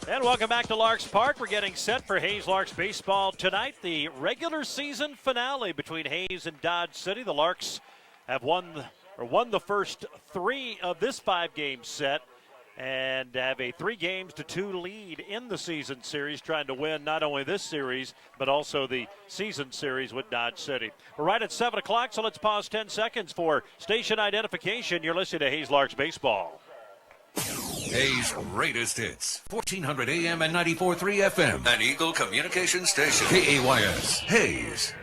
And welcome back to Larks Park. We're getting set for Hayes Larks baseball tonight. The regular season finale between Hayes and Dodge City. The Larks have won the first three of this five-game set and have a 3-2 lead in the season series, trying to win not only this series but also the season series with Dodge City. We're right at 7 o'clock, so let's pause 10 seconds for station identification. You're listening to Hayes Larks baseball. Hayes' greatest hits, 1400 AM and 94.3 FM, an Eagle Communication Station. KAYS, Hayes.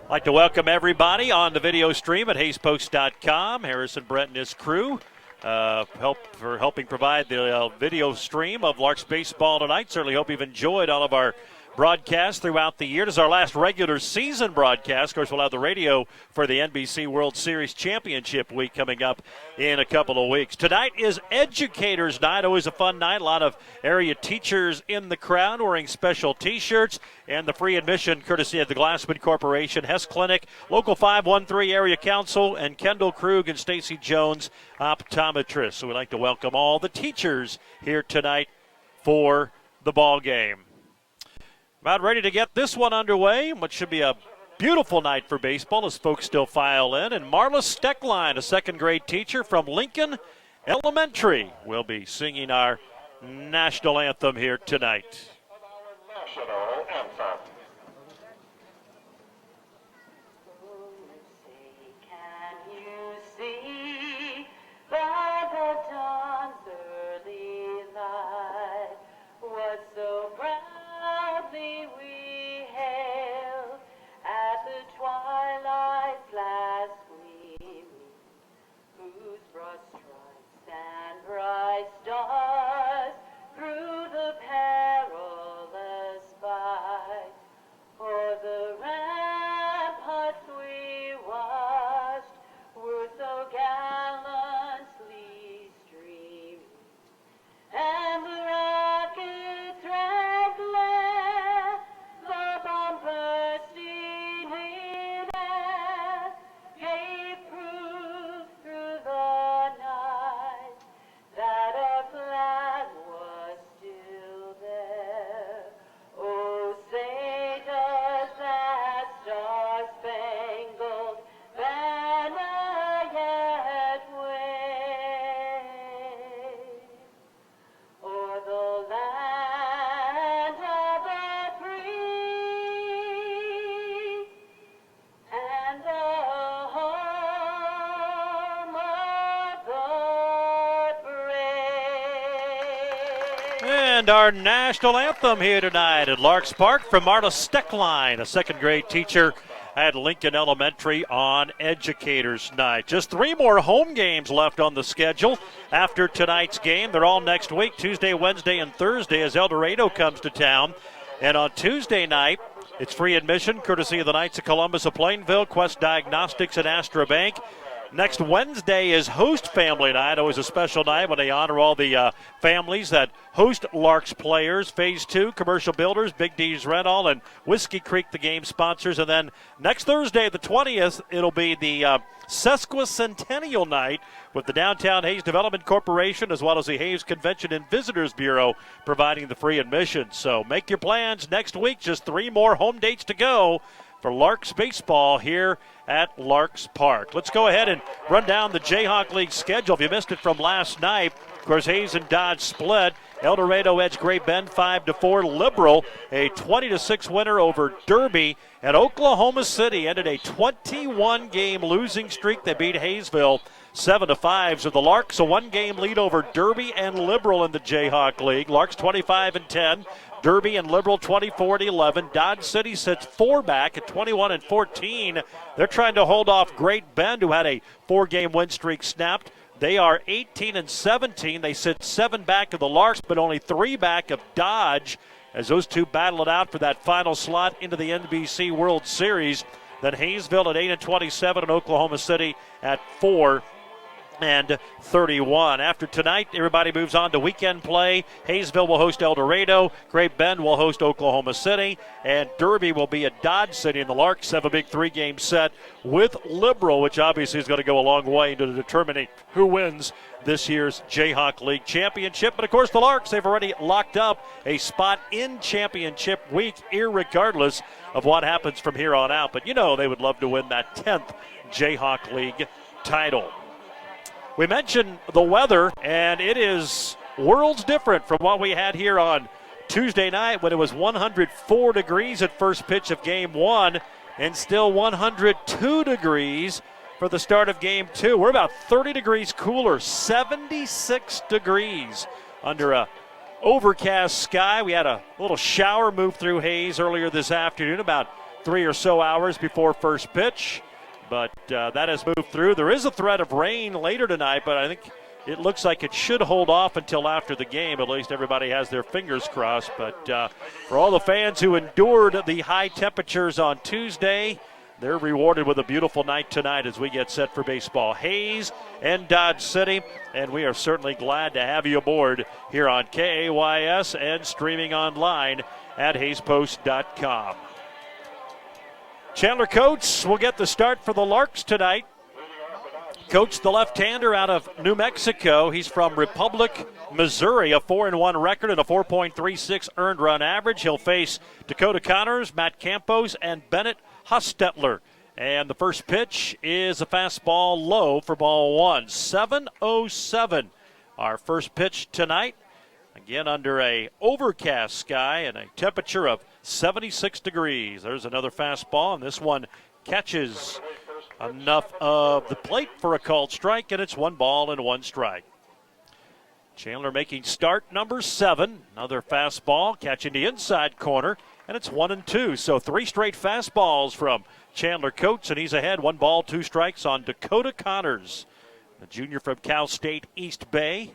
I'd like to welcome everybody on the video stream at HayesPost.com. Harrison Brett and his crew helping provide the video stream of Larks baseball tonight. Certainly hope you've enjoyed all of our broadcasts throughout the year. This is our last regular season broadcast. Of course, we'll have the radio for the NBC World Series Championship week coming up in a couple of weeks. Tonight is Educators Night. Always a fun night. A lot of area teachers in the crowd wearing special T-shirts, and the free admission courtesy of the Glassman Corporation, Hess Clinic, Local 513 Area Council, and Kendall Krug and Stacy Jones, optometrists. So we'd like to welcome all the teachers here tonight for the ball game. About ready to get this one underway, what should be a beautiful night for baseball as folks still file in. And Marla Steckline, a second-grade teacher from Lincoln Elementary, will be singing our national anthem here tonight. National anthem. Can you see by the dawn's early light what so proudly we hailed at the twilight's last gleaming, whose broad stripes and bright stars through the perilous fight o'er the ramparts we watched were so gallantly streaming, and the rockets' red glare, the bomb bursting in air, gave proof through the night that our flag was still there. Oh, say does that star-spangled banner yet wave o'er the land of the free and the home of the brave? And our national anthem here tonight at Larks Park from Marla Steckline, a second-grade teacher at Lincoln Elementary on Educators Night. Just 3 more home games left on the schedule after tonight's game. They're all next week, Tuesday, Wednesday, and Thursday, as El Dorado comes to town. And on Tuesday night, it's free admission, courtesy of the Knights of Columbus of Plainville, Quest Diagnostics, and Astra Bank. Next Wednesday is Host Family Night. Always a special night when they honor all the families that host Larks players. Phase 2, Commercial Builders, Big D's Rental, and Whiskey Creek, the game sponsors. And then next Thursday, the 20th, it'll be the Sesquicentennial Night with the Downtown Hayes Development Corporation as well as the Hayes Convention and Visitors Bureau providing the free admission. So make your plans next week. Just 3 more home dates to go for Larks baseball here at Larks Park. Let's go ahead and run down the Jayhawk League schedule. If you missed it from last night, of course, Hayes and Dodge split. El Dorado edged Great Bend 5-4. Liberal, a 20-6 winner over Derby. And Oklahoma City ended a 21-game losing streak. They beat Hayesville 7-5. So the Larks a 1-game lead over Derby and Liberal in the Jayhawk League. Larks 25-10. Derby and Liberal 24-11. Dodge City sits 4 back at 21-14. They're trying to hold off Great Bend, who had a 4-game win streak snapped. They are 18-17. They sit 7 back of the Larks, but only 3 back of Dodge as those two battle it out for that final slot into the NBC World Series. Then Hayesville at 8-27 and Oklahoma City at 4-11. and 31. After tonight, everybody moves on to weekend play. Hayesville will host El Dorado. Great Bend will host Oklahoma City. And Derby will be at Dodge City. And the Larks have a big 3-game set with Liberal, which obviously is going to go a long way into determining who wins this year's Jayhawk League Championship. But, of course, the Larks, they've already locked up a spot in championship week, irregardless of what happens from here on out. But, you know, they would love to win that 10th Jayhawk League title. We mentioned the weather, and it is worlds different from what we had here on Tuesday night when it was 104 degrees at first pitch of Game 1 and still 102 degrees for the start of Game 2. We're about 30 degrees cooler, 76 degrees under a overcast sky. We had a little shower move through Hayes earlier this afternoon, about 3 or so hours before first pitch. But that has moved through. There is a threat of rain later tonight, but I think it looks like it should hold off until after the game. At least everybody has their fingers crossed. But for all the fans who endured the high temperatures on Tuesday, they're rewarded with a beautiful night tonight as we get set for baseball. Hayes and Dodge City, and we are certainly glad to have you aboard here on KAYS and streaming online at HayesPost.com. Chandler Coates will get the start for the Larks tonight. Coates, the left-hander out of New Mexico. He's from Republic, Missouri, a 4-1 record and a 4.36 earned run average. He'll face Dakota Connors, Matt Campos, and Bennett Hostetler. And the first pitch is a fastball low for ball one. 7:07, our first pitch tonight. Again, under a overcast sky and a temperature of 76 degrees. There's another fastball, and this one catches enough of the plate for a called strike, and it's 1-1 strike. Chandler making start number 7. Another fastball catching the inside corner, and it's 1-2. So 3 straight fastballs from Chandler Coates, and he's ahead. 1 ball, 2 strikes on Dakota Connors, the junior from Cal State East Bay.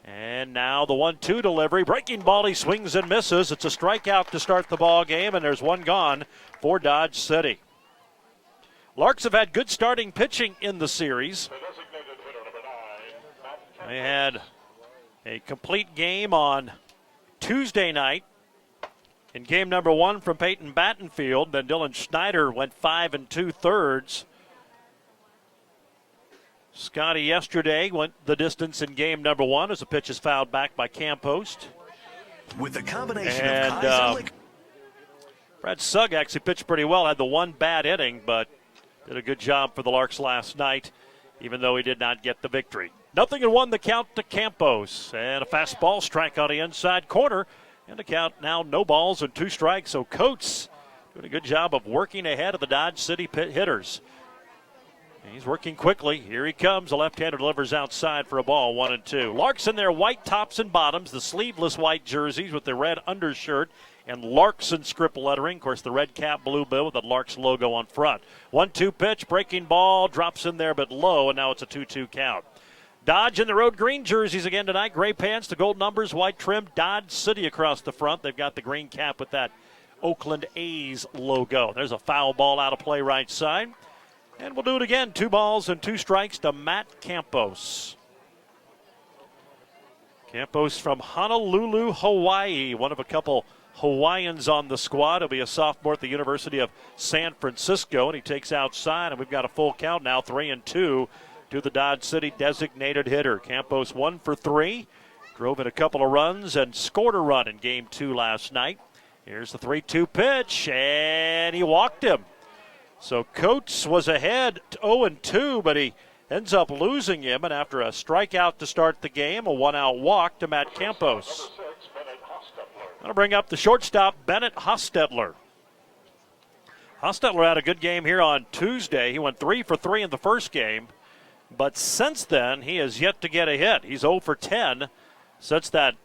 And now the 1-2 delivery. Breaking ball, he swings and misses. It's a strikeout to start the ball game, and there's one gone for Dodge City. Larks have had good starting pitching in the series. They had a complete game on Tuesday night in game number 1 from Peyton Battenfield. Then Dylan Schneider went 5 2/3. Scotty yesterday went the distance in game number 1 as the pitch is fouled back by Campos. With the combination and of Brad Sugg actually pitched pretty well, had the one bad inning, but did a good job for the Larks last night, even though he did not get the victory. 0-1 the count to Campos, and a fastball strike on the inside corner, and the count now no balls and 2 strikes. So Coates doing a good job of working ahead of the Dodge City pit hitters. He's working quickly. Here he comes. The left-hander delivers outside for a ball, 1-2. Larks in their white tops and bottoms, the sleeveless white jerseys with the red undershirt and Larks in script lettering. Of course, the red cap, blue bill with the Larks logo on front. 1-2 pitch, breaking ball, drops in there but low, and now it's a 2-2 count. Dodge in the road green jerseys again tonight. Gray pants, the gold numbers, white trim. Dodge City across the front. They've got the green cap with that Oakland A's logo. There's a foul ball out of play right side. And we'll do it again. 2 balls and 2 strikes to Matt Campos. Campos from Honolulu, Hawaii. One of a couple Hawaiians on the squad. He'll be a sophomore at the University of San Francisco. And he takes outside, and we've got a full count now, 3-2 to the Dodge City designated hitter. Campos 1 for 3. Drove in a couple of runs and scored a run in Game 2 last night. Here's the 3-2 pitch, and he walked him. So Coates was ahead 0-2, but he ends up losing him. And after a strikeout to start the game, a 1-out walk to Matt Campos. I'm going to bring up the shortstop, Bennett Hostetler. Hostetler had a good game here on Tuesday. He went 3 for 3 in the first game. But since then, he has yet to get a hit. He's 0 for 10 since that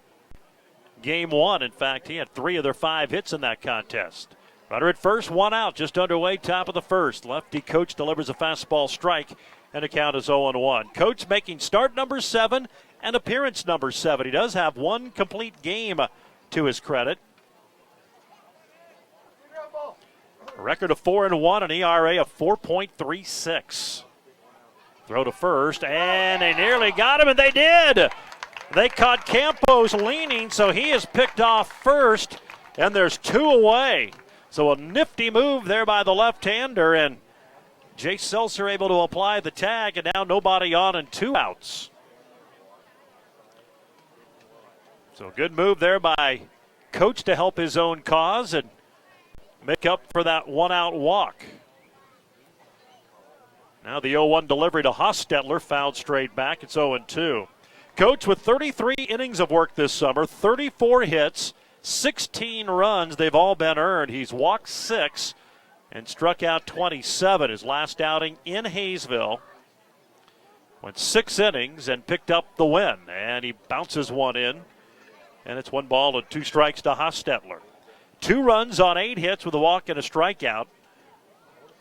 Game 1. In fact, he had 3 of their 5 hits in that contest. Runner at first, 1 out, just underway, top of the first. Lefty Coach delivers a fastball strike, and the count is 0-1. Coach making start number 7 and appearance number 7. He does have 1 complete game to his credit. A record of 4-1, an ERA of 4.36. Throw to first, and they nearly got him, and they did. They caught Campos leaning, so he is picked off first, and there's 2 away. So a nifty move there by the left-hander, and Jay Seltzer able to apply the tag, and now nobody on and 2 outs. So a good move there by Coach to help his own cause and make up for that 1-out walk. Now the 0-1 delivery to Hostetler, fouled straight back. It's 0-2. Coach with 33 innings of work this summer, 34 hits, 16 runs. They've all been earned. He's walked 6 and struck out 27. His last outing in Hayesville. Went 6 innings and picked up the win. And he bounces one in. And it's 1 ball and 2 strikes to Hostetler. 2 runs on 8 hits with a walk and a strikeout.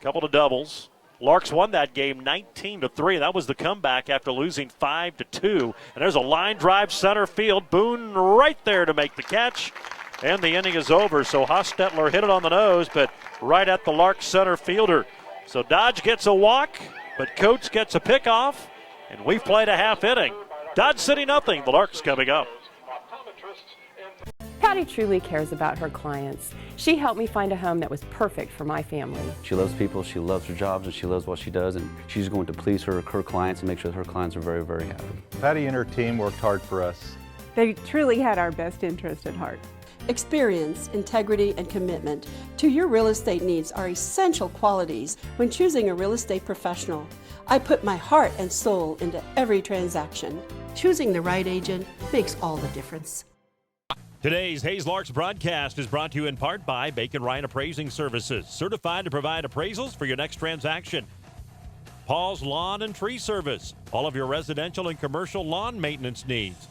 Couple of doubles. Larks won that game 19-3. That was the comeback after losing 5-2. And there's a line drive center field. Boone right there to make the catch. And the inning is over. So Hostetler hit it on the nose, but right at the Larks center fielder. So Dodge gets a walk, but Coates gets a pickoff. And we've played a half inning. Dodge City nothing. The Larks coming up. Patty truly cares about her clients. She helped me find a home that was perfect for my family. She loves people, she loves her jobs, and she loves what she does, and she's going to please her clients and make sure that her clients are very, very happy. Patty and her team worked hard for us. They truly had our best interest at heart. Experience, integrity, and commitment to your real estate needs are essential qualities when choosing a real estate professional. I put my heart and soul into every transaction. Choosing the right agent makes all the difference. Today's Hayes Larks broadcast is brought to you in part by BACONRIND Appraising Services, certified to provide appraisals for your next transaction. Paul's Lawn and Tree Service, all of your residential and commercial lawn maintenance needs.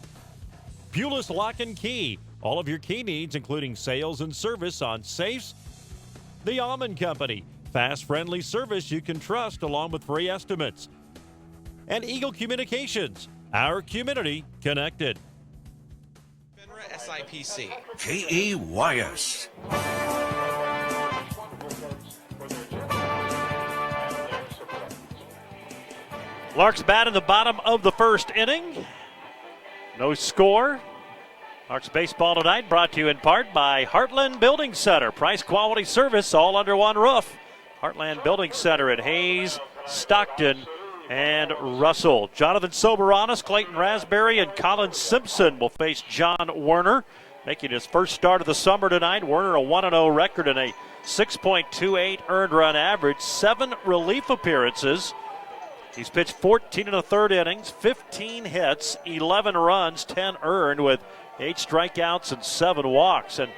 Pulis Lock and Key, all of your key needs, including sales and service on safes. The Almond Company, fast, friendly service you can trust along with free estimates. And Eagle Communications, our community connected. SIPC. KAYS. Larks bat in the bottom of the first inning. No score. Larks baseball tonight brought to you in part by Heartland Building Center. Price, quality, service all under one roof. Heartland Building Center at Hayes, Stockton, and Russell. Jonathan Soberanis, Clayton Raspberry, and Colin Simpson will face John Werner, making his first start of the summer tonight. Werner a 1-0 record and a 6.28 earned run average, 7 relief appearances. He's pitched 14 1/3 innings, 15 hits, 11 runs, 10 earned with 8 strikeouts and 7 walks. And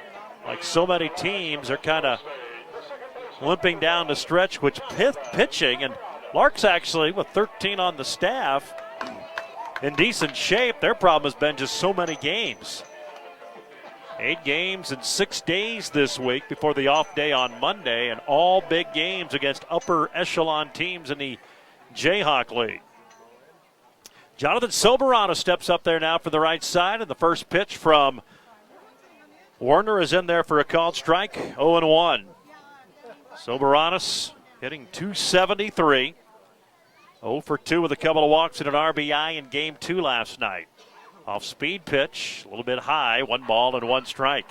like so many teams, they're kind of limping down the stretch, which pitching, and Larks actually, with 13 on the staff, in decent shape. Their problem has been just so many games. 8 games in 6 days this week before the off day on Monday, and all big games against upper echelon teams in the Jayhawk League. Jonathan Soberano steps up there now for the right side, and the first pitch from Werner is in there for a called strike, 0-1. Soberanis hitting .273. 0 for 2 with a couple of walks and an RBI in Game 2 last night. Off speed pitch, a little bit high, 1 ball and 1 strike.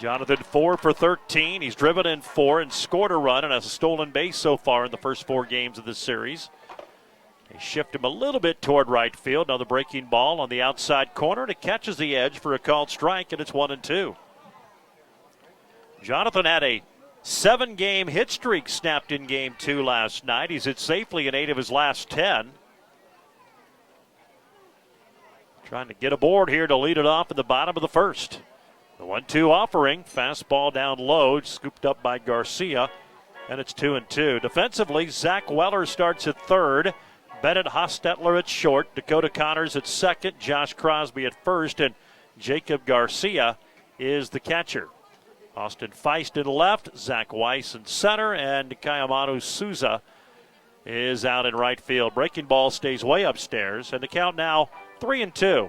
Jonathan 4 for 13. He's driven in 4 and scored a run and has a stolen base so far in the first 4 games of this series. They shift him a little bit toward right field. Another breaking ball on the outside corner, and it catches the edge for a called strike, and it's 1-2. Jonathan had a 7-game hit streak snapped in Game 2 last night. He's hit safely in 8 of his last 10. Trying to get aboard here to lead it off in the bottom of the first. The 1-2 offering, fastball down low, scooped up by Garcia, and it's 2-2. Defensively, Zach Weller starts at third. Bennett Hostetler at short. Dakota Connors at second. Josh Crosby at first, and Jacob Garcia is the catcher. Austin Feist in left, Zach Weiss in center, and Kayamanu Souza is out in right field. Breaking ball stays way upstairs, and the count now 3-2.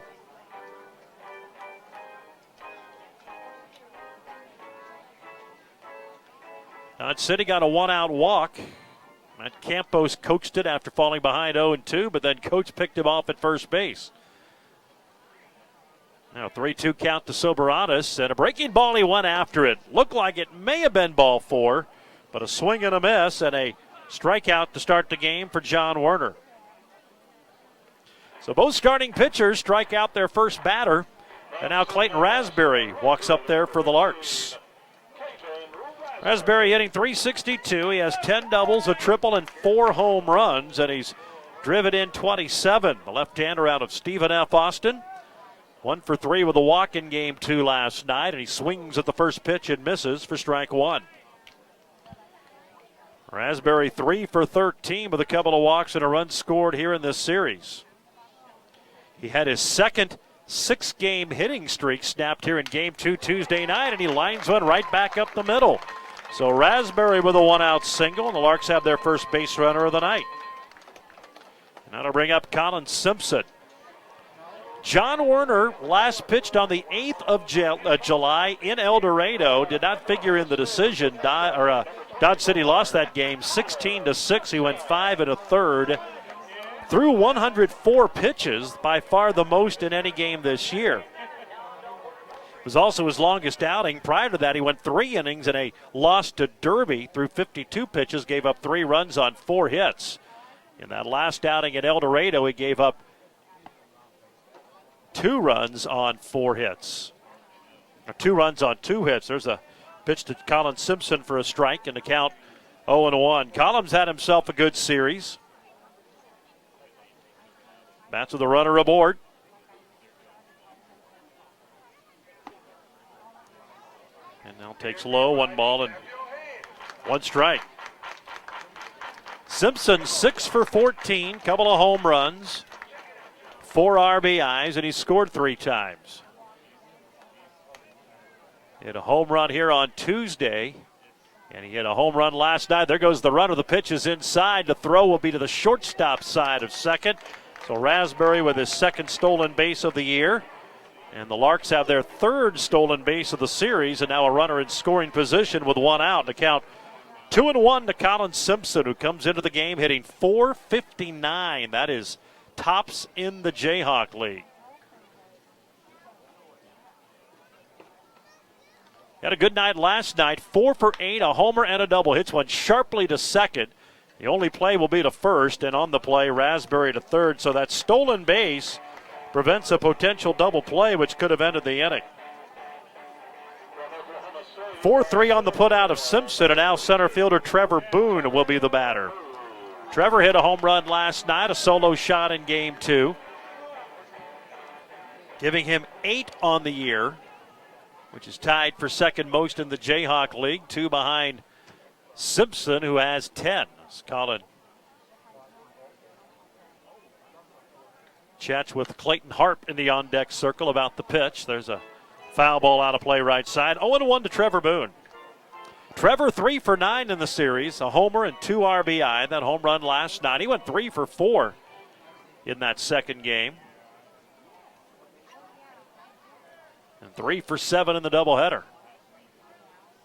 Dodge City got a 1-out walk Matt Campos coached it after falling behind 0-2, but then Coach picked him off at first base. Now 3-2 count to Soberanis, and a breaking ball, he went after it. Looked like it may have been ball 4, but a swing and a miss and a strikeout to start the game for John Werner. So both starting pitchers strike out their first batter, and now Clayton Raspberry walks up there for the Larks. Raspberry hitting .362. He has 10 doubles, a triple, and 4 home runs, and he's driven in 27. The left-hander out of Stephen F. Austin. 1 for 3 with a walk in game 2 last night, and he swings at the first pitch and misses for strike 1. Raspberry 3 for 13 with a couple of walks and a run scored here in this series. He had his second 6-game hitting streak snapped here in game 2 Tuesday night, and he lines one right back up the middle. So Raspberry with a 1-out single, and the Larks have their first base runner of the night. Now to bring up Colin Simpson. John Werner last pitched on the 8th of July in El Dorado. Did not figure in the decision. Dodge City lost that game 16-6. He went 5 1/3. Threw 104 pitches, by far the most in any game this year. It was also his longest outing. Prior to that, he went 3 innings in a loss to Derby, threw 52 pitches, gave up 3 runs on 4 hits. In that last outing at El Dorado, he gave up 2 runs on 4 hits. 2 runs on 2 hits. There's a pitch to Colin Simpson for a strike, and the count 0-1. Collins had himself a good series. Bats with the runner aboard. And now takes low, 1 ball and 1 strike. Simpson 6 for 14, couple of home runs, 4 RBIs, and he scored 3 times. He hit a home run here on Tuesday, and he hit a home run last night. There goes the runner. The pitch is inside. The throw will be to the shortstop side of second. So Raspberry with his 2nd stolen base of the year. And the Larks have their 3rd stolen base of the series, and now a runner in scoring position with 1 out. The count 2-1 to Colin Simpson, who comes into the game hitting .459. That is tops in the Jayhawk League. Had a good night last night, 4 for 8, a homer and a double. Hits one sharply to second. The only play will be to first, and on the play, Raspberry to third. So that stolen base prevents a potential double play, which could have ended the inning. 4-3 on the putout of Simpson, and now center fielder Trevor Boone will be the batter. Trevor hit a home run last night, a solo shot in game 2, giving him 8 on the year, which is tied for 2nd most in the Jayhawk League, 2 behind Simpson, who has 10. Colin chats with Clayton Harp in the on-deck circle about the pitch. There's a foul ball out of play right side. 0-1 to Trevor Boone. Trevor 3 for 9 in the series, a homer and 2 RBI. That home run last night. He went 3 for 4 in that 2nd game. And 3 for 7 in the doubleheader.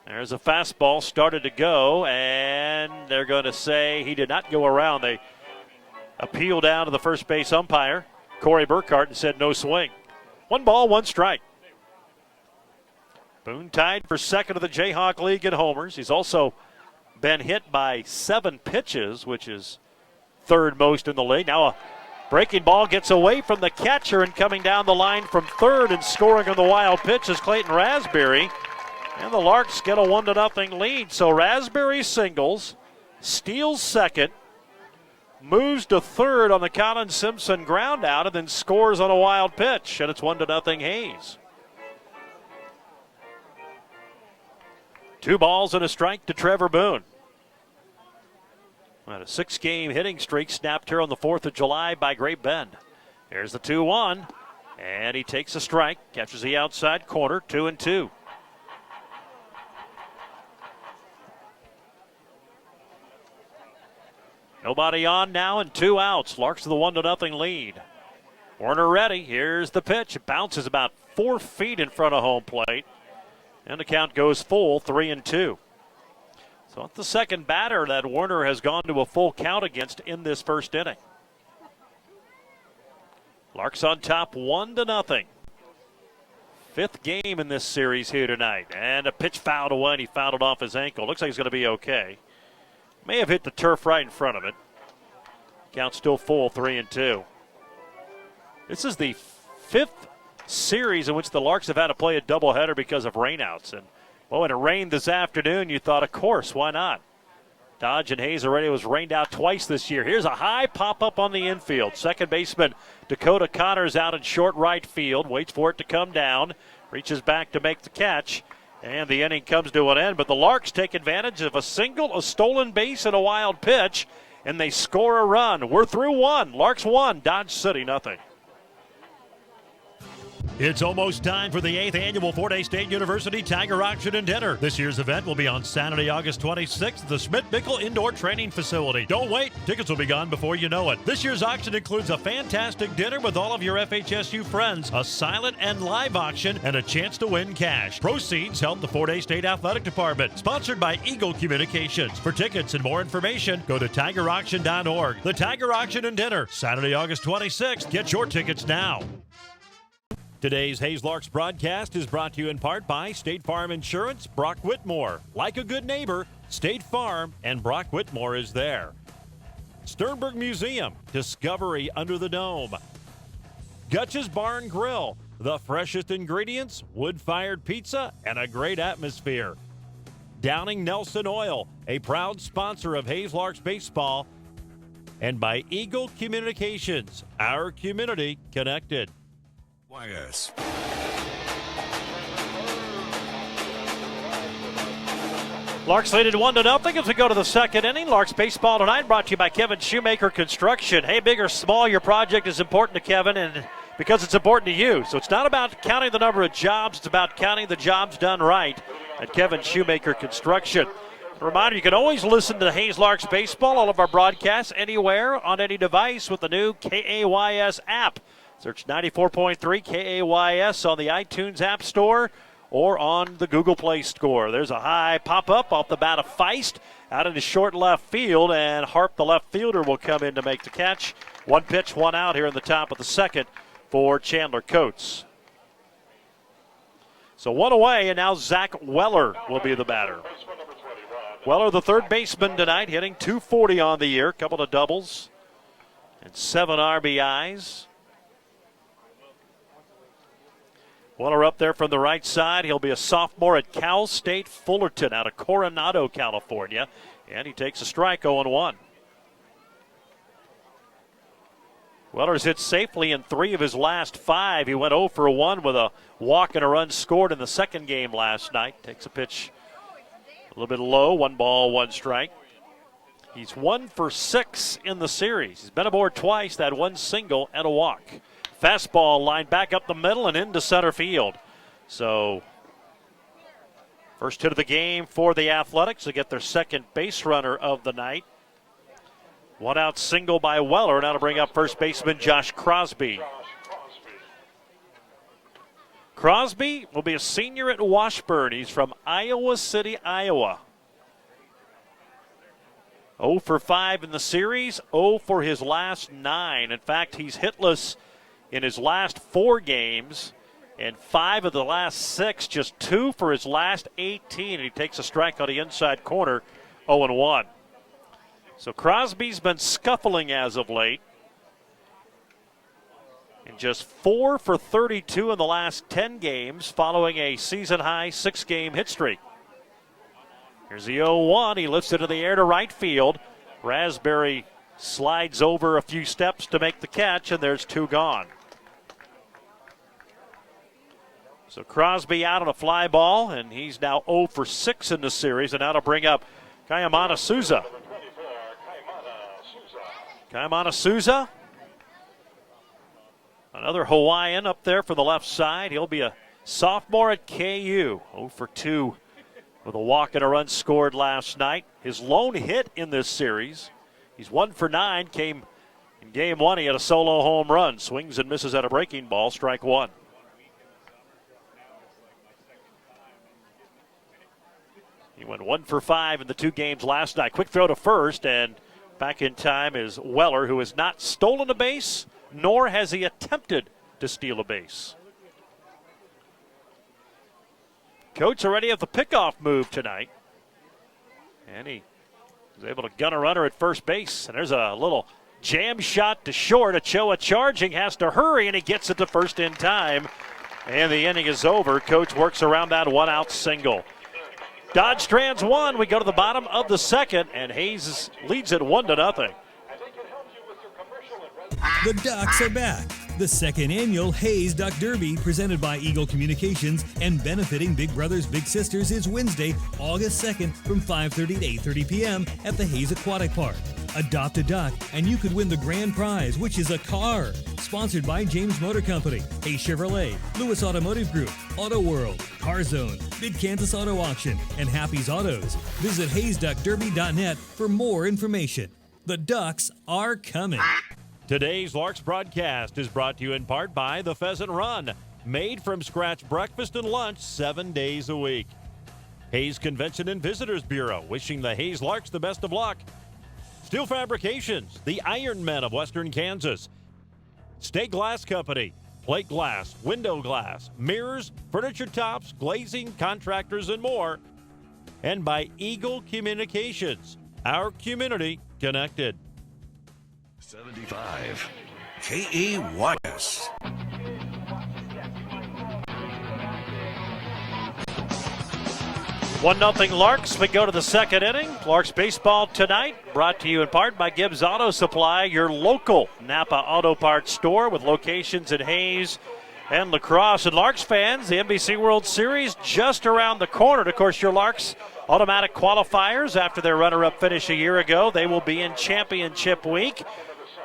There's a fastball started to go, and they're going to say he did not go around. They appealed down to the first base umpire, Corey Burkhart, and said no swing. 1 ball, 1 strike. Boone tied for 2nd of the Jayhawk League in homers. He's also been hit by 7 pitches, which is 3rd most in the league. Now a breaking ball gets away from the catcher, and coming down the line from 3rd and scoring on the wild pitch is Clayton Raspberry. And the Larks get a 1-0 lead. So Raspberry singles, steals 2nd, moves to 3rd on the Colin Simpson ground out, and then scores on a wild pitch. And it's 1-0 Hayes. 2 balls and a strike to Trevor Boone. And a 6-game hitting streak snapped here on the 4th of July by Great Bend. Here's the 2-1, and he takes a strike, catches the outside corner, 2-2. Nobody on now and 2 outs. Larks with a 1-0 lead. Werner ready. Here's the pitch. It bounces about 4 feet in front of home plate. And the count goes full, 3-2. So it's the second batter that Warner has gone to a full count against in this first inning. Larks on top 1-0. Fifth game in this series here tonight. And a pitch fouled away, and he fouled it off his ankle. Looks like he's going to be okay. May have hit the turf right in front of it. Count still full, 3-2. This is the fifth series in which the Larks have had to play a doubleheader because of rainouts. And, well, when it rained this afternoon, you thought, of course, why not? Dodge and Hayes already was rained out twice this year. Here's a high pop-up on the infield. Second baseman Dakota Connors out in short right field. Waits for it to come down. Reaches back to make the catch. And the inning comes to an end. But the Larks take advantage of a single, a stolen base, and a wild pitch. And they score a run. We're through one. Larks 1, Dodge City 0. It's almost time for the 8th annual Fort Hays State University Tiger Auction and Dinner. This year's event will be on Saturday, August 26th at the Schmidt-Bickel Indoor Training Facility. Don't wait. Tickets will be gone before you know it. This year's auction includes a fantastic dinner with all of your FHSU friends, a silent and live auction, and a chance to win cash. Proceeds help the Fort Hays State Athletic Department. Sponsored by Eagle Communications. For tickets and more information, go to tigerauction.org. The Tiger Auction and Dinner, Saturday, August 26th. Get your tickets now. Today's Hays Larks broadcast is brought to you in part by State Farm Insurance, Brock Whitmore. Like a good neighbor, State Farm and Brock Whitmore is there. Sternberg Museum, Discovery Under the Dome. Gutch's Barn Grill, the freshest ingredients, wood-fired pizza, and a great atmosphere. Downing Nelson Oil, a proud sponsor of Hays Larks baseball. And by Eagle Communications, our community connected. YS. Larks leaded 1-0 as we go to the second inning. Larks baseball tonight brought to you by Kevin Shoemaker Construction. Hey, big or small, your project is important to Kevin, and because it's important to you. So it's not about counting the number of jobs, it's about counting the jobs done right at Kevin Shoemaker Construction. A reminder, you can always listen to Hays Larks baseball, all of our broadcasts, anywhere, on any device with the new KAYS app. Search 94.3 KAYS on the iTunes App Store or on the Google Play Store. There's a high pop-up off the bat of Feist out into short left field, and Harp, the left fielder, will come in to make the catch. One pitch, one out here in the top of the second for Chandler Coates. So one away, and now Zach Weller will be the batter. Weller, the third baseman tonight, hitting .240 on the year, couple of doubles and 7 RBIs. Weller up there from the right side. He'll be a sophomore at Cal State Fullerton out of Coronado, California. And he takes a strike, 0-1. Weller's hit safely in 3 of his last 5. He went 0 for 1 with a walk and a run scored in the second game last night. Takes a pitch a little bit low, 1 ball, 1 strike. He's 1 for 6 in the series. He's been aboard twice, that 1 single and a walk. Fastball lined back up the middle and into center field. So, first hit of the game for the Athletics to get their second base runner of the night. 1 out single by Weller. Now to bring up first baseman Josh Crosby. Crosby will be a senior at Washburn. He's from Iowa City, Iowa. 0 for 5 in the series, 0 for his last 9. In fact, he's hitless in his last 4 games, and 5 of the last 6, just 2 for his last 18. And he takes a strike on the inside corner, 0-1. So Crosby's been scuffling as of late. And just 4 for 32 in the last 10 games, following a season-high 6-game hit streak. Here's the 0-1. He lifts it to the air to right field. Raspberry slides over a few steps to make the catch, and there's 2 gone. So Crosby out on a fly ball, and he's now 0 for 6 in the series, and now to bring up Kayamana Souza. Kayamana Souza, another Hawaiian up there for the left side. He'll be a sophomore at KU, 0 for 2 with a walk and a run scored last night. His lone hit in this series. He's 1 for 9, came in game 1. He had a solo home run, swings and misses at a breaking ball, strike 1. He went 1 for 5 in the 2 games last night. Quick throw to first, and back in time is Weller, who has not stolen a base, nor has he attempted to steal a base. Coach already at the pickoff move tonight. And he was able to gun a runner at first base. And there's a little jam shot to short. Ochoa charging, has to hurry, and he gets it to first in time. And the inning is over. Coach works around that 1-out single. Dodge strands 1. We go to the bottom of the 2nd, and Hayes leads it 1-0. The Ducks are back. The 2nd annual Hayes Duck Derby, presented by Eagle Communications and benefiting Big Brothers Big Sisters, is Wednesday, August 2nd from 5:30 to 8:30 p.m. at the Hayes Aquatic Park. Adopt a duck and you could win the grand prize, which is a car. Sponsored by James Motor Company, Hayes Chevrolet, Lewis Automotive Group, Auto World, Car Zone, Mid Kansas Auto Auction, and Happy's Autos. Visit hayesduckderby.net for more information. The Ducks are coming. Today's Larks broadcast is brought to you in part by the Pheasant Run, made from scratch breakfast and lunch 7 days a week. Hayes Convention and Visitors Bureau, wishing the Hayes Larks the best of luck. Steel Fabrications, the Iron Men of Western Kansas. Stay Glass Company, plate glass, window glass, mirrors, furniture tops, glazing, contractors, and more. And by Eagle Communications, our community connected. 75 KAYS. 1-0 Larks. We go to the 2nd inning. Larks baseball tonight, brought to you in part by Gibbs Auto Supply, your local Napa Auto Parts store with locations in Hayes and La Crosse. And Larks fans, the NBC World Series just around the corner. And of course, your Larks automatic qualifiers after their runner-up finish a year ago. They will be in championship week.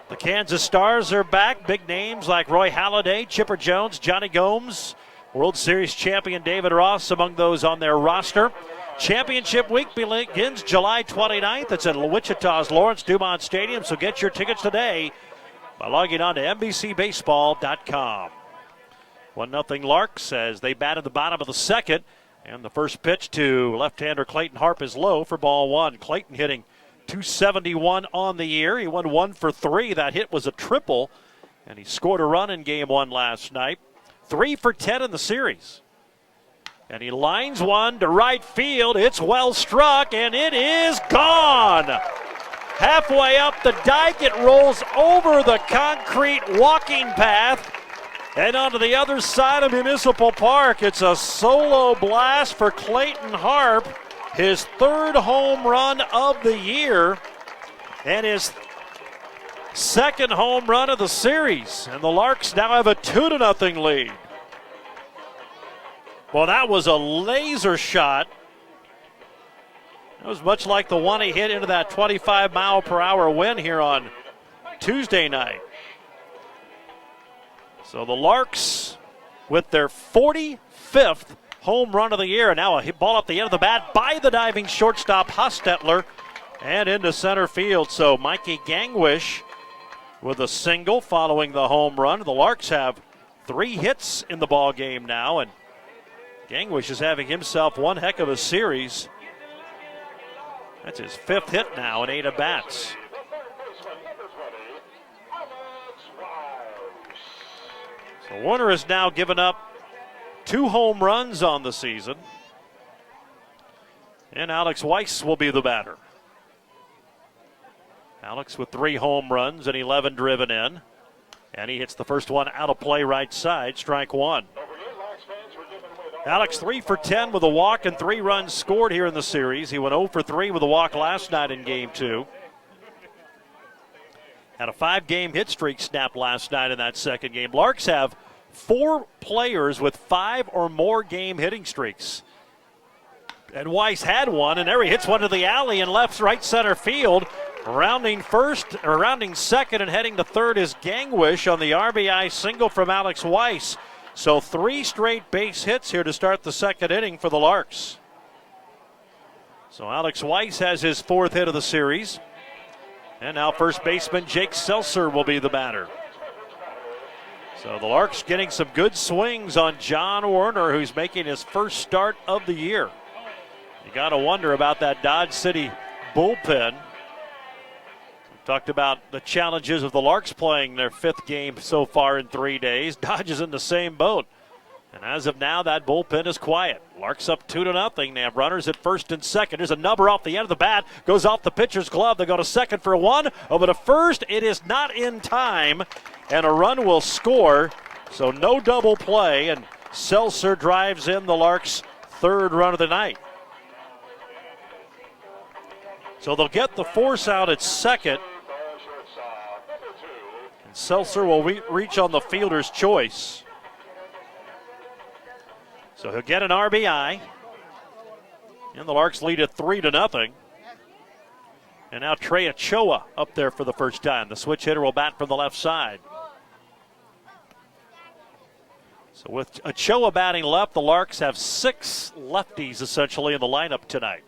The Kansas Stars are back. Big names like Roy Halladay, Chipper Jones, Johnny Gomes, World Series champion David Ross among those on their roster. Championship week begins July 29th. It's at Wichita's Lawrence Dumont Stadium, so get your tickets today by logging on to NBCBaseball.com. 1-0 Larks as they bat at the bottom of the 2nd. And the first pitch to left-hander Clayton Harp is low for ball 1. Clayton hitting .271 on the year. He went 1 for 3. That hit was a triple, and he scored a run in Game 1 last night. 3 for 10 in the series. And he lines one to right field. It's well struck, and it is gone. Halfway up the dike, it rolls over the concrete walking path and onto the other side of Municipal Park. It's a solo blast for Clayton Harp, his 3rd home run of the year, and his 2nd home run of the series. And the Larks now have a 2-0 lead. Well, that was a laser shot. It was much like the one he hit into that 25-mile-per-hour wind here on Tuesday night. So the Larks with their 45th home run of the year. And now a ball up the end of the bat by the diving shortstop Hostetler and into center field. So Mikey Gangwish with a single following the home run. The Larks have 3 hits in the ball game now, and Gangwish is having himself one heck of a series. That's his 5th hit now in 8 at-bats. So Warner has now given up 2 home runs on the season. And Alex Weiss will be the batter. Alex with 3 home runs and 11 driven in. And he hits the first one out of play right side, strike 1. Alex 3 for 10 with a walk and 3 runs scored here in the series. He went 0 for 3 with a walk last night in Game 2. Had a 5-game hit streak snapped last night in that second game. Larks have 4 players with 5 or more game hitting streaks. And Weiss had one, and there he hits one to the alley in right center field. Rounding second and heading to third is Gangwish on the RBI single from Alex Weiss. So 3 straight base hits here to start the second inning for the Larks. So Alex Weiss has his 4th hit of the series. And now first baseman Jake Seltzer will be the batter. So the Larks getting some good swings on John Werner, who's making his first start of the year. You got to wonder about that Dodge City bullpen. We talked about the challenges of the Larks playing their 5th game so far in 3 days. Dodge is in the same boat. And as of now, that bullpen is quiet. Larks up 2-0. They have runners at first and second. There's a number off the end of the bat. Goes off the pitcher's glove. They go to second for 1. Over to first. It is not in time. And a run will score. So no double play. And Seltzer drives in the Larks' 3rd run of the night. So they'll get the force out at second. And Seltzer will reach on the fielder's choice. So he'll get an RBI. And the Larks lead at 3-0. And now Trey Ochoa up there for the first time. The switch hitter will bat from the left side. So with Ochoa batting left, the Larks have 6 lefties essentially in the lineup tonight.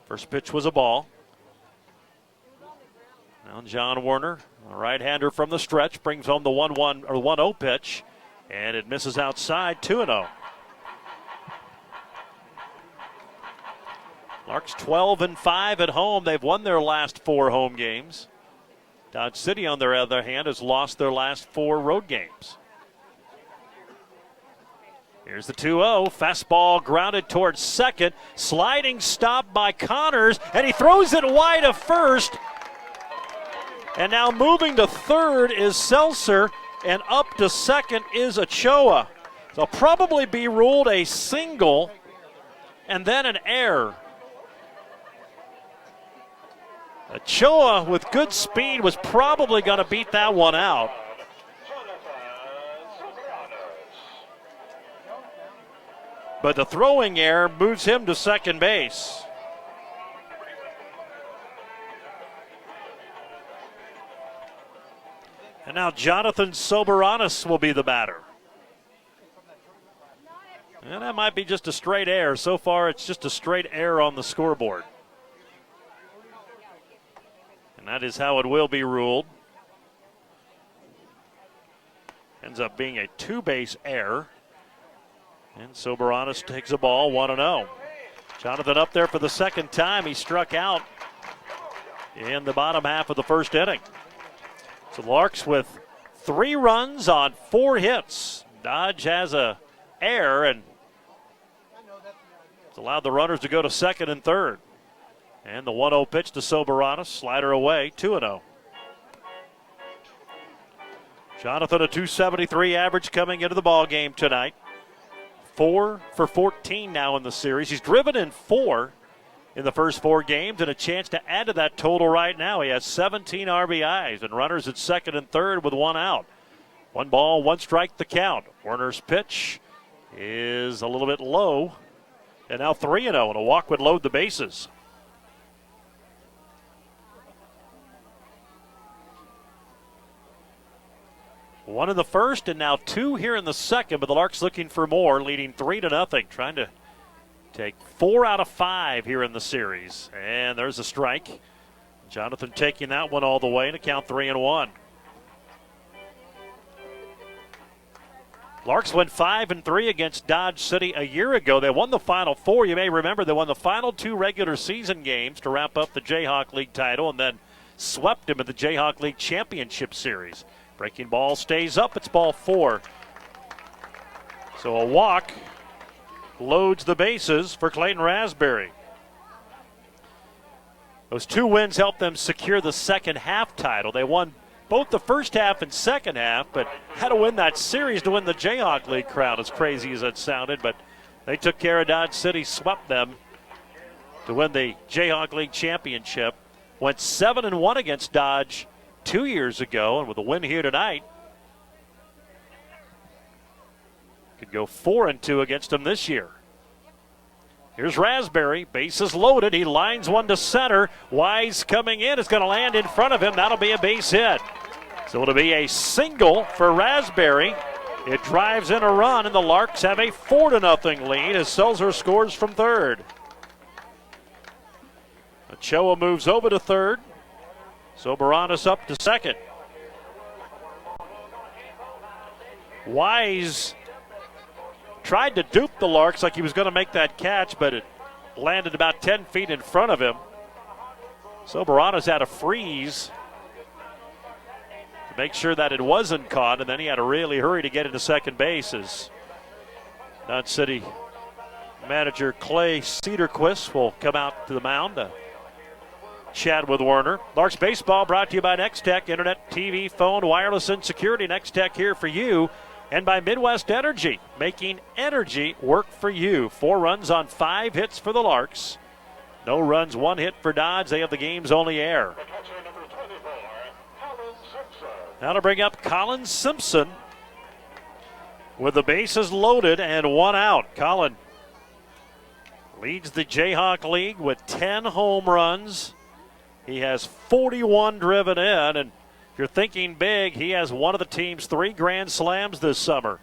First pitch was a ball. Now John Werner, a right-hander from the stretch, brings home the 1-1 or 1-0 pitch. And it misses outside, 2-0. Larks 12-5 at home. They've won their last 4 home games. Dodge City, on the other hand, has lost their last 4 road games. Here's the 2-0. Fastball grounded towards second. Sliding stop by Connors, and he throws it wide of first. And now moving to third is Seltzer, and up to second is Ochoa. They'll probably be ruled a single and then an error. Ochoa, with good speed, was probably going to beat that one out. But the throwing error moves him to second base. And now Jonathan Soberanis will be the batter. And that might be just a straight error. So far, it's just a straight error on the scoreboard. And that is how it will be ruled. Ends up being a 2-base error. And Soberanis takes a ball, 1-0. Jonathan up there for the second time. He struck out in the bottom half of the first inning. So Larks with 3 runs on 4 hits. Dodge has a error and it's allowed the runners to go to second and third. And the 1-0 pitch to Soberanis, slider away, 2-0. Jonathan, a .273 average coming into the ball game tonight. 4 for 14 now in the series. He's driven in 4 in the first 4 games, and a chance to add to that total right now. He has 17 RBIs and runners at second and third with 1 out. 1 ball, 1 strike the count. Werner's pitch is a little bit low, and now 3-0, and a walk would load the bases. One in the first and now 2 here in the second, but the Larks looking for more, leading 3-0, trying to take 4 out of 5 here in the series. And there's a strike. Jonathan taking that one all the way to count 3-1. Larks went 5-3 against Dodge City a year ago. They won the Final 4. You may remember they won the final 2 regular season games to wrap up the Jayhawk League title and then swept him in the Jayhawk League Championship Series. Breaking ball stays up. It's ball 4. So a walk loads the bases for Clayton Raspberry. Those 2 wins helped them secure the second half title. They won both the first half and second half, but had to win that series to win the Jayhawk League crown, as crazy as that sounded. But they took care of Dodge City, swept them to win the Jayhawk League championship. Went 7-1 against Dodge 2 years ago, and with a win here tonight, could go 4-2 against them this year. Here's Raspberry, bases loaded. He lines one to center. Wise coming in, is going to land in front of him. That'll be a base hit. So it'll be a single for Raspberry. It drives in a run, and the Larks have a 4-0 lead as Seltzer scores from third. Ochoa moves over to third. Soberanis up to second. Wise tried to dupe the Larks like he was going to make that catch, but it landed about 10 feet in front of him. So Barana's had to freeze to make sure that it wasn't caught, and then he had to really hurry to get into second base as Dodge City manager Clay Cedarquist will come out to the mound to chat with Werner. Larks Baseball brought to you by Next Tech, internet, TV, phone, wireless, and security. Next Tech here for you. And by Midwest Energy, making energy work for you. 4 runs on 5 hits for the Larks. No runs, 1 hit for Dodge. They have the game's only air. Now to bring up Colin Simpson with the bases loaded and 1 out. Colin leads the Jayhawk League with 10 home runs. He has 41 driven in, and if you're thinking big, he has one of the team's 3 grand slams this summer.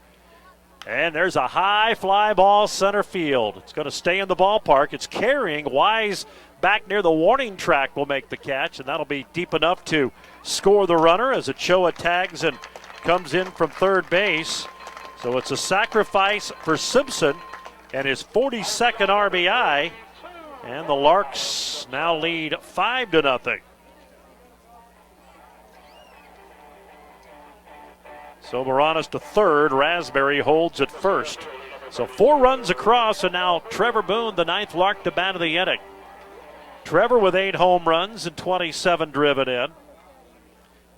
And there's a high fly ball center field. It's going to stay in the ballpark. It's carrying. Wise back near the warning track will make the catch, and that'll be deep enough to score the runner as Ochoa tags and comes in from third base. So it's a sacrifice for Simpson and his 42nd RBI, and the Larks now lead 5-0. So Morales to third, Raspberry holds at first. So 4 runs across, and now Trevor Boone, the 9th Lark, to bat of the inning. Trevor with 8 home runs and 27 driven in.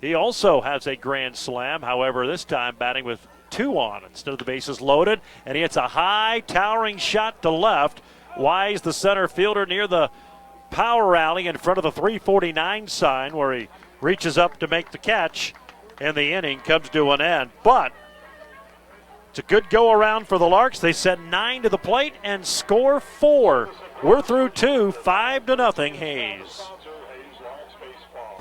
He also has a grand slam, however, this time batting with 2 on instead of the bases loaded, and he hits a high towering shot to left. Wise, the center fielder, near the power alley in front of the 349 sign, where he reaches up to make the catch, and the inning comes to an end. But it's a good go around for the Larks. They send 9 to the plate and score 4. We're through 2, 5-0 Hayes.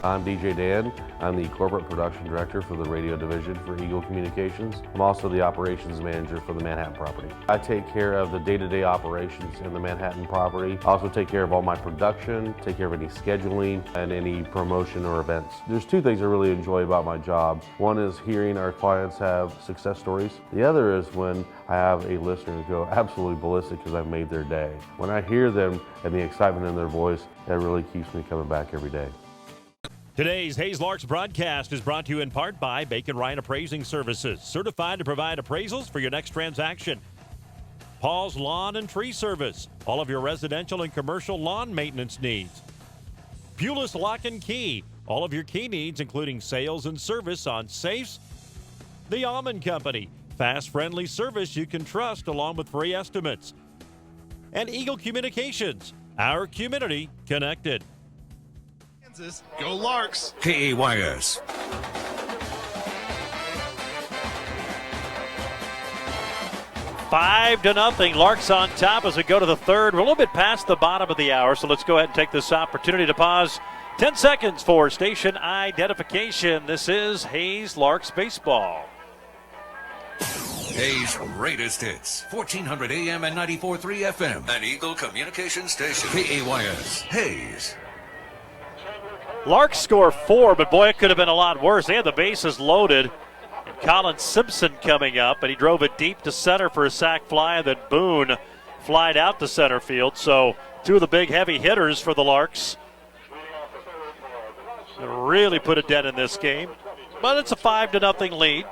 I'm DJ Dan. I'm the Corporate Production Director for the radio division for Eagle Communications. I'm also the Operations Manager for the Manhattan property. I take care of the day-to-day operations in the Manhattan property. I also take care of all my production, take care of any scheduling and any promotion or events. There's 2 things I really enjoy about my job. One is hearing our clients have success stories. The other is when I have a listener go absolutely ballistic because I've made their day. When I hear them and the excitement in their voice, that really keeps me coming back every day. Today's Hayes Larks broadcast is brought to you in part by BACONRIND Appraising Services, certified to provide appraisals for your next transaction. Paul's Lawn and Tree Service, all of your residential and commercial lawn maintenance needs. Pulis Lock and Key, all of your key needs, including sales and service on safes. The Almond Company, fast, friendly service you can trust along with free estimates. And Eagle Communications, our community connected. Go Larks! KAYS. Five to nothing. Larks on top as we go to the third. We're a little bit past the bottom of the hour, so let's go ahead and take this opportunity to pause 10 seconds for station identification. This is Hayes Larks Baseball. Hayes' greatest hits, 1400 AM and 94.3 FM. An Eagle Communication Station. KAYS. Hayes. Larks score 4, but boy, it could have been a lot worse. They had the bases loaded, and Colin Simpson coming up, and he drove it deep to center for a sac fly, and then Boone flied out to center field. So 2 of the big heavy hitters for the Larks really put a dent in this game. But it's a 5-0 lead.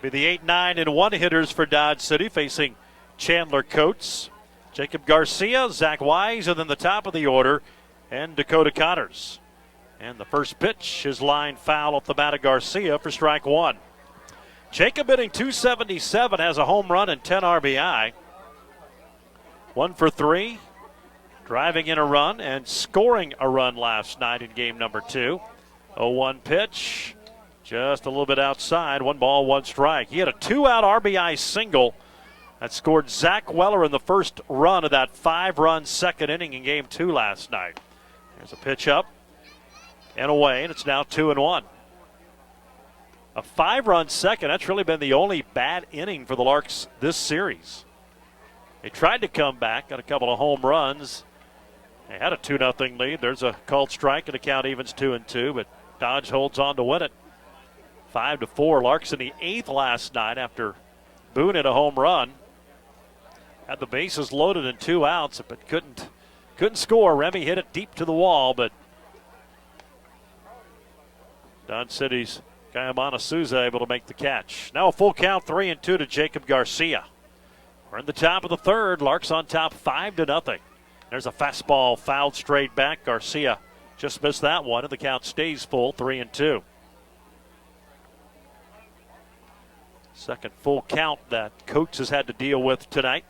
Be the 8, 9, and 1 hitters for Dodge City facing Chandler Coates, Jacob Garcia, Zach Wise, and then the top of the order, and Dakota Connors. And the first pitch is line foul off the bat of Garcia for strike 1. Jacob hitting .277, has a home run and 10 RBI. 1 for 3, driving in a run and scoring a run last night in game number 2. 0-1 pitch, just a little bit outside, 1 ball, 1 strike. He had a 2-out RBI single that scored Zach Weller in the first run of that 5-run second inning in game 2 last night. There's a pitch up and away, and it's now 2-1. A 5-run second, that's really been the only bad inning for the Larks this series. They tried to come back, got a couple of home runs. They had a 2-0 lead. There's a called strike, and the count evens 2-2, but Dodge holds on to win it. 5-4. Larks in the 8th last night after Boone hit a home run. Had the bases loaded and 2 outs, but couldn't score. Remy hit it deep to the wall, but Dodge City's Guyamana Souza able to make the catch. Now a full count, 3-2 to Jacob Garcia. We're in the top of the third. Larks on top 5-0. There's a fastball fouled straight back. Garcia just missed that one, and the count stays full, 3-2. Second full count that Coates has had to deal with tonight.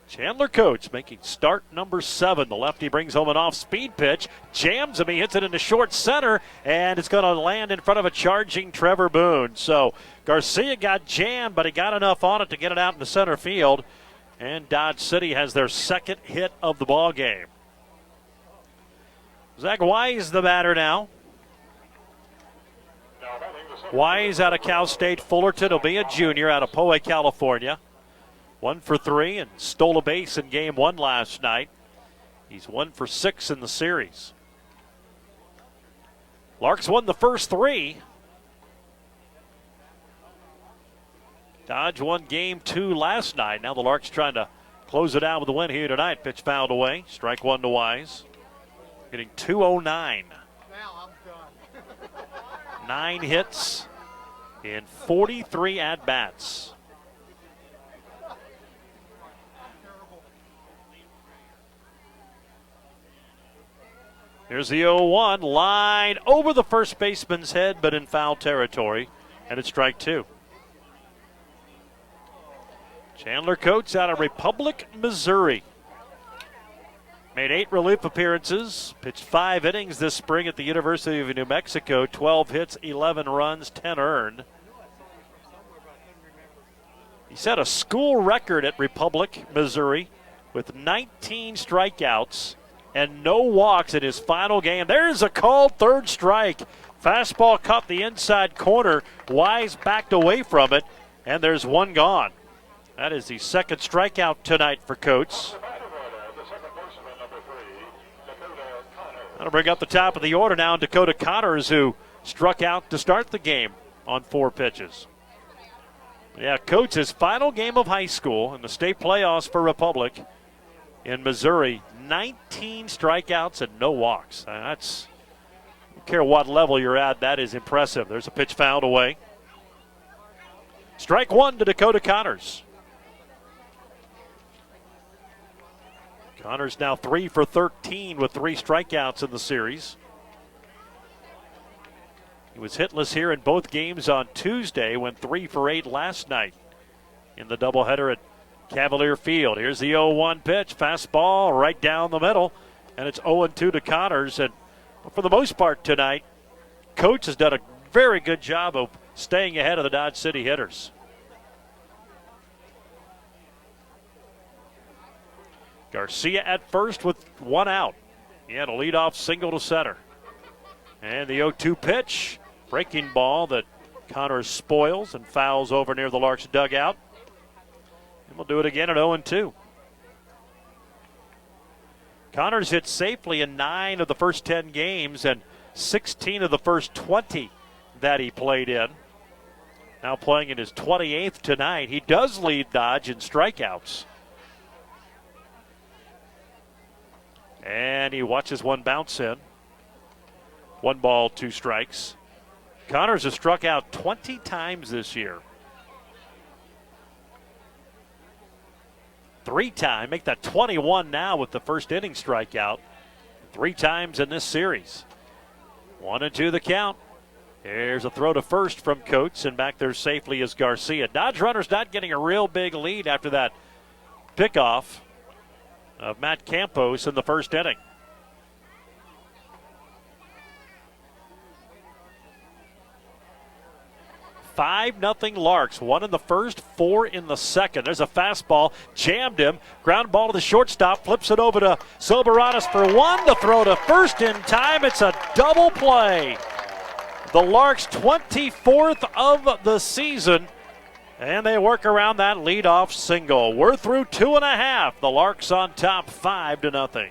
Chandler Coates making start number 7. The lefty brings home an off-speed pitch, jams him, he hits it into short center, and it's going to land in front of a charging Trevor Boone. So Garcia got jammed, but he got enough on it to get it out in the center field, and Dodge City has their second hit of the ball game. Zach Wise the batter now. Wise out of Cal State Fullerton will be a junior out of Poway, California. 1 for 3 and stole a base in game 1 last night. He's 1 for 6 in the series. Larks won the first 3. Dodge won game 2 last night. Now the Larks trying to close it out with a win here tonight. Pitch fouled away. Strike 1 to Wise. Getting 209. 9 hits in 43 at-bats. Here's the 0-1, line over the first baseman's head, but in foul territory, and it's strike 2. Chandler Coates out of Republic, Missouri. Made 8 relief appearances, pitched 5 innings this spring at the University of New Mexico, 12 hits, 11 runs, 10 earned. He set a school record at Republic, Missouri, with 19 strikeouts and no walks in his final game. There's a called third strike. Fastball caught the inside corner. Wise backed away from it, and there's one gone. That is the second strikeout tonight for Coates. That'll bring up the top of the order now, Dakota Connors, who struck out to start the game on 4 pitches. Yeah, Coates' final game of high school in the state playoffs for Republic in Missouri, 19 strikeouts and no walks. That's, I don't care what level you're at, that is impressive. There's a pitch fouled away. Strike 1 to Dakota Connors. Connors now 3 for 13 with 3 strikeouts in the series. He was hitless here in both games on Tuesday, went 3 for 8 last night in the doubleheader at Cavalier Field. Here's the 0-1 pitch, fastball right down the middle, and it's 0-2 to Connors. And for the most part tonight, Coates has done a very good job of staying ahead of the Dodge City hitters. Garcia at first with 1 out. He had a leadoff single to center. And the 0-2 pitch, breaking ball that Connors spoils and fouls over near the Larks dugout. And we'll do it again at 0-2. Connors hit safely in 9 of the first 10 games and 16 of the first 20 that he played in. Now playing in his 28th tonight. He does lead Dodge in strikeouts. And he watches one bounce in. 1 ball, 2 strikes. Connors has struck out 20 times this year. 3 times, make that 21 now with the first inning strikeout. 3 times in this series. 1-2 the count. Here's a throw to first from Coates, and back there safely is Garcia. Dodge runners not getting a real big lead after that pickoff of Matt Campos in the first inning. $5-0 Larks. 1 in the first, 4 in the second. There's a fastball, jammed him. Ground ball to the shortstop, flips it over to Soberanis for 1. The throw to first in time. It's a double play. The Larks' 24th of the season. And they work around that leadoff single. We're through 2.5. The Larks on top 5-0.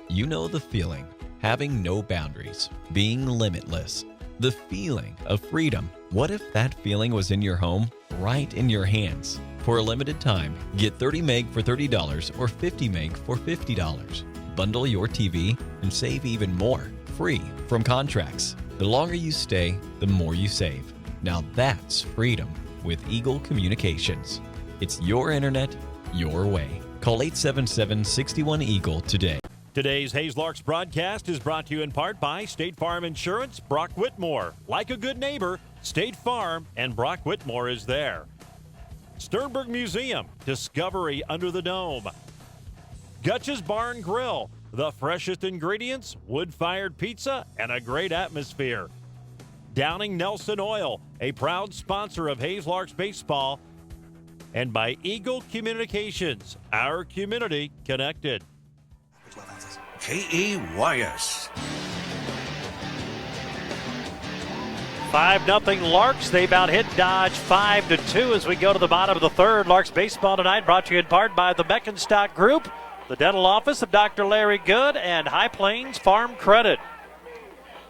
You know the feeling, having no boundaries, being limitless. The feeling of freedom. What if that feeling was in your home right in your hands. For a limited time, get 30 meg for $30 or 50 meg for $50. Bundle your TV and save even more, free from contracts. The longer you stay, the more you save. Now that's freedom with Eagle Communications. It's your internet, your way. Call 877-61-EAGLE today. Today's Hayes Larks broadcast is brought to you in part by State Farm Insurance, Brock Whitmore. Like a good neighbor, State Farm and Brock Whitmore is there. Sternberg Museum, Discovery Under the Dome. Gutch's Barn Grill, the freshest ingredients, wood-fired pizza, and a great atmosphere. Downing Nelson Oil, a proud sponsor of Hayes Larks baseball. And by Eagle Communications, our community connected. KEYS. 5-0 Larks. They've out-hit Dodge 5-2 as we go to the bottom of the third. Larks baseball tonight brought to you in part by the Beckenstock Group, the dental office of Dr. Larry Good, and High Plains Farm Credit.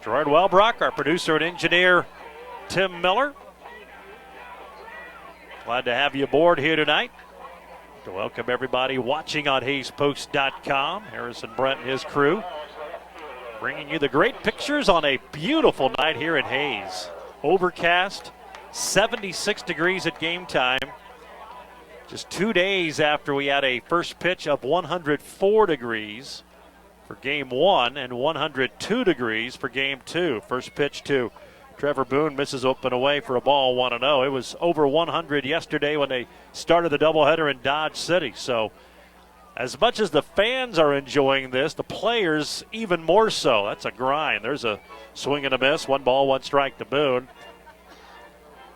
Gerard Welbrock, our producer and engineer, Tim Miller. Glad to have you aboard here tonight. To welcome everybody watching on HayesPost.com. Harrison Brent and his crew bringing you the great pictures on a beautiful night here in Hayes. Overcast, 76 degrees at game time. Just 2 days after we had a first pitch of 104 degrees for game one and 102 degrees for game two. First pitch to Trevor Boone misses open away for a ball 1-0. It was over 100 yesterday when they started the doubleheader in Dodge City. So as much as the fans are enjoying this, the players even more so. That's a grind. There's a swing and a miss. 1 ball, 1 strike to Boone.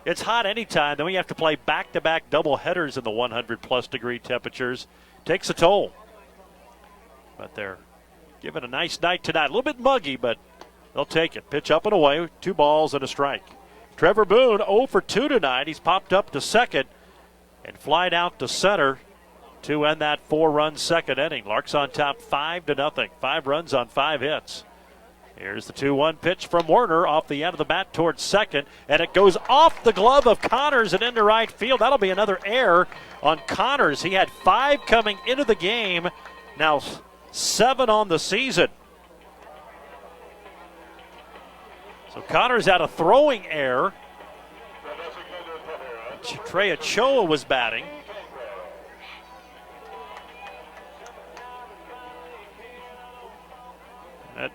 It's hot anytime. Then we have to play back-to-back doubleheaders in the 100-plus degree temperatures. Takes a toll. But they're giving a nice night tonight. A little bit muggy, but they'll take it. Pitch up and away, 2 balls and a strike. Trevor Boone 0 for 2 tonight. He's popped up to second and flied out to center to end that 4-run second inning. Larks on top 5-0. 5 runs on 5 hits. Here's the 2-1 pitch from Werner off the end of the bat towards second, and it goes off the glove of Connors and into right field. That'll be another error on Connors. He had 5 coming into the game, now 7 on the season. So Connors had a throwing error. Trey Ochoa was batting. That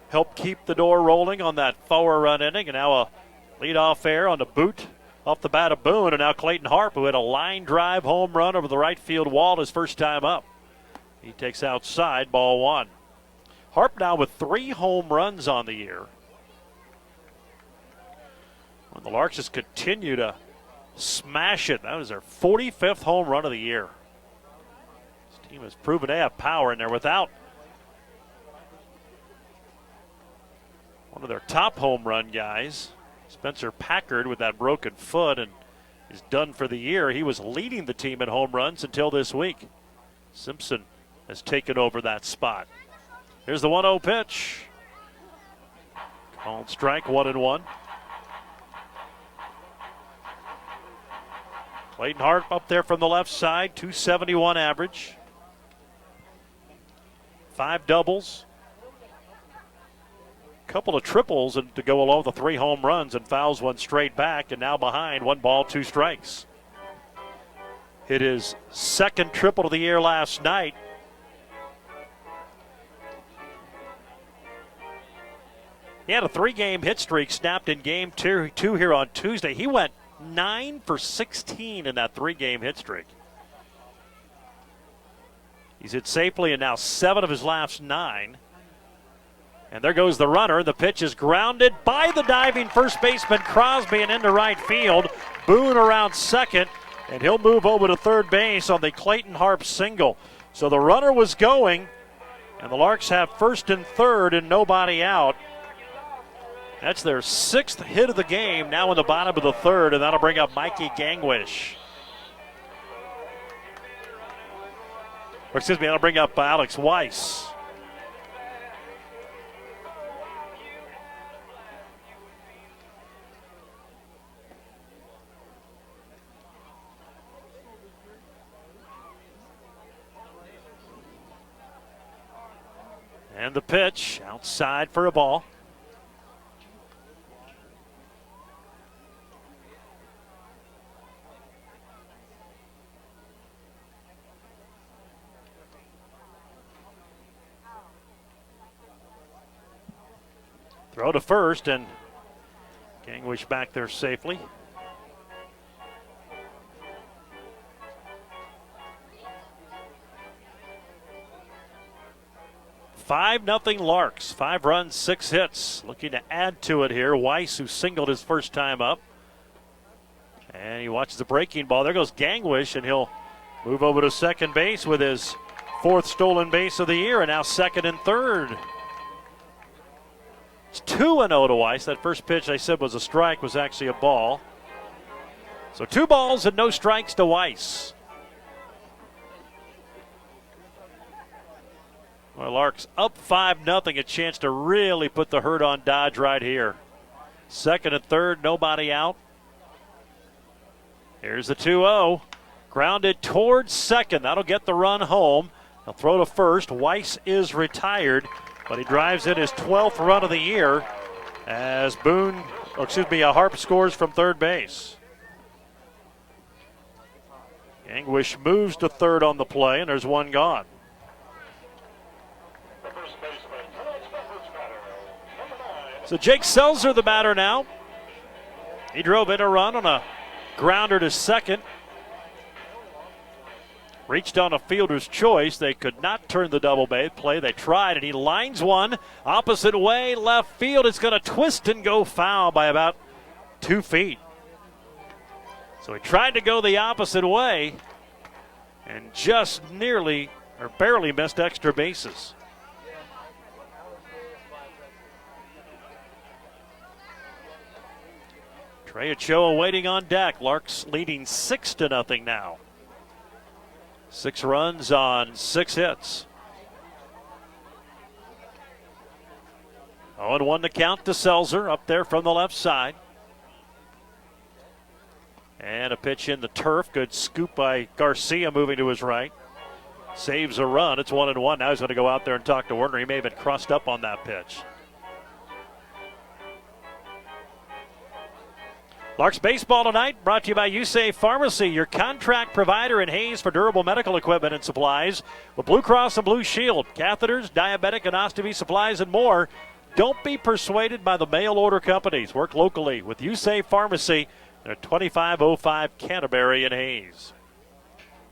helped keep the door rolling on that 4-run inning, and now a leadoff error on the boot off the bat of Boone, and now Clayton Harp, who had a line drive home run over the right field wall his first time up. He takes outside, ball 1. Harp now with 3 home runs on the year. When the Larks just continue to smash it. That was their 45th home run of the year. This team has proven they have power in there without one of their top home run guys, Spencer Packard, with that broken foot and is done for the year. He was leading the team in home runs until this week. Simpson has taken over that spot. Here's the 1-0 pitch. Called strike, 1-1. Clayton Harp up there from the left side, 271 average. 5 doubles. Couple of triples and to go along with the 3 home runs, and fouls 1 straight back, and now behind, 1 ball, 2 strikes. Hit his 2nd triple of the year last night. He had a 3-game hit streak snapped in game 2 here on Tuesday. He went 9 for 16 in that 3-game hit streak. He's hit safely in now 7 of his last 9. And there goes the runner. The pitch is grounded by the diving first baseman Crosby and into right field. Boone around second, and he'll move over to third base on the Clayton Harp single. So the runner was going, and the Larks have first and third and nobody out. That's their 6th hit of the game, now in the bottom of the third, and that'll bring up Mikey Gangwish. Or excuse me, that'll bring up Alex Weiss. And the pitch outside for a ball. Throw to first, and Gangwish back there safely. Five nothing Larks. 5 runs, 6 hits. Looking to add to it here. Weiss, who singled his first time up. And he watches the breaking ball. There goes Gangwish, and he'll move over to second base with his 4th stolen base of the year, and now second and third. It's 2-0 to Weiss. That first pitch I said was a strike, was actually a ball. So 2 balls and no strikes to Weiss. Well, Larks up 5-0, a chance to really put the hurt on Dodge right here. Second and third, nobody out. Here's the 2-0. Grounded towards second. That'll get the run home. They'll throw to first. Weiss is retired, but he drives in his 12th run of the year as Harp scores from third base. Gangwish moves to third on the play, and there's one gone. So Jake Selzer, the batter now. He drove in a run on a grounder to second. Reached on a fielder's choice. They could not turn the double play. They tried, and he lines one opposite way, left field. It's going to twist and go foul by about 2 feet. So he tried to go the opposite way and just nearly or barely missed extra bases. Trey Ochoa waiting on deck. Larks leading 6-0 now. 6 runs on 6 hits. 0-1 to count to Selzer up there from the left side. And a pitch in the turf. Good scoop by Garcia moving to his right. Saves a run. It's 1-1. Now he's going to go out there and talk to Werner. He may have been crossed up on that pitch. Larks baseball tonight brought to you by USAFE Pharmacy, your contract provider in Hayes for durable medical equipment and supplies. With Blue Cross and Blue Shield, catheters, diabetic and ostomy supplies, and more. Don't be persuaded by the mail order companies. Work locally with USAFE Pharmacy at 2505 Canterbury in Hayes.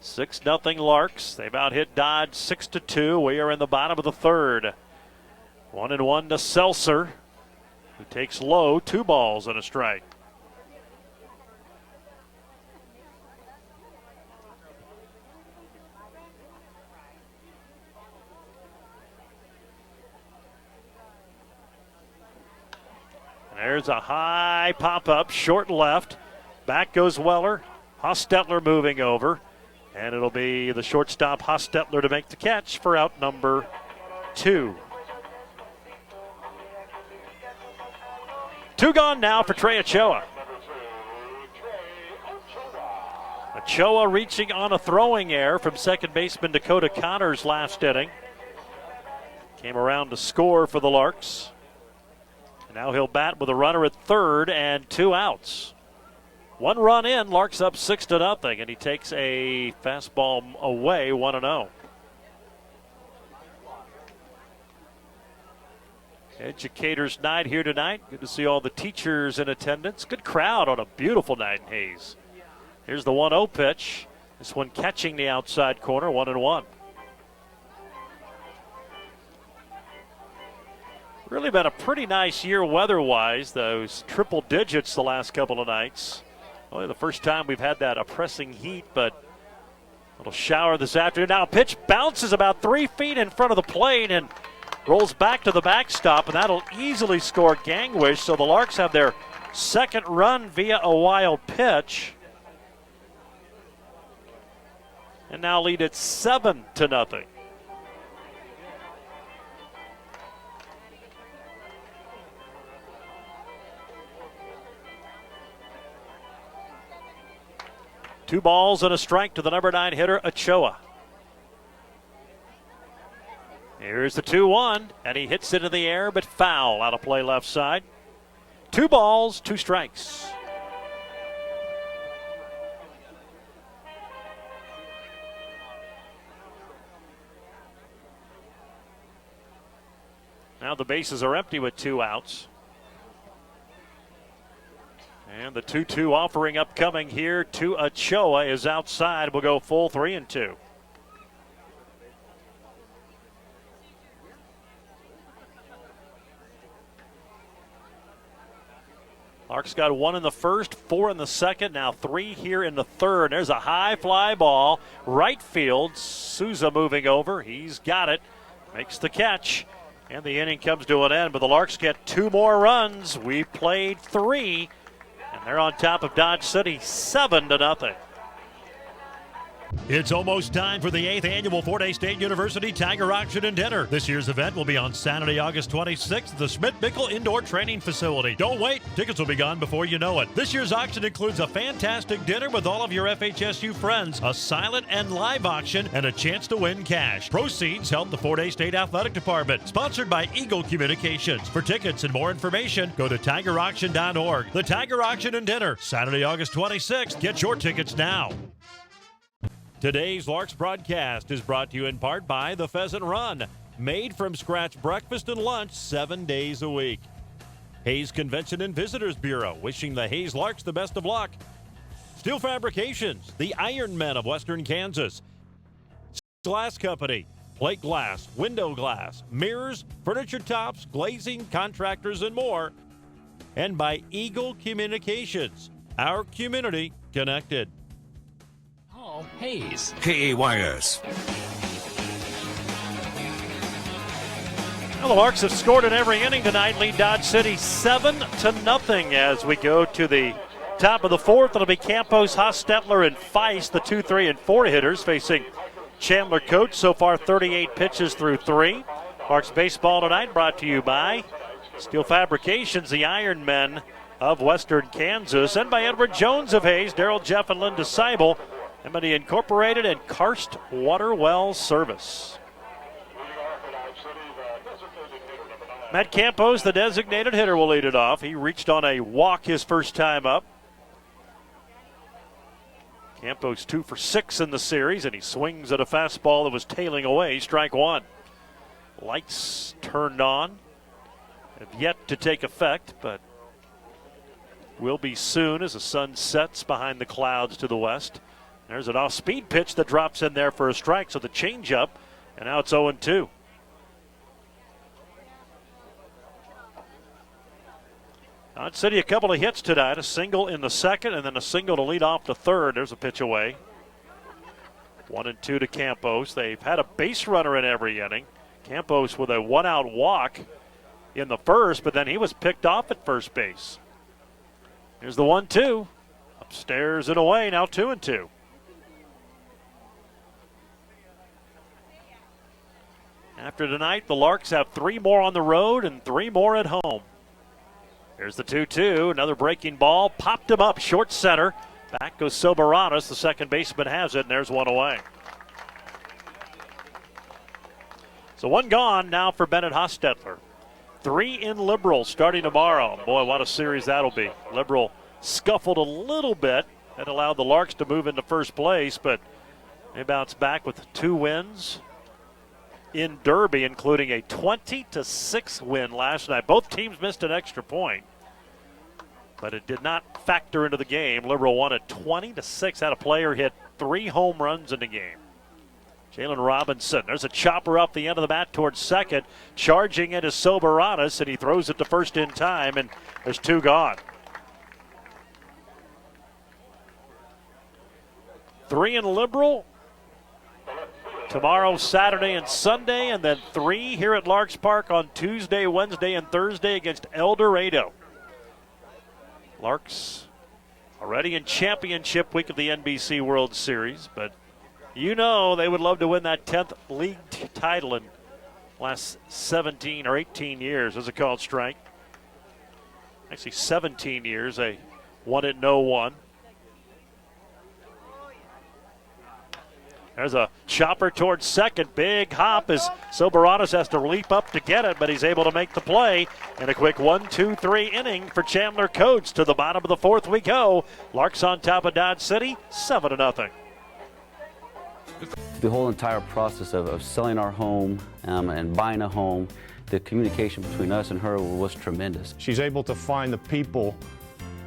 6-0 Larks. They've out-hit Dodge 6-2. We are in the bottom of the third. 1-1 to Seltzer, who takes low, 2 balls and a strike. There's a high pop-up, short left. Back goes Weller. Hostetler moving over. And it'll be the shortstop Hostetler to make the catch for out number 2. 2 gone now for Trey Ochoa. Ochoa reaching on a throwing error from second baseman Dakota Connors last inning. Came around to score for the Larks. Now he'll bat with a runner at third and 2 outs. 1 run in, Larks up 6-0, and he takes a fastball away, 1-0. Educators night here tonight. Good to see all the teachers in attendance. Good crowd on a beautiful night in Hayes. Here's the 1-0 pitch. This one catching the outside corner, 1-1. Really been a pretty nice year weather-wise. Those triple digits the last couple of nights. Only the first time we've had that oppressing heat, but a little shower this afternoon. Now a pitch bounces about 3 feet in front of the plate and rolls back to the backstop, and that'll easily score Gangwish. So the Larks have their second run via a wild pitch. And now lead at 7-0. Two balls and a strike to the number 9 hitter, Ochoa. Here's the 2-1, and he hits it in the air, but foul out of play left side. 2 balls, 2 strikes. Now the bases are empty with 2 outs. And the 2-2 offering upcoming here to Ochoa is outside. We'll go full 3-2. Larks got 1 in the first, 4 in the second, now 3 here in the third. There's a high fly ball, right field. Souza moving over. He's got it, makes the catch, and the inning comes to an end. But the Larks get 2 more runs. We played 3, and they're on top of Dodge City 7-0. It's almost time for the 8th annual Fort Hays State University Tiger Auction and Dinner. This year's event will be on Saturday, August 26th at the Schmidt-Bickel Indoor Training Facility. Don't wait. Tickets will be gone before you know it. This year's auction includes a fantastic dinner with all of your FHSU friends, a silent and live auction, and a chance to win cash. Proceeds help the Fort Hays State Athletic Department. Sponsored by Eagle Communications. For tickets and more information, go to tigerauction.org. The Tiger Auction and Dinner, Saturday, August 26th. Get your tickets now. Today's Larks broadcast is brought to you in part by the Pheasant Run, made from scratch breakfast and lunch 7 days a week. Hays Convention and Visitors Bureau, wishing the Hays Larks the best of luck. Steel Fabrications, the Iron Men of Western Kansas. Glass Company, plate glass, window glass, mirrors, furniture tops, glazing, contractors, and more. And by Eagle Communications, our community connected. Hays. KAYS. Well, the Larks have scored in every inning tonight, lead Dodge City 7-0 as we go to the top of the 4th. It'll be Campos, Hostetler, and Feist, the 2, 3, and 4 hitters, facing Chandler Coach. So far, 38 pitches through 3. Larks baseball tonight brought to you by Steel Fabrications, the Iron Men of Western Kansas, and by Edward Jones of Hays, Daryl Jeff, and Linda Seibel, Emity Incorporated, and Karst Water Well Service. Matt Campos, the designated hitter, will lead it off. He reached on a walk his first time up. Campos 2 for 6 in the series, and he swings at a fastball that was tailing away. Strike 1. Lights turned on. Have yet to take effect, but will be soon as the sun sets behind the clouds to the west. There's an off-speed pitch that drops in there for a strike, so the changeup, and now it's 0-2. Dodge City a couple of hits tonight, a single in the second and then a single to lead off the third. There's a pitch away. 1-2 to Campos. They've had a base runner in every inning. Campos with a 1-out walk in the first, but then he was picked off at first base. Here's the 1-2. Upstairs and away, now 2-2. After tonight, the Larks have 3 more on the road and 3 more at home. Here's the 2-2, another breaking ball, popped him up, short center. Back goes Soberanis, the second baseman has it, and there's 1 away. So 1 gone now for Bennett Hostetler. 3 in Liberal starting tomorrow. Boy, what a series that'll be. Liberal scuffled a little bit and allowed the Larks to move into first place, but they bounced back with 2 wins in Derby, including a 20-6 win last night. Both teams missed an extra point, but it did not factor into the game. Liberal won at 20-6. Had a player hit 3 home runs in the game. Jalen Robinson. There's a chopper up the end of the bat towards second. Charging into Soberanis, and he throws it to first in time, and there's 2 gone. 3 in Liberal tomorrow, Saturday, and Sunday, and then 3 here at Larks Park on Tuesday, Wednesday, and Thursday against El Dorado. Larks already in championship week of the NBC World Series, but you know they would love to win that 10th league title in last 17 or 18 years. As a called strike. Actually 17 years. They won it 0-1. There's a chopper towards second. Big hop as Soberanis has to leap up to get it, but he's able to make the play. And a quick 1-2-3 inning for Chandler Coates. To the bottom of the fourth we go. Larks on top of Dodge City, 7-0. The whole entire process of selling our home and buying a home, the communication between us and her was tremendous. She's able to find the people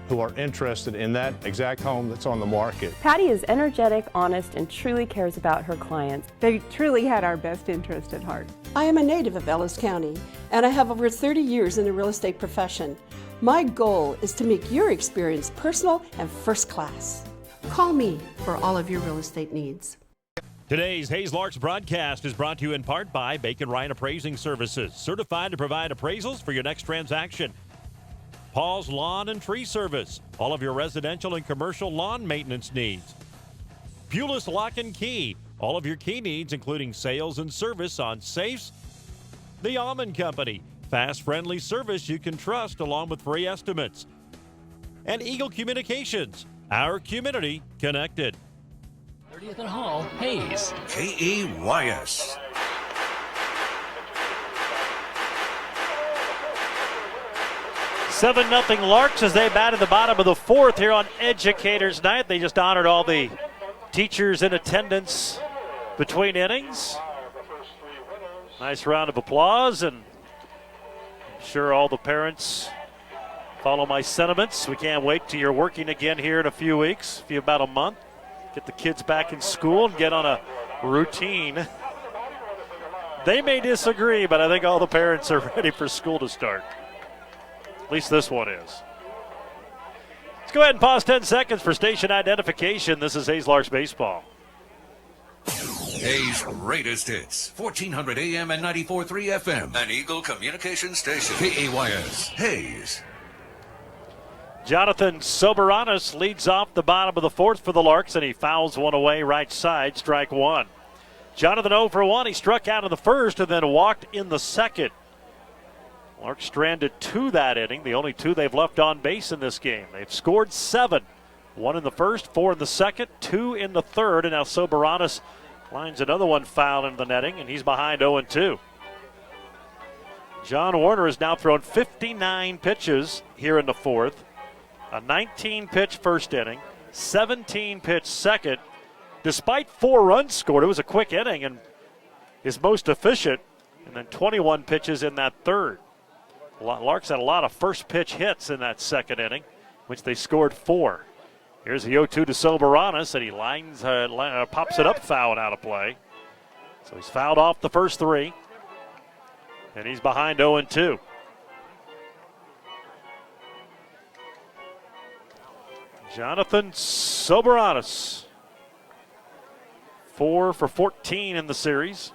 who are interested in that exact home that's on the market. Patty is energetic, honest, and truly cares about her clients. They truly had our best interest at heart. I am a native of Ellis County, and I have over 30 years in the real estate profession. My goal is to make your experience personal and first class. Call me for all of your real estate needs. Today's Hayes Larks broadcast is brought to you in part by BACONRIND Appraising Services, certified to provide appraisals for your next transaction. Paul's Lawn and Tree Service, all of your residential and commercial lawn maintenance needs. Pulis Lock and Key, all of your key needs, including sales and service on safes. The Almond Company, fast, friendly service you can trust along with free estimates. And Eagle Communications, our community connected. 30th and Hall, Hayes. KEYS. 7-0 Larks as they bat at the bottom of the fourth here on Educators Night. They just honored all the teachers in attendance between innings. Nice round of applause, and I'm sure all the parents follow my sentiments. We can't wait till you're working again here in a few weeks, about a month. Get the kids back in school and get on a routine. They may disagree, but I think all the parents are ready for school to start. At least this one is. Let's go ahead and pause 10 seconds for station identification. This is Hayes Larks Baseball. Hayes' greatest hits, 1400 AM and 94.3 FM. An Eagle Communication Station. KEYS. Hayes. Jonathan Soberanis leads off the bottom of the fourth for the Larks, and he fouls one away right side, strike one. Jonathan 0 for 1. He struck out in the first and then walked in the second. Larks stranded 2 that inning, the only 2 they've left on base in this game. They've scored 7. 1 in the first, 4 in the second, 2 in the third, and now Soberanis lines another one foul into the netting, and he's behind 0-2. John Warner has now thrown 59 pitches here in the fourth. A 19-pitch first inning, 17-pitch second. Despite 4 runs scored, it was a quick inning and his most efficient, and then 21 pitches in that third. Larks had a lot of first pitch hits in that second inning, which they scored 4. Here's the 0-2 to Soberanis, and he pops it up, foul and out of play. So he's fouled off the first 3, and he's behind 0-2. Jonathan Soberanis, 4 for 14 in the series.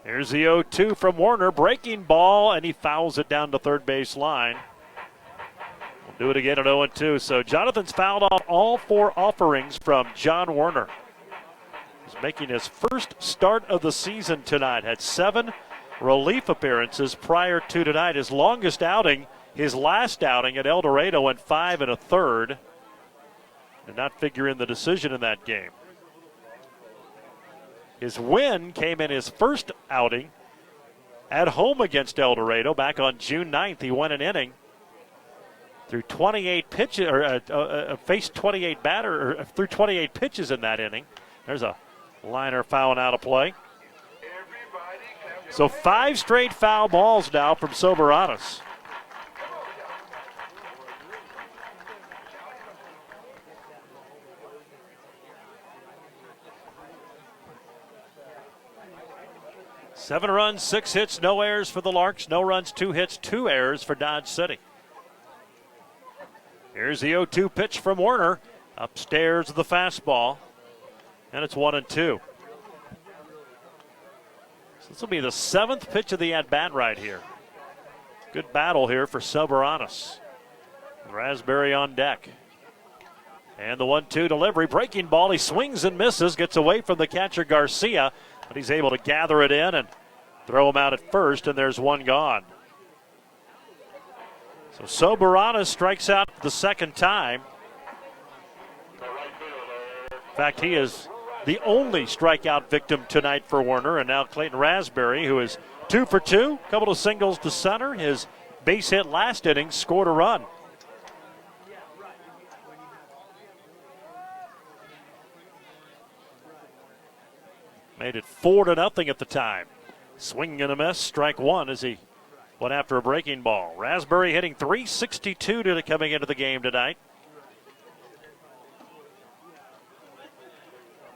Here's the 0-2 from Warner, breaking ball, and he fouls it down to third base line. We'll do it again at 0-2. So Jonathan's fouled off all 4 offerings from John Warner. He's making his first start of the season tonight. Had 7 relief appearances prior to tonight. His longest outing, his last outing at El Dorado, went 5 1/3. Did not figure in the decision in that game. His win came in his first outing at home against El Dorado back on June 9th. He won an inning through 28 pitches, or faced 28 through 28 pitches in that inning. There's a liner fouling out of play. So 5 straight foul balls now from Soberanis. Seven runs, 6 hits, no errors for the Larks. No runs, 2 hits, 2 errors for Dodge City. Here's the 0-2 pitch from Warner. Upstairs of the fastball. And it's 1-2. So this will be the 7th pitch of the at-bat right here. Good battle here for Soberanis. Raspberry on deck. And the 1-2 delivery. Breaking ball. He swings and misses. Gets away from the catcher Garcia. But he's able to gather it in and throw him out at first, and there's one gone. So Soberanis strikes out for the second time. fact, he is the only strikeout victim tonight for Werner. And now Clayton Raspberry, who is 2 for 2, a couple of singles to center. His base hit last inning scored a run. Made it 4-0 at the time. Swing and a miss, strike one as he went after a breaking ball. Raspberry hitting .362 coming into the game tonight.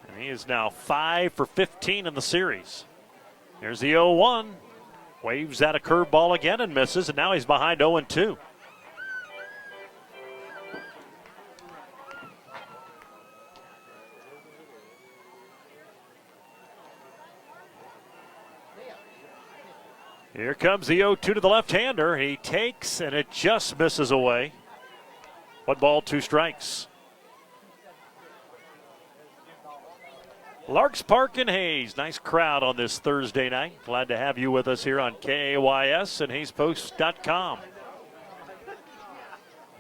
And he is now 5 for 15 in the series. Here's the 0-1. Waves at a curveball again and misses, and now he's behind 0-2. Here comes the 0-2 to the left-hander. He takes, and it just misses away. 1 ball, 2 strikes. Larks Park in Hayes. Nice crowd on this Thursday night. Glad to have you with us here on KAYS and HayesPost.com.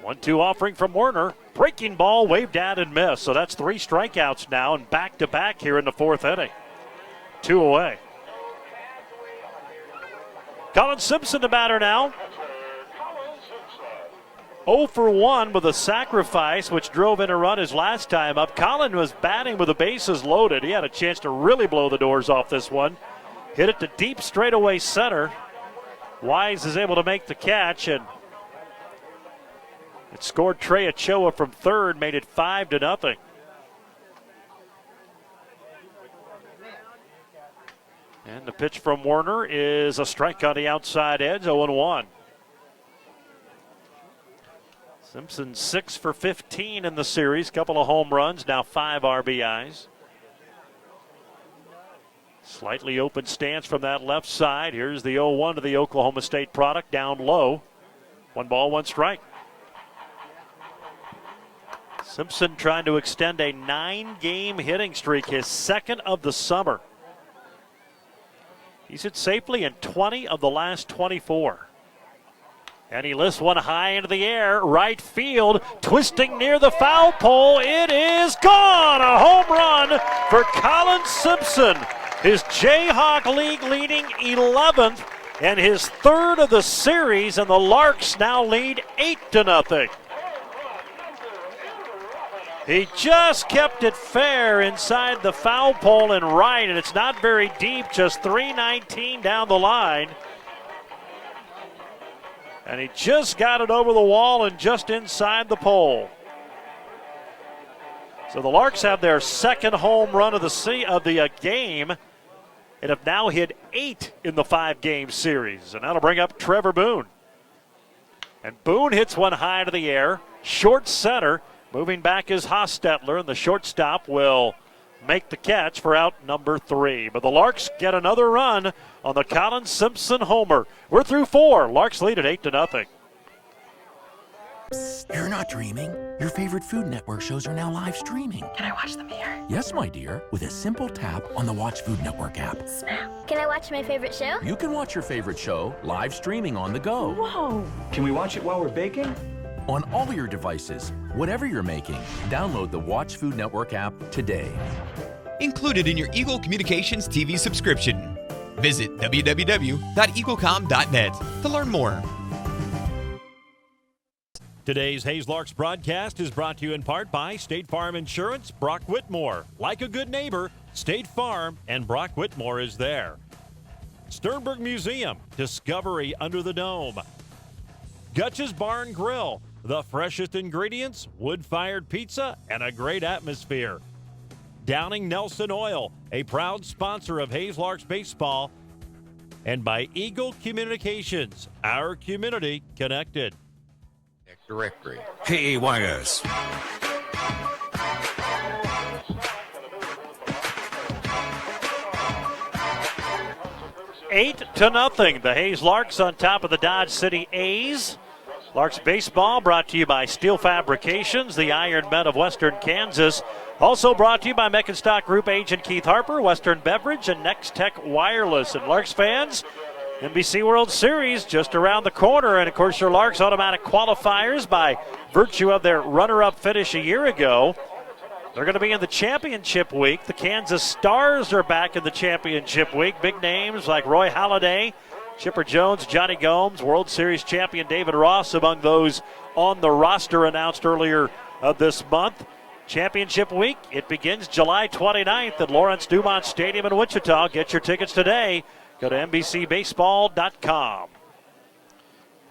1-2 offering from Werner. Breaking ball, waved at and missed. So that's 3 strikeouts now and back-to-back here in the 4th inning. 2 away. Colin Simpson the batter now. 0 for 1 with a sacrifice, which drove in a run his last time up. Colin was batting with the bases loaded. He had a chance to really blow the doors off this one. Hit it to deep straightaway center. Wise is able to make the catch, and it scored Trey Ochoa from third, made it 5-0. And the pitch from Werner is a strike on the outside edge, 0-1. Simpson 6 for 15 in the series, couple of home runs, now 5 RBIs. Slightly open stance from that left side. Here's the 0-1 to the Oklahoma State product, down low. 1 ball, 1 strike. Simpson trying to extend a 9-game hitting streak, his 2nd of the summer. He's hit safely in 20 of the last 24. And he lifts one high into the air, right field, twisting near the foul pole. It is gone! A home run for Colin Simpson. His Jayhawk League leading 11th and his 3rd of the series, and the Larks now lead 8-0. He just kept it fair inside the foul pole and right, and it's not very deep, just .319 down the line. And he just got it over the wall and just inside the pole. So the Larks have their 2nd home run of the game and have now hit 8 in the 5-game series. And that'll bring up Trevor Boone. And Boone hits one high to the air, short center. Moving back is Hostetler, and the shortstop will make the catch for out number 3. But the Larks get another run on the Colin Simpson homer. We're through 4. Larks lead at 8-0. You're not dreaming. Your favorite Food Network shows are now live streaming. Can I watch them here? Yes, my dear, with a simple tap on the Watch Food Network app. Snap. Can I watch my favorite show? You can watch your favorite show live streaming on the go. Whoa. Can we watch it while we're baking? On all your devices, whatever you're making, download the Watch Food Network app today. Included in your Eagle Communications TV subscription. Visit www.eaglecom.net to learn more. Today's Hayes Larks broadcast is brought to you in part by State Farm Insurance, Brock Whitmore. Like a good neighbor, State Farm and Brock Whitmore is there. Sternberg Museum, Discovery Under the Dome. Gutch's Barn Grill, the freshest ingredients, wood-fired pizza, and a great atmosphere. Downing Nelson Oil, a proud sponsor of Hayes Larks baseball. And by Eagle Communications, our community connected. Directory. KAYS. Eight to nothing. The Hayes Larks on top of the Dodge City A's. Larks baseball brought to you by Steel Fabrications, the Iron Men of Western Kansas. Also brought to you by Meckenstock Group agent Keith Harper, Western Beverage, and Next Tech Wireless. And Larks fans, NBC World Series just around the corner. And, of course, your Larks automatic qualifiers by virtue of their runner-up finish a year ago. They're going to be in the championship week. The Kansas Stars are back in the championship week. Big names like Roy Halladay, Chipper Jones, Johnny Gomes, World Series champion David Ross among those on the roster announced earlier this month. Championship week, it begins July 29th at Lawrence Dumont Stadium in Wichita. Get your tickets today. Go to NBCBaseball.com.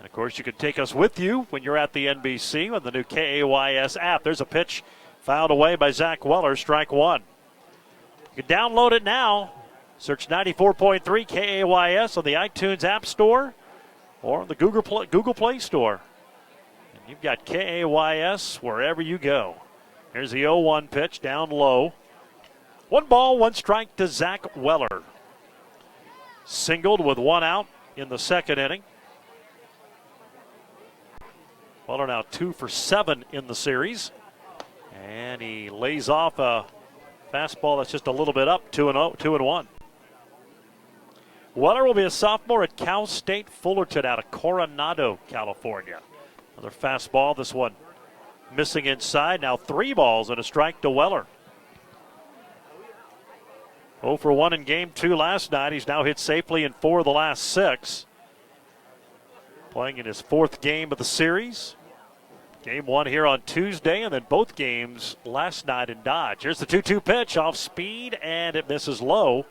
And, of course, you can take us with you when you're at the NBC with the new KAYS app. There's a pitch fouled away by Zach Weller, strike one. You can download it now. Search 94.3 KAYS on the iTunes App Store or the Google Play Store. And you've got KAYS wherever you go. Here's the 0-1 pitch, down low. 1 ball, 1 strike to Zach Weller. Singled with 1 out in the second inning. Weller now 2 for 7 in the series. And he lays off a fastball that's just a little bit up, 2-1. Weller will be a sophomore at Cal State Fullerton out of Coronado, California. Another fastball, this one missing inside. Now 3 balls and a strike to Weller. 0 for 1 in game 2 last night. He's now hit safely in 4 of the last 6. Playing in his 4th game of the series. Game 1 here on Tuesday, and then both games last night in Dodge. Here's the 2-2 pitch off speed, and it misses low.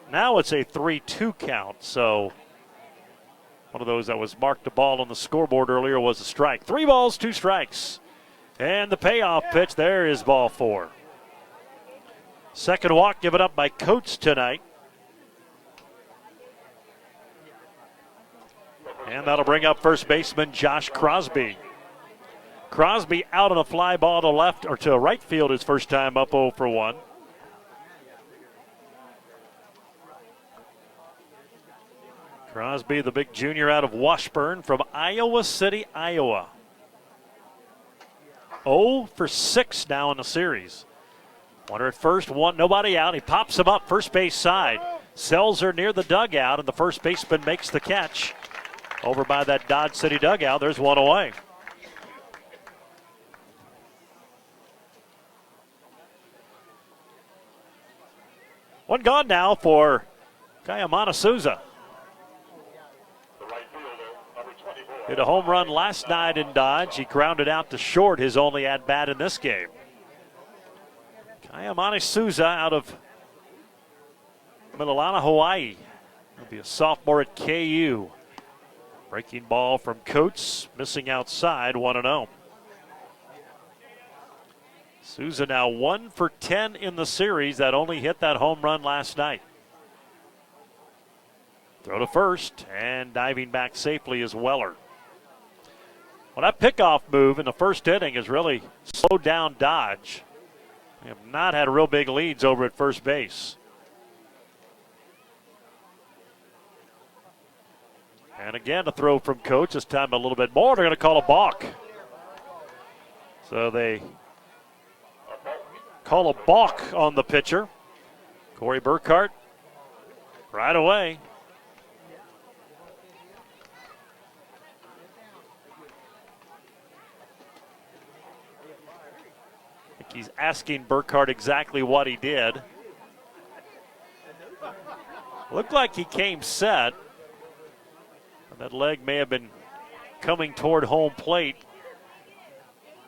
Now it's a 3-2 count, so one of those that was marked the ball on the scoreboard earlier was a strike. 3 balls, 2 strikes. And the payoff pitch there is ball 4. Second walk given up by Coates tonight. And that'll bring up first baseman Josh Crosby. Crosby out on a fly ball to left or to right field his first time up 0 for 1. Crosby, the big junior out of Washburn from Iowa City, Iowa. 0 for 6 now in the series. Runner at first, nobody out. He pops him up first base side. Selzer near the dugout, and the first baseman makes the catch. Over by that Dodge City dugout, there's 1 away. One gone now for Kayamana Souza. Hit a home run last night in Dodge. He grounded out to short, his only at-bat in this game. Kayamana Souza out of Mililana, Hawaii. He'll be a sophomore at KU. Breaking ball from Coates, missing outside, 1-0. Souza now 1 for 10 in the series. That only hit that home run last night. Throw to first, and diving back safely is Weller. Well, that pickoff move in the first inning has really slowed down Dodge. They have not had real big leads over at first base. And again, a throw from Coach, this time a little bit more. They're going to call a balk. So they call a balk on the pitcher. Corey Burkhart right away. I think he's asking Burkhart exactly what he did. Looked like he came set. That leg may have been coming toward home plate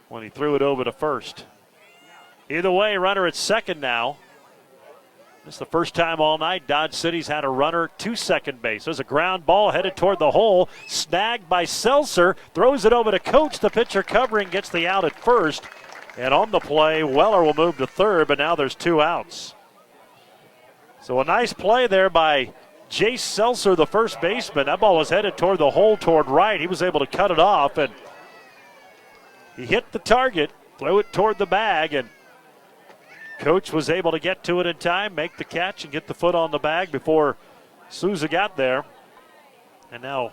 when he threw it over to first. Either way, runner at second now. This is the first time all night Dodge City's had a runner to second base. There's a ground ball headed toward the hole. Snagged by Seltzer. Throws it over to Coach. The pitcher covering gets the out at first. And on the play, Weller will move to third, but now there's 2 outs. So a nice play there by Jace Seltzer, the first baseman. That ball was headed toward the hole toward right. He was able to cut it off, and he hit the target, threw it toward the bag, and Coach was able to get to it in time, make the catch, and get the foot on the bag before Souza got there. And now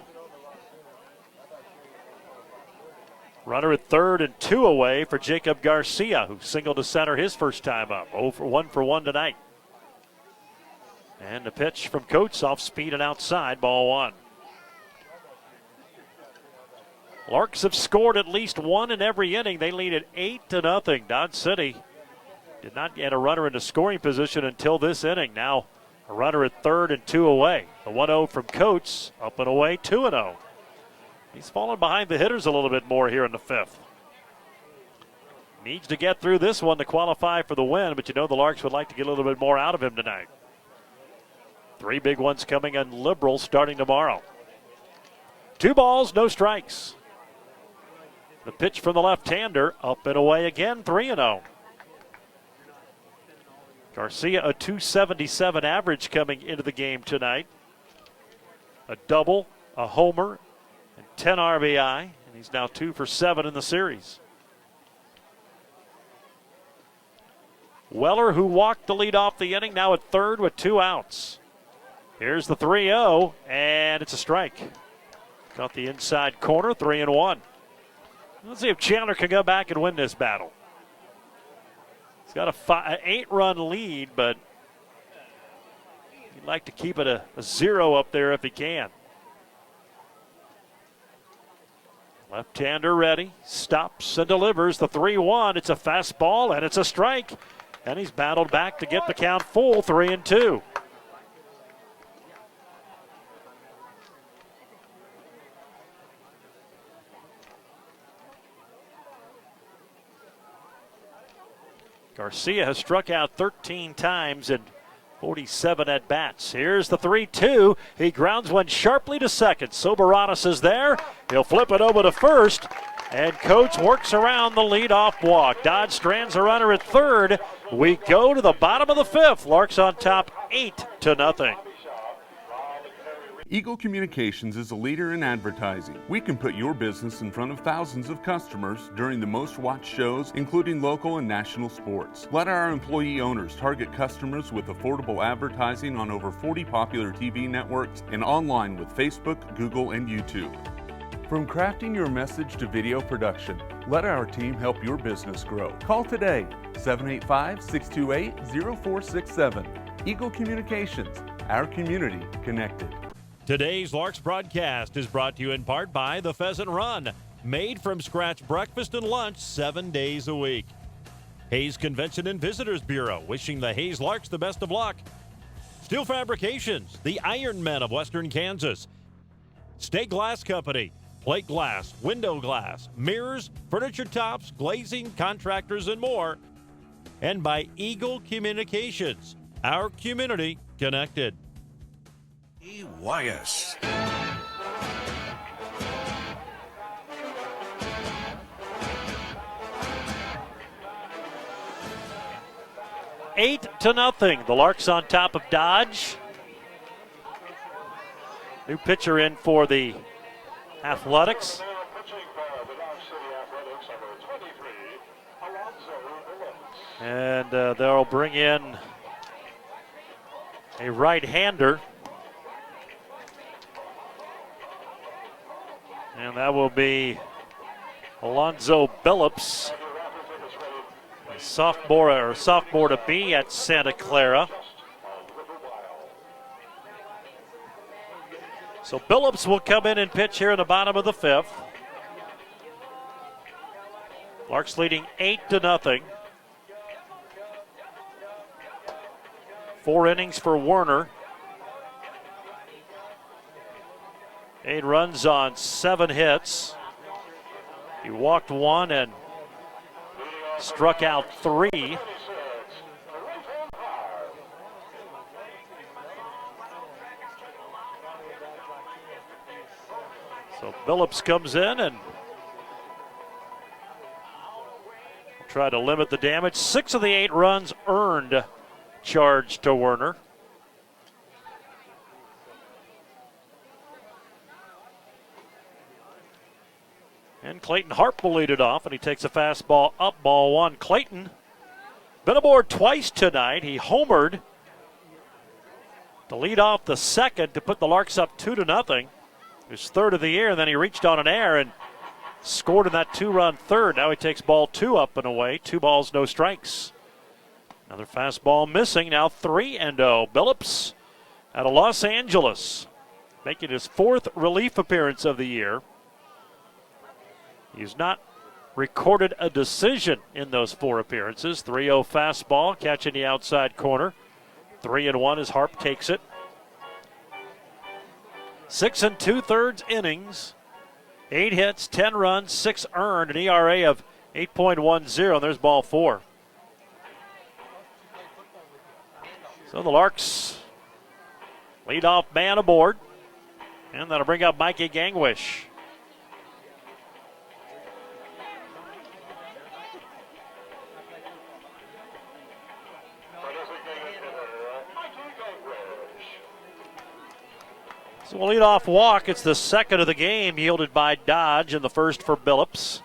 runner at third and 2 away for Jacob Garcia, who singled to center his first time up. 0 for 1 tonight. And the pitch from Coates off speed and outside, ball 1. Larks have scored at least one in every inning. They lead at 8-0. Dodge City did not get a runner into scoring position until this inning. Now a runner at third and 2 away. The 1-0 from Coates, up and away, 2-0. He's fallen behind the hitters a little bit more here in the fifth. Needs to get through this one to qualify for the win, but you know the Larks would like to get a little bit more out of him tonight. 3 big ones coming on Liberal starting tomorrow. 2 balls, no strikes. The pitch from the left-hander, up and away again, 3-0. Garcia, a .277 average coming into the game tonight. A double, a homer, and 10 RBI, and he's now 2 for 7 in the series. Weller, who walked the lead off the inning, now at third with 2 outs. Here's the 3-0, and it's a strike. Caught the inside corner, 3-1. Let's see if Chandler can go back and win this battle. He's got an 8-run lead, but he'd like to keep it a 0 up there if he can. Left-hander ready, stops and delivers the 3-1. It's a fastball, and it's a strike. And he's battled back to get the count full, 3-2. Garcia has struck out 13 times in 47 at-bats. Here's the 3-2. He grounds one sharply to second. Soberanis is there. He'll flip it over to first. And Coates works around the leadoff walk. Dodge strands a runner at third. We go to the bottom of the fifth. Larks on top 8-0. Eagle Communications is a leader in advertising. We can put your business in front of thousands of customers during the most watched shows, including local and national sports. Let our employee owners target customers with affordable advertising on over 40 popular TV networks and online with Facebook, Google, and YouTube. From crafting your message to video production, let our team help your business grow. Call today, 785-628-0467. Eagle Communications, our community connected. Today's Larks broadcast is brought to you in part by the Pheasant Run, made from scratch breakfast and lunch 7 days a week. Hayes Convention and Visitors Bureau, wishing the Hayes Larks the best of luck. Steel Fabrications, the Iron Men of Western Kansas. Stay Glass Company, plate glass, window glass, mirrors, furniture tops, glazing, contractors, and more. And by Eagle Communications, our community connected. EYS. Eight to nothing. The Larks on top of Dodge. New pitcher in for the Athletics. And they'll bring in a right-hander. And that will be Alonzo Billups, sophomore to be at Santa Clara. So Billups will come in and pitch here in the bottom of the fifth. Larks leading 8-0. 4 innings for Werner. 8 runs on 7 hits. He walked 1 and struck out 3. So Billups comes in and try to limit the damage. 6 of the 8 runs earned charged to Werner. And Clayton Harp will lead it off, and he takes a fastball up, ball 1. Clayton been aboard twice tonight. He homered to lead off the second to put the Larks up 2-0. His third of the year, and then he reached on an error and scored in that 2-run third. Now he takes ball 2 up and away. 2 balls, no strikes. Another fastball missing. Now 3-0. Billups out of Los Angeles, making his 4th relief appearance of the year. He's not recorded a decision in those 4 appearances. 3-0 fastball, catching the outside corner. 3-1 as Harp takes it. 6 2/3 innings. 8 hits, 10 runs, 6 earned, an ERA of 8.10, and there's ball 4. So the Larks leadoff man aboard, and that'll bring up Mikey Gangwish. So a leadoff walk. It's the second of the game, yielded by Dodge, and the first for Billups.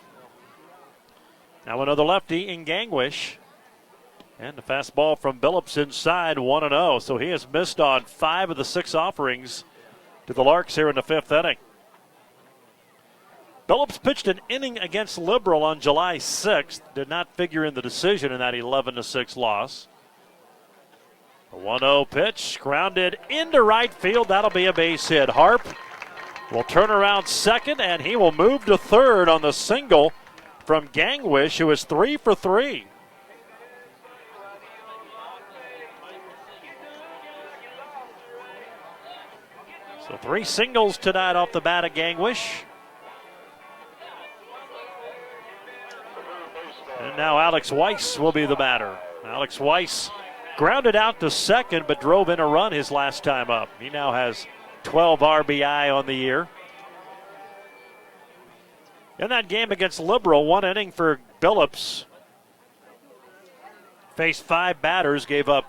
Now another lefty in Gangwish. And the fastball from Billups inside, 1-0. So he has missed on 5 of the 6 offerings to the Larks here in the 5th inning. Billups pitched an inning against Liberal on July 6th. Did not figure in the decision in that 11-6 loss. A 1-0 pitch, grounded into right field. That'll be a base hit. Harp will turn around second, and he will move to third on the single from Gangwish, who is 3 for 3. So 3 singles tonight off the bat of Gangwish. And now Alex Weiss will be the batter. Alex Weiss grounded out to second, but drove in a run his last time up. He now has 12 RBI on the year. In that game against Liberal, 1 inning for Billups. Faced 5 batters, gave up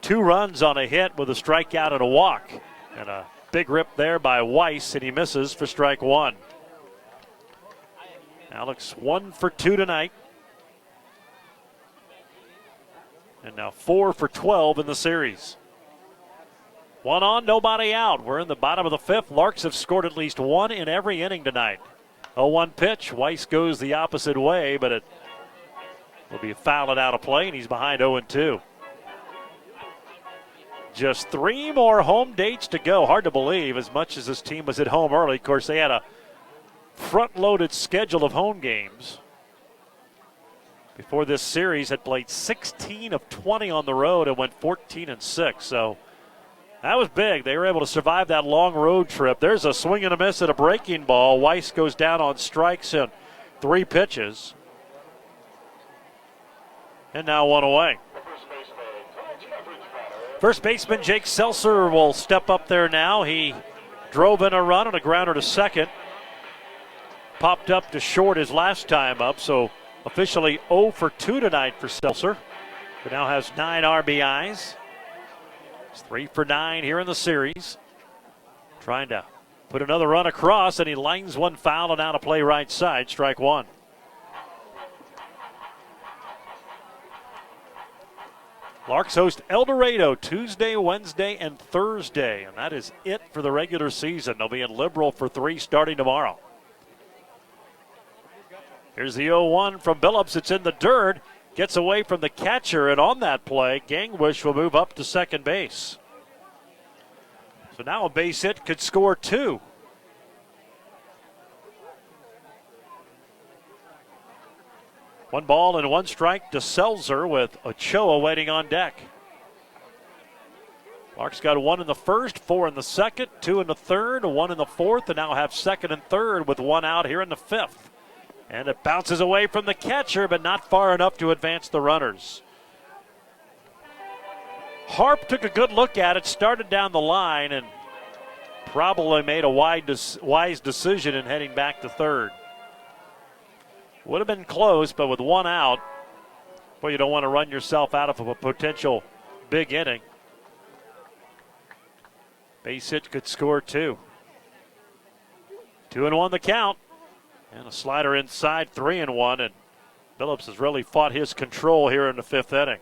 2 runs on a hit with a strikeout and a walk. And a big rip there by Weiss, and he misses for strike 1. Alex 1 for 2 tonight. And now 4 for 12 in the series. 1 on, nobody out. We're in the bottom of the 5th. Larks have scored at least 1 in every inning tonight. 0-1 pitch. Weiss goes the opposite way, but it will be fouled out of play, and he's behind 0-2. Just 3 more home dates to go. Hard to believe, as much as this team was at home early. Of course, they had a front-loaded schedule of home games. Before this series, had played 16 of 20 on the road and went 14-6. So that was big. They were able to survive that long road trip. There's a swing and a miss at a breaking ball. Weiss goes down on strikes in 3 pitches. And now 1 away. First baseman Jake Seltzer will step up there now. He drove in a run on a grounder to second. Popped up to short his last time up, so officially 0 for 2 tonight for Seltzer, who now has 9 RBIs. He's 3 for 9 here in the series. Trying to put another run across, and he lines one foul and out of play right side, strike 1. Larks host El Dorado Tuesday, Wednesday, and Thursday, and that is it for the regular season. They'll be in Liberal for 3 starting tomorrow. Here's the 0-1 from Billups. It's in the dirt. Gets away from the catcher, and on that play, Gangwish will move up to second base. So now a base hit could score 2. One ball and 1 strike to Seltzer with Ochoa waiting on deck. Larks got 1 in the first, 4 in the second, 2 in the third, 1 in the fourth, and now have second and third with 1 out here in the 5th. And it bounces away from the catcher, but not far enough to advance the runners. Harp took a good look at it, started down the line, and probably made a wise decision in heading back to third. Would have been close, but with 1 out, well, you don't want to run yourself out of a potential big inning. Base hit could score 2. 2-1 the count. And a slider inside, 3-1, and Billups has really fought his control here in the 5th inning.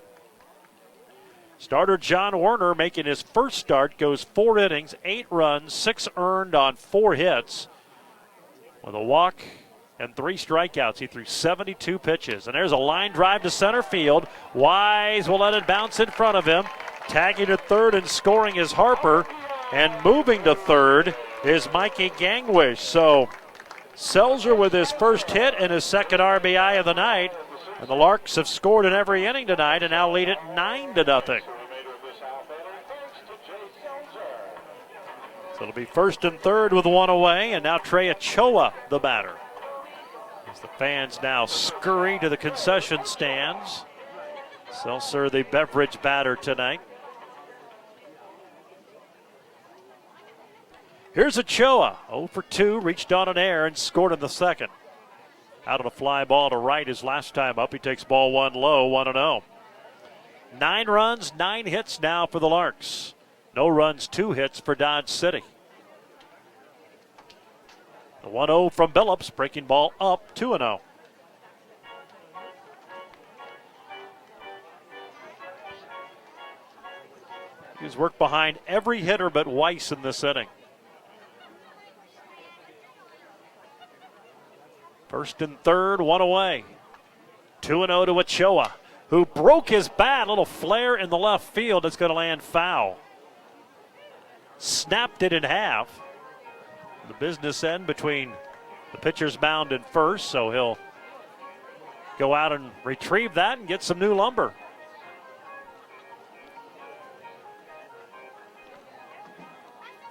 Starter John Werner, making his first start, goes 4 innings, 8 runs, 6 earned on 4 hits, with a walk and 3 strikeouts. He threw 72 pitches, and there's a line drive to center field. Wise will let it bounce in front of him. Tagging to third and scoring is Harper, and moving to third is Mikey Gangwish. So Selzer with his first hit and his second RBI of the night. And the Larks have scored in every inning tonight and now lead it 9-0. So it'll be first and third with one away, and now Trey Ochoa, the batter. As the fans now scurry to the concession stands. Seltzer, the beverage batter tonight. Here's Ochoa, 0 for 2, reached on an air and scored in the second. Out on a fly ball to right his last time up. He takes ball one low, 1-0. 9 runs, 9 hits now for the Larks. No runs, 2 hits for Dodge City. The 1-0 from Billups, breaking ball up, 2-0. He's worked behind every hitter but Weiss in this inning. First and third, one away. 2-0 to Ochoa, who broke his bat. A little flare in the left field. It's going to land foul. Snapped it in half. The business end between the pitcher's mound and first, so he'll go out and retrieve that and get some new lumber.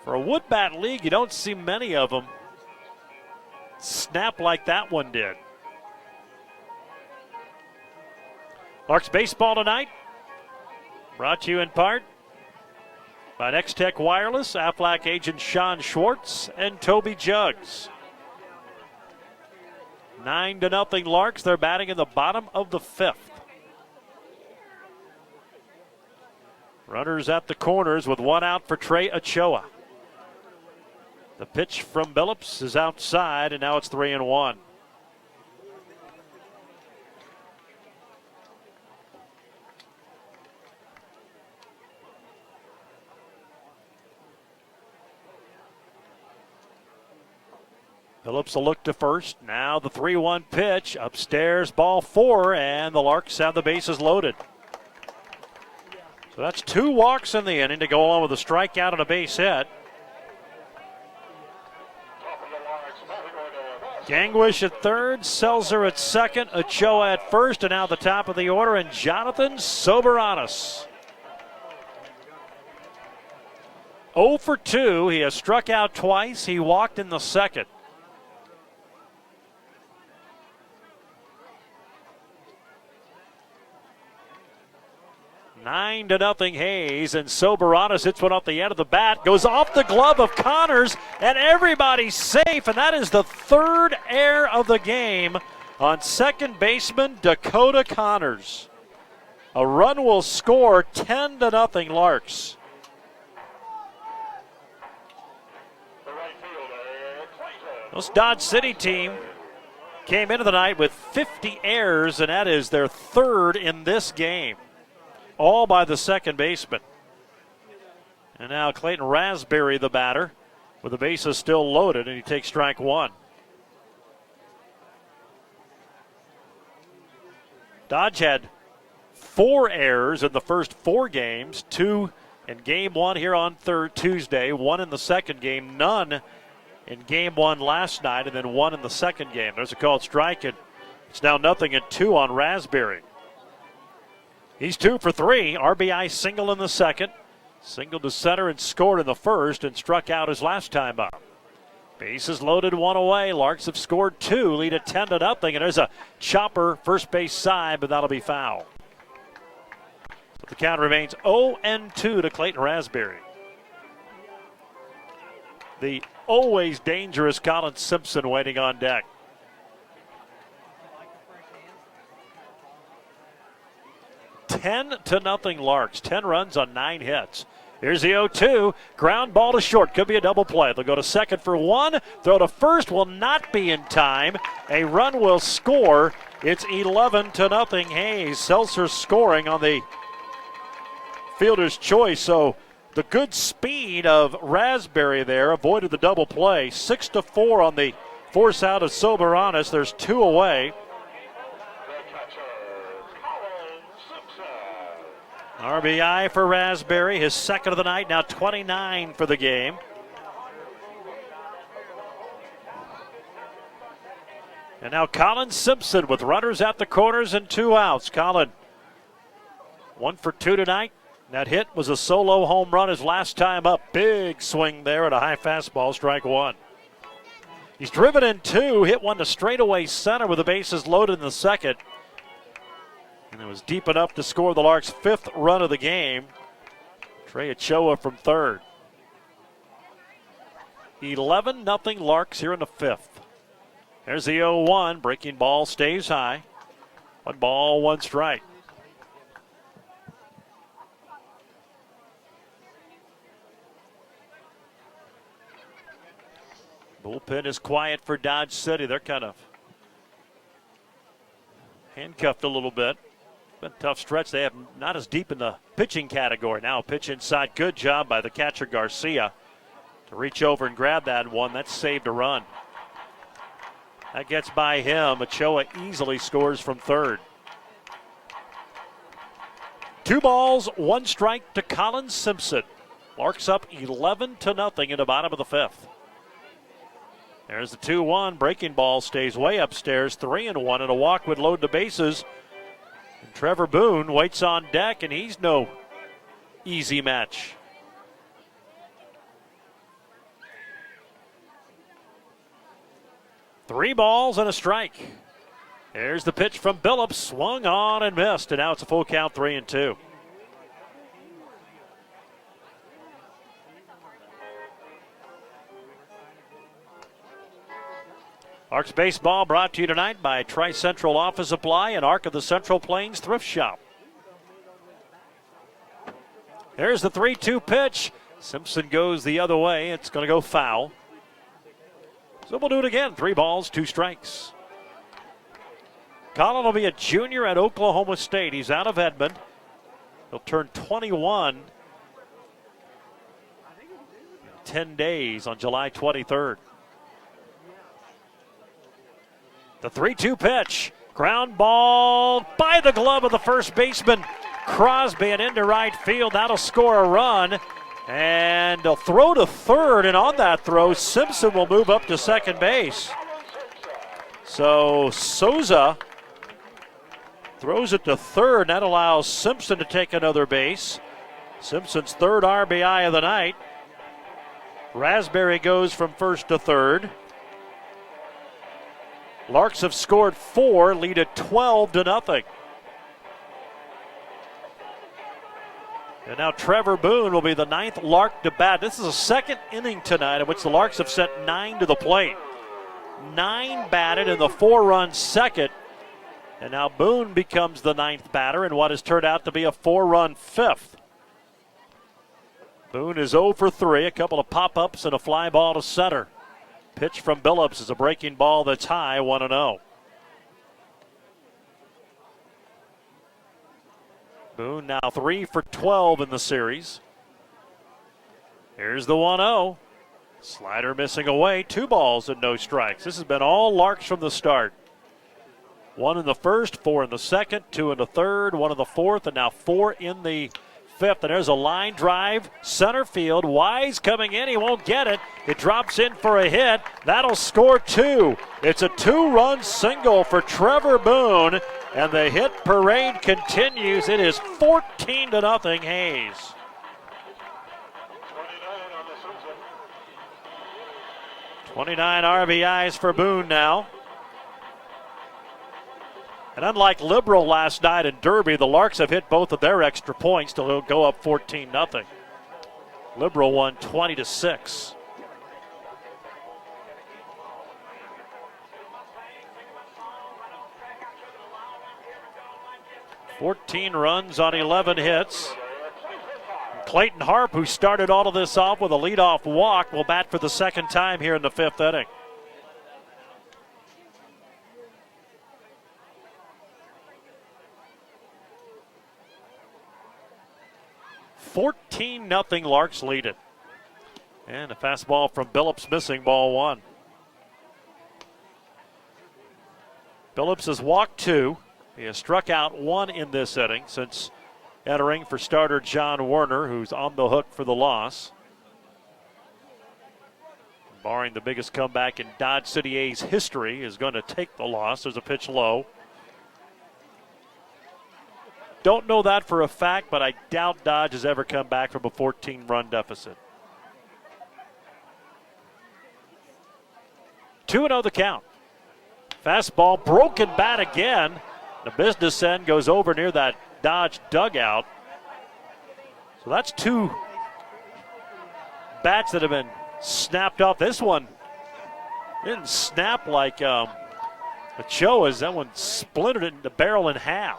For a wood bat league, you don't see many of them snap like that one did. Larks baseball tonight, brought to you in part by Next Tech Wireless, Aflac agent Sean Schwartz, and Toby Jugs. 9-0 Larks. They're batting in the bottom of the 5th. Runners at the corners with one out for Trey Ochoa. The pitch from Billups is outside, and now it's 3-1. Billups will look to first. Now the 3-1 pitch. Upstairs, ball 4, and the Larks have the bases loaded. So that's 2 walks in the inning to go along with a strikeout and a base hit. Gangwish at third, Selzer at second, Ochoa at first, and now the top of the order, and Jonathan Soberanis. 0 for 2. He has struck out twice. He walked in the second. Nine to nothing Hayes, and Soberanis hits one off the end of the bat, goes off the glove of Connors, and everybody's safe, and that is the 3rd error of the game on second baseman Dakota Connors. A run will score, 10-0 Larks. This Dodge City team came into the night with 50 errors, and that is their 3rd in this game. All by the second baseman. And now Clayton Raspberry, the batter, with the bases still loaded, and he takes strike 1. Dodge had 4 errors in the first 4 games, 2 in game 1 here on Tuesday, 1 in the second game, none in game 1 last night, and then 1 in the second game. There's a called strike, and it's now 0-2 on Raspberry. He's 2 for 3. RBI single in the second. Singled to center and scored in the first and struck out his last time up. Bases loaded, 1 away. Larks have scored 2, lead at 10-0. And there's a chopper first base side, but that'll be foul. So the count remains 0-2 to Clayton Raspberry. The always dangerous Colin Simpson waiting on deck. 10-0 Larks. 10 runs on 9 hits. Here's the 0-2. Ground ball to short. Could be a double play. They'll go to second for 1. Throw to first will not be in time. A run will score. It's 11-0 Hayes. Seltzer scoring on the fielder's choice. So the good speed of Raspberry there avoided the double play. 6-4 on the force out of Soberanis. There's 2 away. RBI for Raspberry, his second of the night, now 29 for the game. And now Colin Simpson with runners at the corners and 2 outs. Colin, 1 for 2 tonight. That hit was a solo home run his last time up. Big swing there at a high fastball, strike 1. He's driven in 2, hit one to straightaway center with the bases loaded in the second. And it was deep enough to score the Larks' 5th run of the game. Trey Ochoa from third. 11-0 Larks here in the 5th. There's the 0-1. Breaking ball stays high. 1 ball, 1 strike. Bullpen is quiet for Dodge City. They're kind of handcuffed a little bit. Been a tough stretch. They have not as deep in the pitching category. Now a pitch inside. Good job by the catcher Garcia to reach over and grab that one. That saved a run. That gets by him. Ochoa easily scores from third. 2 balls, 1 strike to Colin Simpson. Larks up 11-0 in the bottom of the 5th. There's the 2-1. Breaking ball stays way upstairs. 3-1, and a walk would load the bases. And Trevor Boone waits on deck, and he's no easy match. Three balls and a strike. There's the pitch from Billups. Swung on and missed, and now it's a full count, 3-2. Larks baseball brought to you tonight by Tri-Central Office Supply and Arc of the Central Plains Thrift Shop. There's the 3-2 pitch. Simpson goes the other way. It's going to go foul. So we'll do it again. 3 balls, 2 strikes. Colin will be a junior at Oklahoma State. He's out of Edmond. He'll turn 21 in 10 days on July 23rd. The 3-2 pitch. Ground ball by the glove of the first baseman, Crosby, and into right field. That'll score a run. And they'll throw to third, and on that throw, Simpson will move up to second base. So Souza throws it to third, and that allows Simpson to take another base. Simpson's 3rd RBI of the night. Raspberry goes from first to third. Larks have scored 4, lead at 12-0. And now Trevor Boone will be the 9th Lark to bat. This is a second inning tonight in which the Larks have sent 9 to the plate. 9 batted in the 4-run second. And now Boone becomes the 9th batter in what has turned out to be a 4-run 5th. Boone is 0 for 3, a couple of pop-ups and a fly ball to center. Pitch from Billups is a breaking ball that's high, 1-0. Boone now 3 for 12 in the series. Here's the 1-0. Slider missing away. 2 balls and no strikes. This has been all Larks from the start. 1 in the first, 4 in the second, 2 in the third, 1 in the fourth, and now 4 in the 5th. And there's a line drive, center field. Wise coming in. He won't get it. It drops in for a hit. That'll score 2. It's a 2-run single for Trevor Boone. And the hit parade continues. It is 14-0 Hayes. 29 RBIs for Boone now. And unlike Liberal last night in Derby, the Larks have hit both of their extra points to go up 14-0. Liberal won 20-6. 14 runs on 11 hits. Clayton Harp, who started all of this off with a leadoff walk, will bat for the second time here in the 5th inning. (14-0) Larks lead it. And a fastball from Billups missing, ball 1. Billups has walked 2. He has struck out 1 in this inning since entering for starter John Werner, who's on the hook for the loss. barring the biggest comeback in Dodge City A's history, is going to take the loss. There's a pitch low. Don't know that for a fact, but I doubt Dodge has ever come back from a 14-run deficit. 2-0 the count. Fastball, broken bat again. The business end goes over near that Dodge dugout. So that's 2 bats that have been snapped off. This one didn't snap like Ochoa's. That one splintered it in the barrel in half.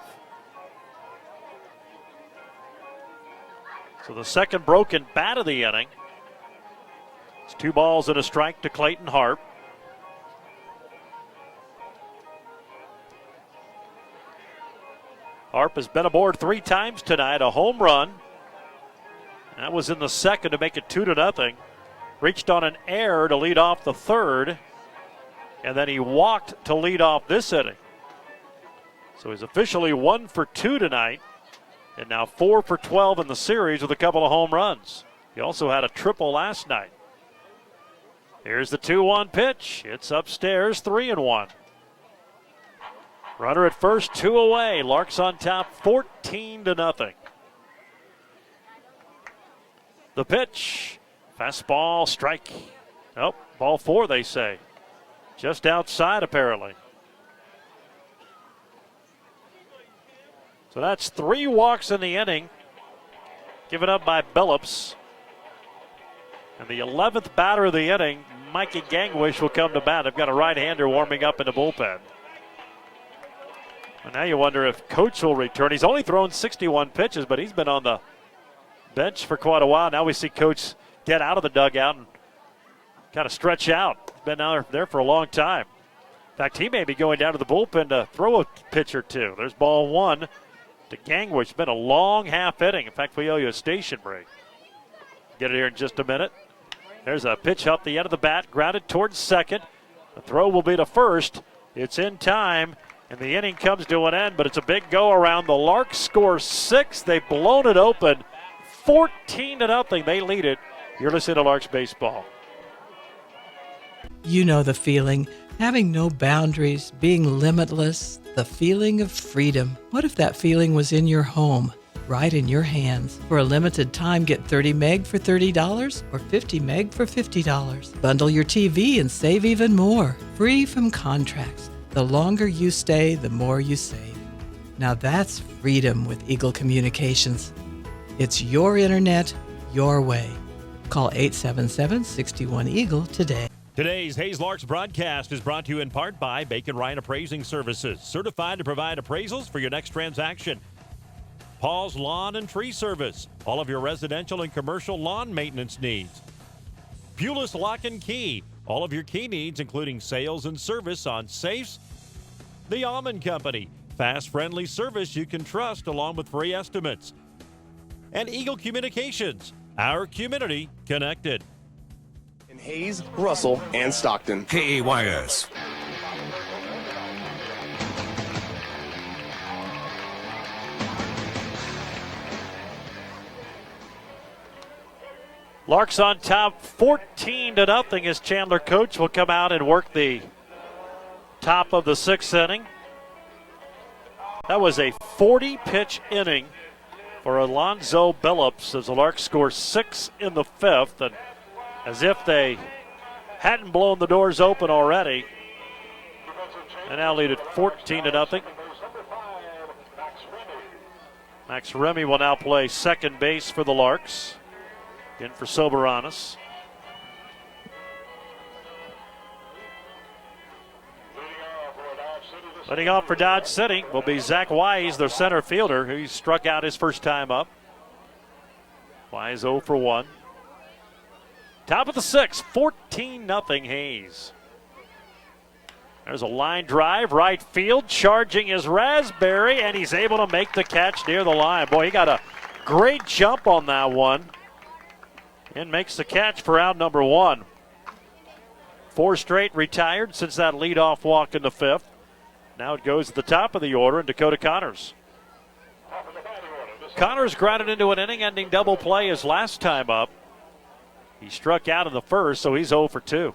So the second broken bat of the inning. It's 2 balls and a strike to Clayton Harp. Harp has been aboard 3 times tonight, a home run. That was in the second to make it 2-0. Reached on an error to lead off the third, and then he walked to lead off this inning. So he's officially 1 for 2 tonight, and now 4 for 12 in the series with a couple of home runs. He also had a triple last night. Here's the 2-1 pitch. It's upstairs, 3-1. Runner at first, 2 away. Larks on top, 14-0. The pitch, fastball, strike. Oh, ball 4, they say. Just outside, apparently. So that's 3 walks in the inning, given up by Billups. And the 11th batter of the inning, Mikey Gangwish, will come to bat. They've got a right-hander warming up in the bullpen. And now you wonder if Coach will return. He's only thrown 61 pitches, but he's been on the bench for quite a while. Now we see Coach get out of the dugout and kind of stretch out. He's been out there for a long time. In fact, he may be going down to the bullpen to throw a pitch or 2. There's ball 1 to Gangwish. It's been a long half inning. In fact, we owe you a station break. Get it here in just a minute. There's a pitch up the end of the bat, grounded towards second. The throw will be to first. It's in time, and the inning comes to an end, but it's a big go around. The Larks score 6. They've blown it open. 14-0. They lead it. You're listening to Larks Baseball. You know the feeling. Having no boundaries, being limitless, the feeling of freedom. What if that feeling was in your home, right in your hands? For a limited time, get 30 meg for $30 or 50 meg for $50. Bundle your TV and save even more. Free from contracts. The longer you stay, the more you save. Now that's freedom with Eagle Communications. It's your internet, your way. Call 877-61-EAGLE today. Today's Hayes Larks broadcast is brought to you in part by BACONRIND Appraising Services, certified to provide appraisals for your next transaction. Paul's Lawn and Tree Service, all of your residential and commercial lawn maintenance needs. Pulis Lock and Key, all of your key needs, including sales and service on safes. The Almond Company, fast, friendly service you can trust along with free estimates. And Eagle Communications, our community connected. In Hayes, Russell, and Stockton. KAYS. Larks on top 14-0 as Chandler Coach will come out and work the top of the 6th inning. That was a 40-pitch inning for Alonzo Billups as the Larks score 6 in the 5th. And as if they hadn't blown the doors open already, and now lead it 14-0. Max Remy will now play second base for the Larks. In for Soberanis. Leading off for Dodge City will be Zach Wise, their center fielder, who struck out his first time up. Wise 0 for 1. Top of the 6th, 14-0 Hayes. There's a line drive, right field, charging is Raspberry, and he's able to make the catch near the line. Boy, he got a great jump on that one. And makes the catch for out number 1. 4 straight retired since that leadoff walk in the 5th. Now it goes to the top of the order, and Dakota Connors. Connors grounded into an inning-ending double play his last time up. He struck out in the first, so he's 0 for 2.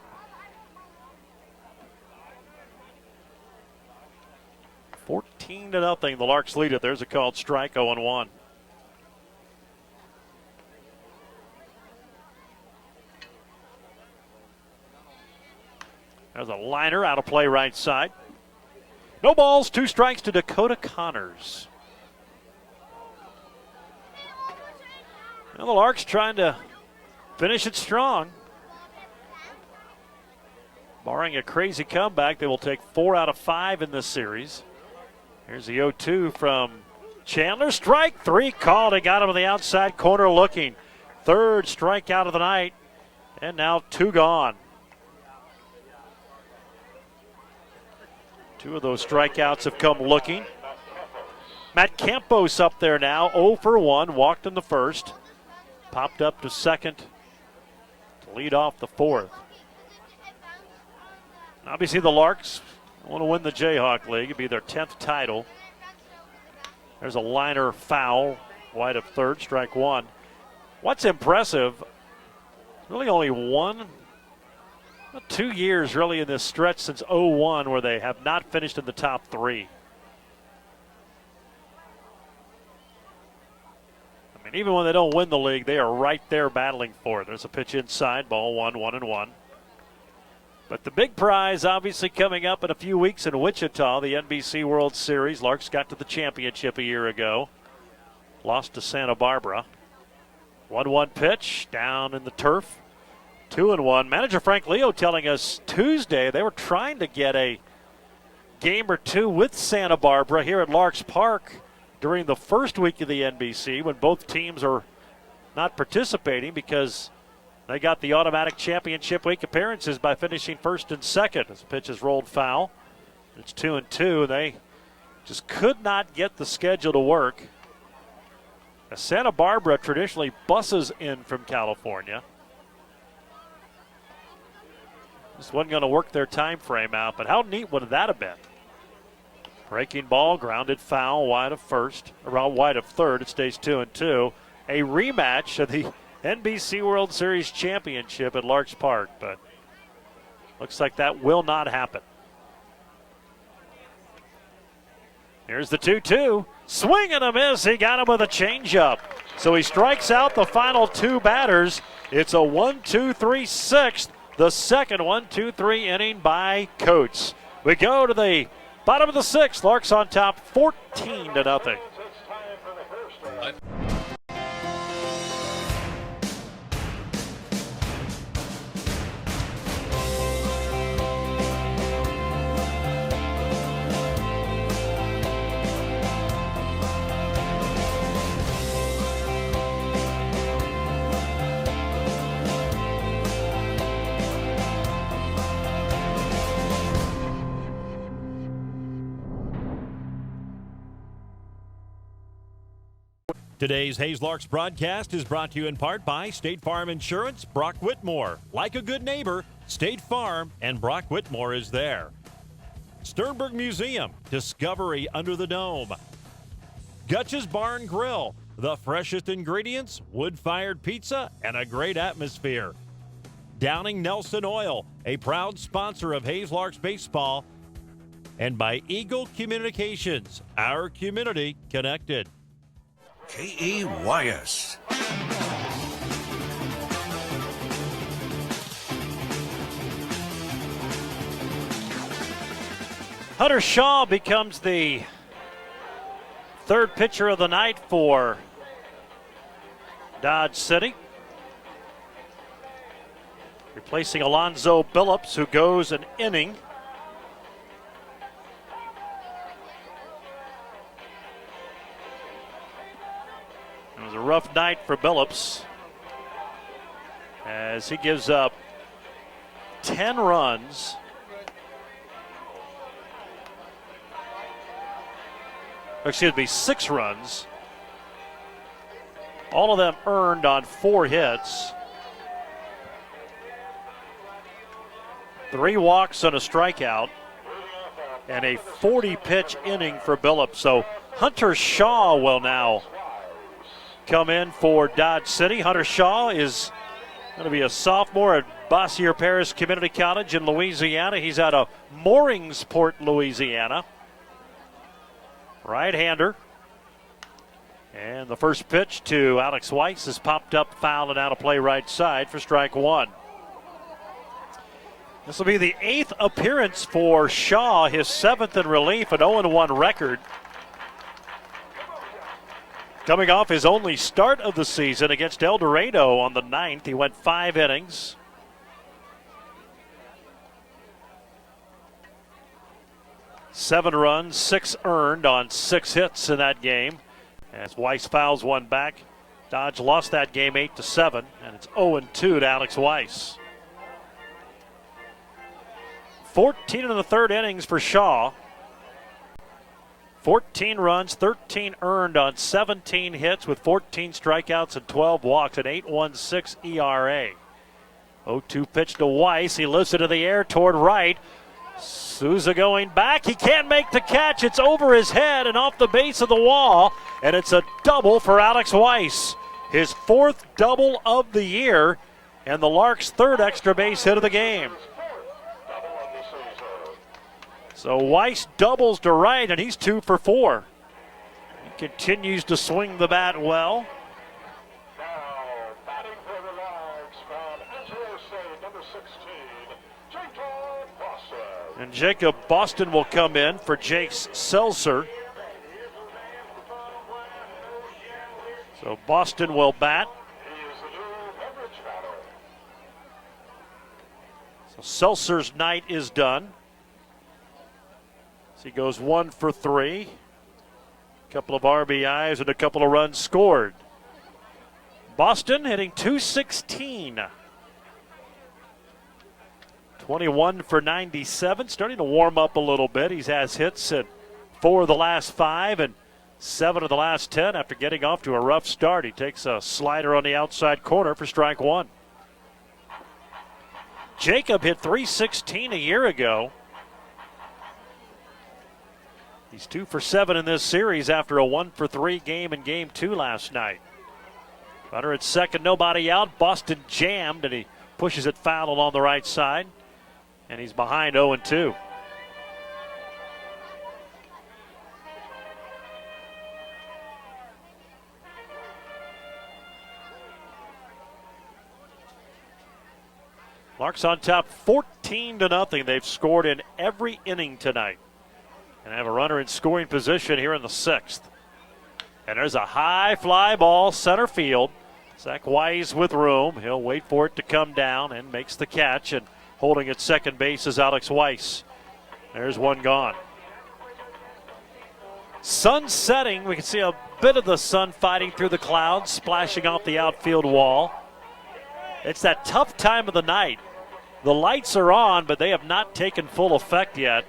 $14-0. The Larks lead it. There's a called strike, 0-1. There's a liner out of play right side. No balls, 2 strikes to Dakota Connors. Well, the Larks trying to finish it strong. Barring a crazy comeback, they will take 4 out of 5 in this series. Here's the 0-2 from Chandler. Strike 3 called. He got him on the outside corner looking. 3rd strikeout of the night. And now 2 gone. 2 of those strikeouts have come looking. Matt Campos up there now, 0 for 1, walked in the first. Popped up to second to lead off the 4th. Obviously the Larks want to win the Jayhawk League. It'd be their 10th title. There's a liner foul, wide of 3rd, strike 1. What's impressive, really only 2 years really in this stretch since 0-1 where they have not finished in the top 3. I mean, even when they don't win the league, they are right there battling for it. There's a pitch inside, ball 1-1-1. But the big prize obviously coming up in a few weeks in Wichita, the NBC World Series. Larks got to the championship a year ago. Lost to Santa Barbara. 1-1 pitch down in the turf. 2-1. Manager Frank Leo telling us Tuesday they were trying to get a game or 2 with Santa Barbara here at Larks Park during the first week of the NBC when both teams are not participating because they got the automatic championship week appearances by finishing 1st and 2nd. As the pitch is rolled foul. It's 2-2. They just could not get the schedule to work. As Santa Barbara traditionally buses in from California. Just wasn't going to work their time frame out, but how neat would that have been? Breaking ball, grounded foul, wide of 1st, around wide of 3rd. It stays 2-2. A rematch of the NBC World Series Championship at Larks Park, but looks like that will not happen. Here's the 2-2. Swing and a miss. He got him with a changeup. So he strikes out the final 2 batters. It's a 1-2-3 6th. The second 1-2-3 inning by Coates. We go to the bottom of the 6th. Larks on top 14-0. Today's Hayes Larks broadcast is brought to you in part by State Farm Insurance, Brock Whitmore. Like a good neighbor, State Farm and Brock Whitmore is there. Sternberg Museum, Discovery Under the Dome. Gutch's Barn Grill, the freshest ingredients, wood-fired pizza, and a great atmosphere. Downing Nelson Oil, a proud sponsor of Hayes Larks baseball. And by Eagle Communications, our community connected. KAYS. Hunter Shaw becomes the 3rd pitcher of the night for Dodge City. Replacing Alonzo Billups, who goes an inning. It was a rough night for Billups as he gives up 10 runs. Excuse me, 6 runs. All of them earned on 4 hits. 3 walks and a strikeout. And a 40-pitch inning for Billups. So Hunter Shaw will now come in for Dodge City. Hunter Shaw is Going to be a sophomore at Bossier Parish Community College in Louisiana. He's out of Mooringsport, Louisiana. Right-hander. And the first pitch to Alex Weiss is popped up, foul, and out of play right side for strike one. This will be the 8th appearance for Shaw, his 7th in relief, an 0-1 record. Coming off his only start of the season against El Dorado on the 9th. He went 5 innings. Seven runs, 6 earned on 6 hits in that game. As Weiss fouls one back, Dodge lost that game 8-7, and it's 0-2 to Alex Weiss. 14 in the third innings for Shaw. 14 runs, 13 earned on 17 hits with 14 strikeouts and 12 walks, an 8.16 ERA. 0-2 pitch to Weiss. He lifts it to the air toward right. Souza going back. He can't make the catch. It's over his head and off the base of the wall, and it's a double for Alex Weiss. His 4th double of the year, and the Larks' 3rd extra base hit of the game. So Weiss doubles to right, and he's 2 for 4. He continues to swing the bat well. And Jacob Boston will come in for Jace Seltzer. So Boston will bat. So Seltzer's night is done. So he goes 1 for 3. A couple of RBIs and a couple of runs scored. Boston hitting .216. 21 for 97, starting to warm up a little bit. He has hits at 4 of the last 5 and 7 of the last 10 after getting off to a rough start. He takes a slider on the outside corner for strike one. Jacob hit .316 a year ago. He's 2 for 7 in this series after a 1 for 3 game in game 2 last night. Runner at second, nobody out. Boston jammed, and he pushes it foul along the right side. And he's behind 0-2. Larks on top 14-0. They've scored in every inning tonight. And have a runner in scoring position here in the 6th. And there's a high fly ball center field. Zach Weiss with room. He'll wait for it to come down and makes the catch. And holding at second base is Alex Weiss. There's one gone. Sun setting. We can see a bit of the sun fighting through the clouds, splashing off the outfield wall. It's that tough time of the night. The lights are on, but they have not taken full effect yet.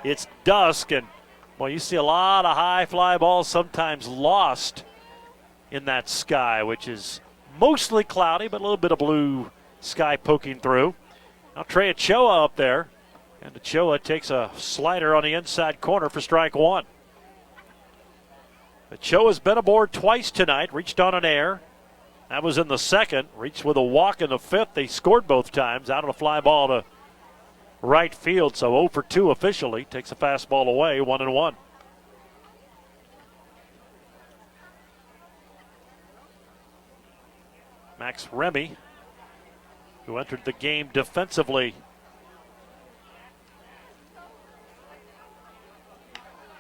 It's dusk, and well, you see a lot of high fly balls sometimes lost in that sky, which is mostly cloudy, but a little bit of blue sky poking through. Now Trey Ochoa up there, and Ochoa takes a slider on the inside corner for strike one. Ochoa's been aboard twice tonight, reached on an air. That was in the 2nd, reached with a walk in the 5th. They scored both times, out on a fly ball to right field, so 0 for 2 officially. Takes a fastball away, 1-1. Max Remy, who entered the game defensively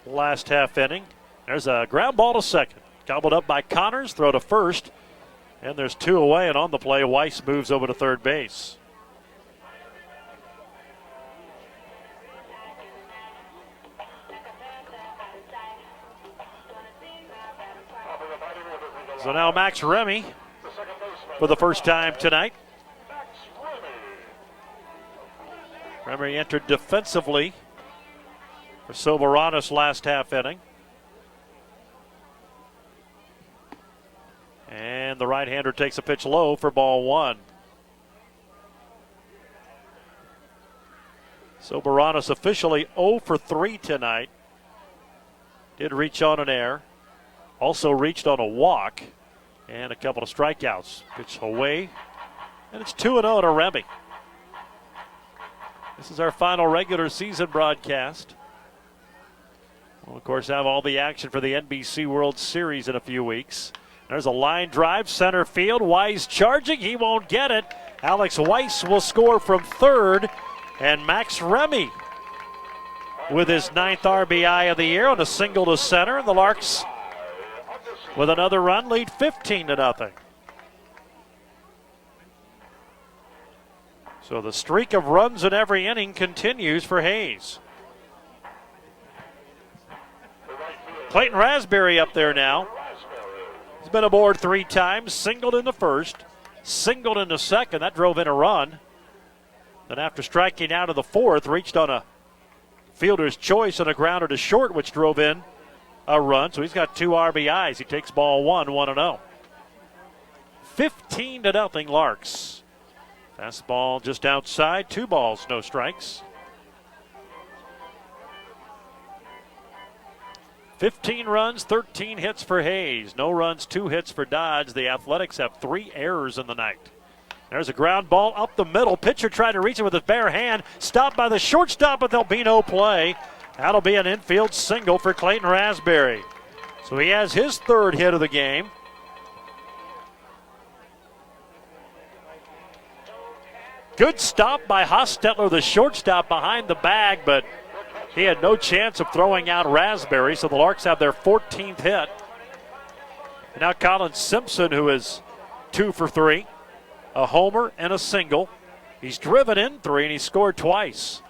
last half inning. There's a ground ball to second. Gobbled up by Connors, throw to first. And there's 2 away, and on the play, Weiss moves over to third base. So now Max Remy for the first time tonight. Remy entered defensively for Soberanis last half inning. And the right-hander takes a pitch low for ball one. Soberanis officially 0 for 3 tonight. Did reach on an air. Also reached on a walk and a couple of strikeouts. Pitch away And it's 2-0 to Remy. This is our final regular season broadcast. We'll, of course, have all the action for the NBC World Series in a few weeks. There's a line drive, center field. Wise charging. He won't get it. Alex Weiss will score from third. And Max Remy with his 9th RBI of the year on a single to center. And the Larks, with another run, lead 15-0. So the streak of runs in every inning continues for Hayes. Clayton Raspberry up there now. He's been aboard 3 times, singled in the first, singled in the second. That drove in a run. Then after striking out of the 4th, reached on a fielder's choice and a grounder to short, which drove in a run. So he's got 2 RBIs. He takes ball 1, 1-0. 15-0 Larks. Fastball just outside, 2 balls, no strikes. 15 runs, 13 hits for Hayes. No runs, 2 hits for Dodge. The Athletics have 3 errors in the night. There's a ground ball up the middle. Pitcher tried to reach it with his bare hand. Stopped by the shortstop, but there'll be no play. That'll be an infield single for Clayton Raspberry. So he has his 3rd hit of the game. Good stop by Hostetler, the shortstop, behind the bag, but he had no chance of throwing out Raspberry, so the Larks have their 14th hit. And now Colin Simpson, who is 2 for 3, a homer and a single. He's driven in 3 and he scored twice.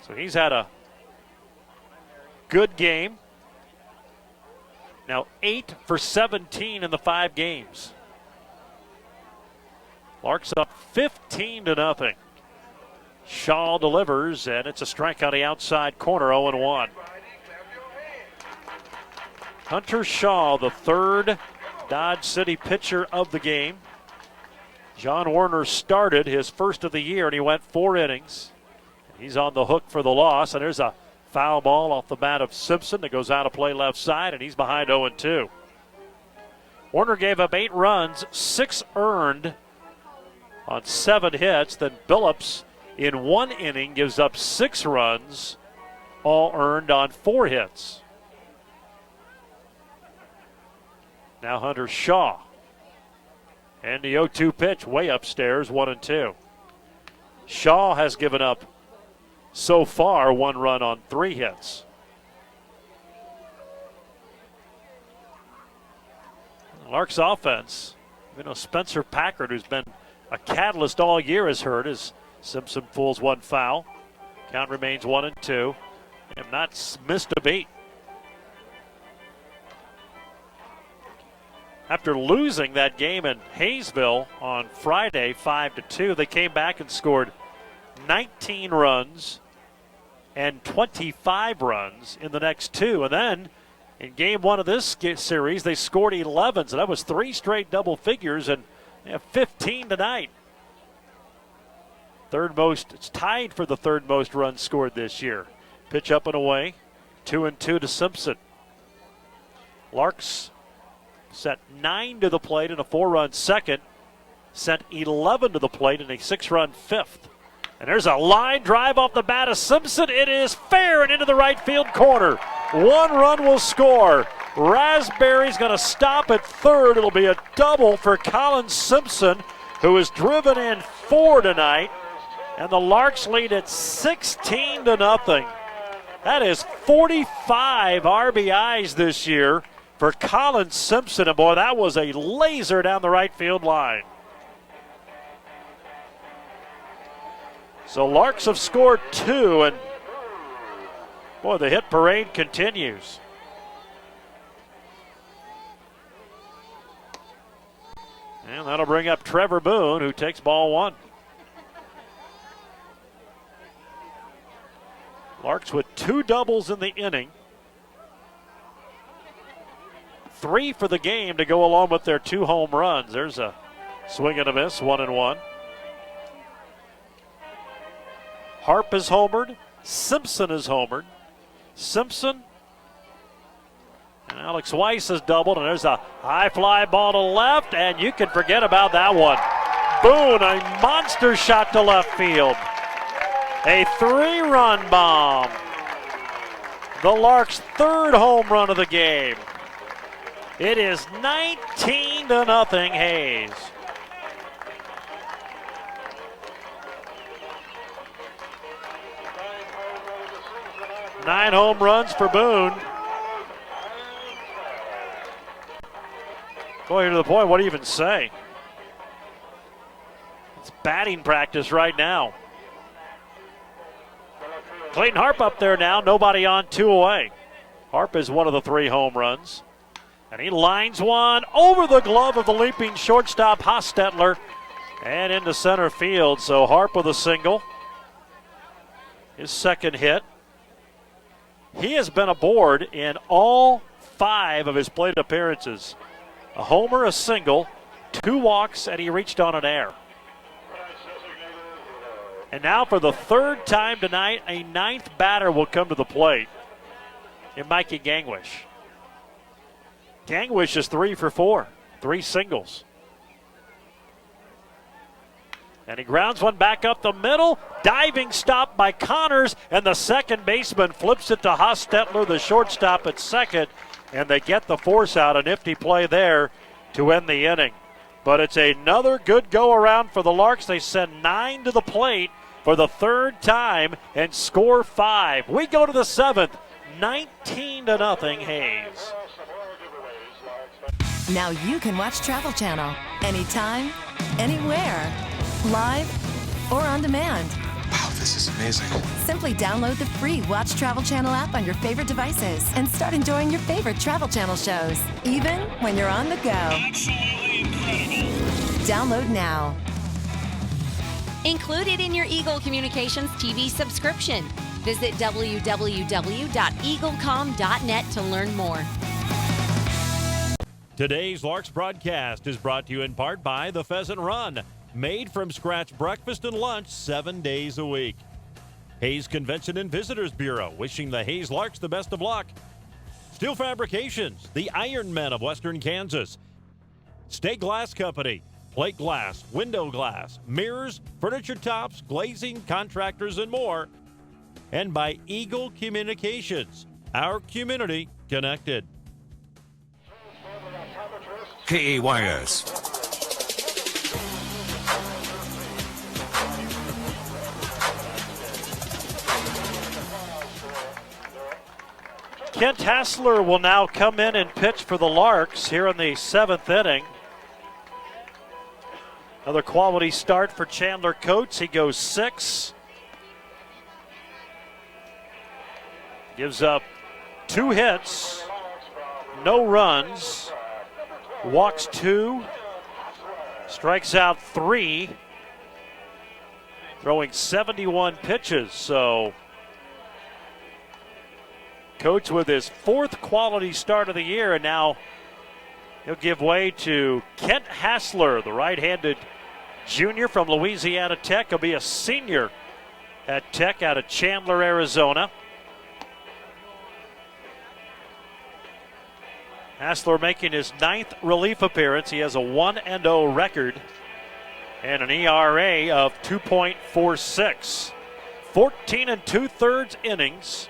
So he's had a good game. Now 8 for 17 in the 5 games. Larks up 15-0. Shaw delivers, and it's a strike on the outside corner, 0-1. Hunter Shaw, the 3rd Dodge City pitcher of the game. John Werner started his first of the year, and he went 4 innings. He's on the hook for the loss, and there's a foul ball off the bat of Simpson that goes out of play left side, and he's behind 0-2. Werner gave up 8 runs, 6 earned on 7 hits. Then Billups in 1 inning gives up 6 runs, all earned on 4 hits. Now Hunter Shaw. And the 0-2 pitch way upstairs, 1-2. Shaw has given up so far 1 run on 3 hits. Larks offense, Spencer Packard, who's been a catalyst all year, is hurt as Simpson pulls 1 foul. Count remains 1-2. Have not missed a beat. After losing that game in Hayesville on Friday, 5-2, they came back and scored 19 runs and 25 runs in the next 2. And then in game 1 of this series, they scored 11. So that was 3 straight double figures, and they have 15 tonight. It's tied for the 3rd most runs scored this year. Pitch up and away, 2-2 to Simpson. Larks sent 9 to the plate in a 4-run second, sent 11 to the plate in a 6-run 5th. And there's a line drive off the bat of Simpson. It is fair and into the right field corner. 1 run will score. Raspberry's going to stop at 3rd. It'll be a double for Colin Simpson, who has driven in 4 tonight. And the Larks lead at 16-0. That is 45 RBIs this year for Colin Simpson. And boy, that was a laser down the right field line. So Larks have scored 2, and boy, the hit parade continues. And that'll bring up Trevor Boone, who takes ball 1. Larks with 2 doubles in the inning. 3 for the game to go along with their 2 home runs. There's a swing and a miss, 1-1. Harp is homered. Simpson is homered. Simpson Alex Weiss has doubled, and there's a high fly ball to left, and you can forget about that one. Boone, a monster shot to left field. A 3-run bomb. The Larks' 3rd home run of the game. It is 19-0 Hayes. Nine home runs for Boone. Going to the point, what do you even say? It's batting practice right now. Clayton Harp up there now, nobody on, 2 away. Harp is one of the 3 home runs. And he lines one over the glove of the leaping shortstop Hostetler and into center field. So Harp with a single. His 2nd hit. He has been aboard in all 5 of his plate appearances. A homer, a single, 2 walks, and he reached on an error. And now for the 3rd time tonight, a 9th batter will come to the plate in Mikey Gangwish. Gangwish is 3 for 4, 3 singles. And he grounds one back up the middle. Diving stop by Connors, and the second baseman flips it to Hostetler, the shortstop at second, and they get the force out. A nifty play there to end the inning. But it's another good go-around for the Larks. They send 9 to the plate for the 3rd time and score 5. We go to the 7th, 19-0 Hayes. Now you can watch Travel Channel anytime, anywhere, live or on demand. Wow, this is amazing. Simply download the free Watch Travel Channel app on your favorite devices and start enjoying your favorite Travel Channel shows, even when you're on the go. Absolutely incredible. Download now. Included in your Eagle Communications TV subscription. Visit www.eaglecom.net to learn more. Today's Larks broadcast is brought to you in part by the Pheasant Run. Made from scratch breakfast and lunch 7 days a week. Hayes Convention and Visitors Bureau wishing the Hayes Larks the best of luck. Steel Fabrications, the Iron Men of Western Kansas. Stay Glass Company, plate glass, window glass, mirrors, furniture tops, glazing, contractors, and more. And by Eagle Communications, our community connected. KAYS. Kent Hassler will now come in and pitch for the Larks here in the 7th inning. Another quality start for Chandler Coates. He goes 6. Gives up 2 hits, no runs, walks 2, strikes out 3, throwing 71 pitches. So Coates with his 4th quality start of the year, and now he'll give way to Kent Hassler, the right-handed junior from Louisiana Tech. He'll be a senior at Tech out of Chandler, Arizona. Hassler making his 9th relief appearance. He has a 1-0 record and an ERA of 2.46. 14 2/3 innings,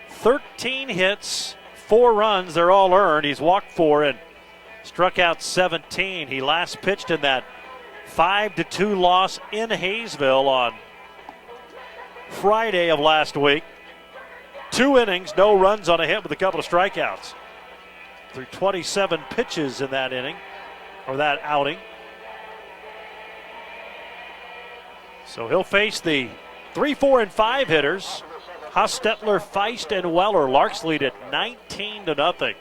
13 hits, 4 runs. They're all earned. He's walked 4 and struck out 17. He last pitched in that 5-2 loss in Hayesville on Friday of last week. 2 innings, no runs on a hit with a couple of strikeouts. Through 27 pitches in that inning, or that outing. So he'll face the 3, 4, and 5 hitters. Hostetler, Feist, and Weller. Larks lead at 19-0.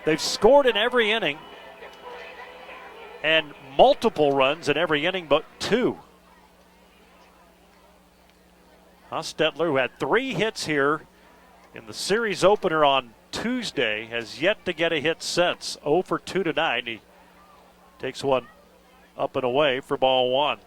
They've scored in every inning and multiple runs in every inning but 2. Hostetler, who had 3 hits here in the series opener on Tuesday, has yet to get a hit since. 0 for 2 tonight. He takes one up and away for ball 1.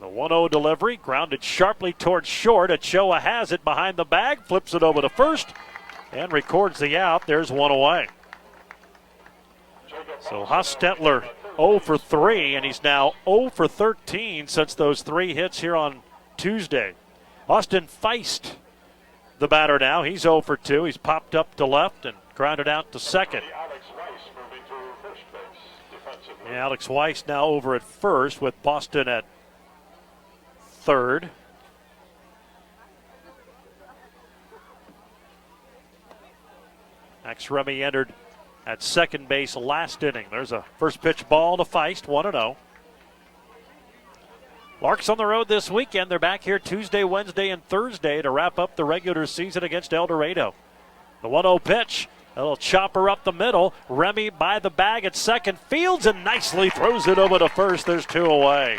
The 1-0 delivery, grounded sharply towards short. Ochoa has it behind the bag, flips it over to first, and records the out. There's one away. So Hostetler 0 for 3, and he's now 0 for 13 since those 3 hits here on Tuesday. Austin Feist, the batter now. He's 0 for 2. He's popped up to left and grounded out to second. Alex Weiss now over at first with Boston at third. Max Remy entered at second base last inning. There's a first pitch ball to Feist, 1-0. Larks on the road this weekend. They're back here Tuesday, Wednesday, and Thursday to wrap up the regular season against El Dorado. The 1-0 pitch. A little chopper up the middle. Remy by the bag at second. Fields and nicely throws it over to first. There's 2 away.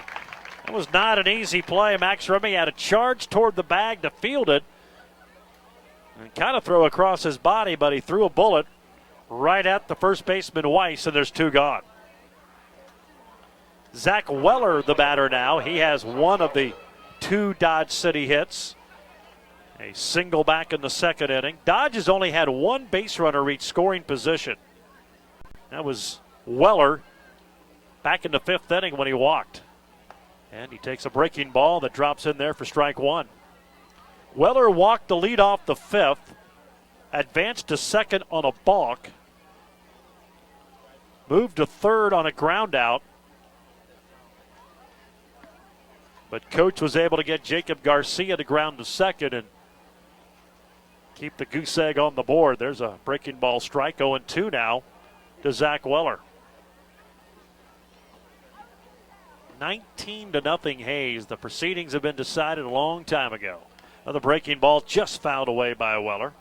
That was not an easy play. Max Remy had a charge toward the bag to field it. And kind of throw across his body, but he threw a bullet right at the first baseman Weiss, and there's 2 gone. Zach Weller, the batter now. He has one of the 2 Dodge City hits. A single back in the second inning. Dodge has only had 1 base runner reach scoring position. That was Weller back in the 5th inning when he walked. And he takes a breaking ball that drops in there for strike 1. Weller walked to lead off the 5th, advanced to second on a balk, moved to third on a ground out, but coach was able to get Jacob Garcia to ground to second and keep the goose egg on the board. There's a breaking ball strike, 0-2 now to Zach Weller. 19-0 Hayes. The proceedings have been decided a long time ago. Another breaking ball just fouled away by Weller.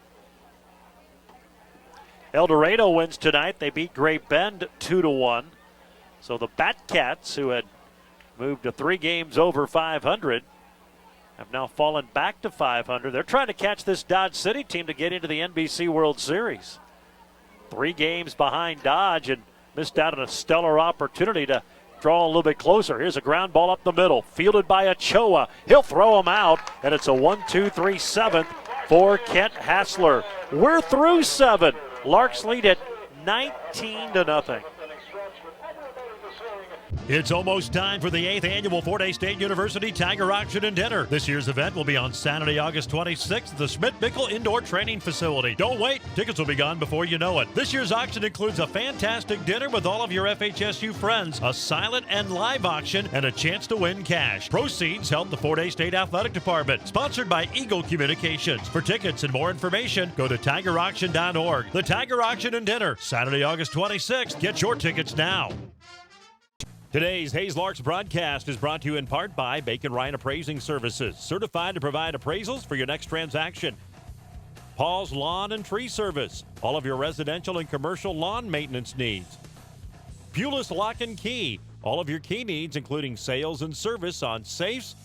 El Dorado wins tonight. They beat Great Bend 2-1. So the Batcats, who had moved to 3 games over 500, have now fallen back to 500. They're trying to catch this Dodge City team to get into the NBC World Series. 3 games behind Dodge and missed out on a stellar opportunity to draw a little bit closer. Here's a ground ball up the middle, fielded by Ochoa. He'll throw him out, and it's a 1-2-3 7th for Kent Hassler. We're through 7. Larks lead at 19-0. It's almost time for the 8th annual Fort State University Tiger Auction and Dinner. This year's event will be on Saturday, August 26th at the Schmidt-Bickel Indoor Training Facility. Don't wait. Tickets will be gone before you know it. This year's auction includes a fantastic dinner with all of your FHSU friends, a silent and live auction, and a chance to win cash. Proceeds help the Fort State Athletic Department. Sponsored by Eagle Communications. For tickets and more information, go to tigerauction.org. The Tiger Auction and Dinner, Saturday, August 26th. Get your tickets now. Today's Hayes Larks broadcast is brought to you in part by BACONRIND Appraising Services, certified to provide appraisals for your next transaction. Paul's Lawn and Tree Service, all of your residential and commercial lawn maintenance needs. Pulis Lock and Key, all of your key needs, including sales and service on safes.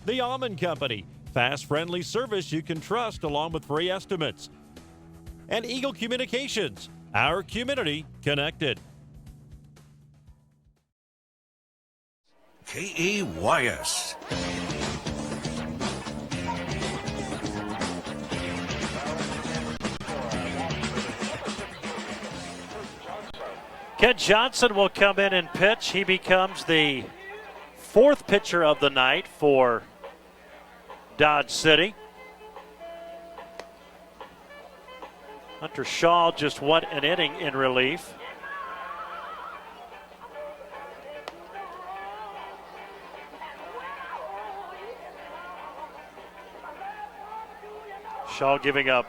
The Almond Company, fast, friendly service you can trust along with free estimates. And Eagle Communications, our community connected. KAYS. Ken Johnson will come in and pitch. He becomes the 4th pitcher of the night for Dodge City. Hunter Shaw just won an inning in relief. Shaw giving up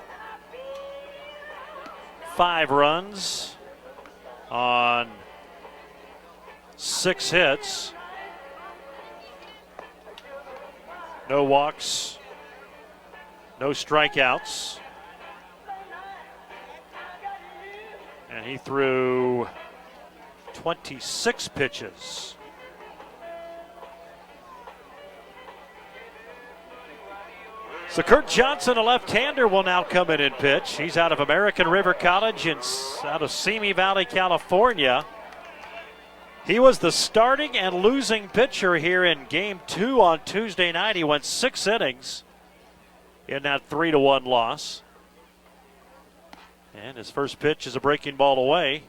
5 runs on 6 hits. No walks, no strikeouts. And he threw 26 pitches. So Kurt Johnson, a left-hander, will now come in and pitch. He's out of American River College and out of Simi Valley, California. He was the starting and losing pitcher here in Game 2 on Tuesday night. He went 6 innings in that 3-1 loss. And his first pitch is a breaking ball away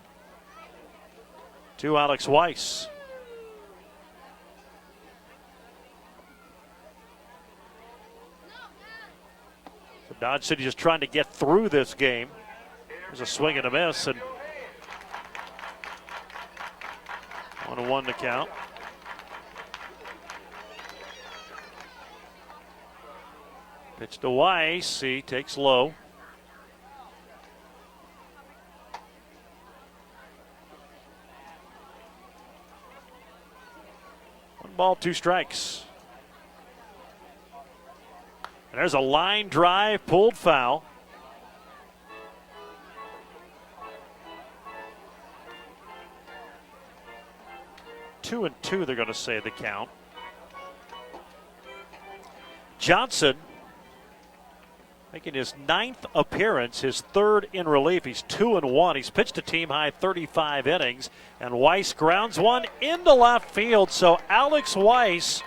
to Alex Weiss. So Dodge City just trying to get through this game. There's a swing and a miss, and 1-1 to count. Pitch to Weiss. He takes low. 1 ball, 2 strikes. And there's a line drive pulled foul. Two and 2, they're going to say the count. Johnson making his 9th appearance, his 3rd in relief. He's 2-1. He's pitched a team high 35 innings, and Weiss grounds one into left field. So Alex Weiss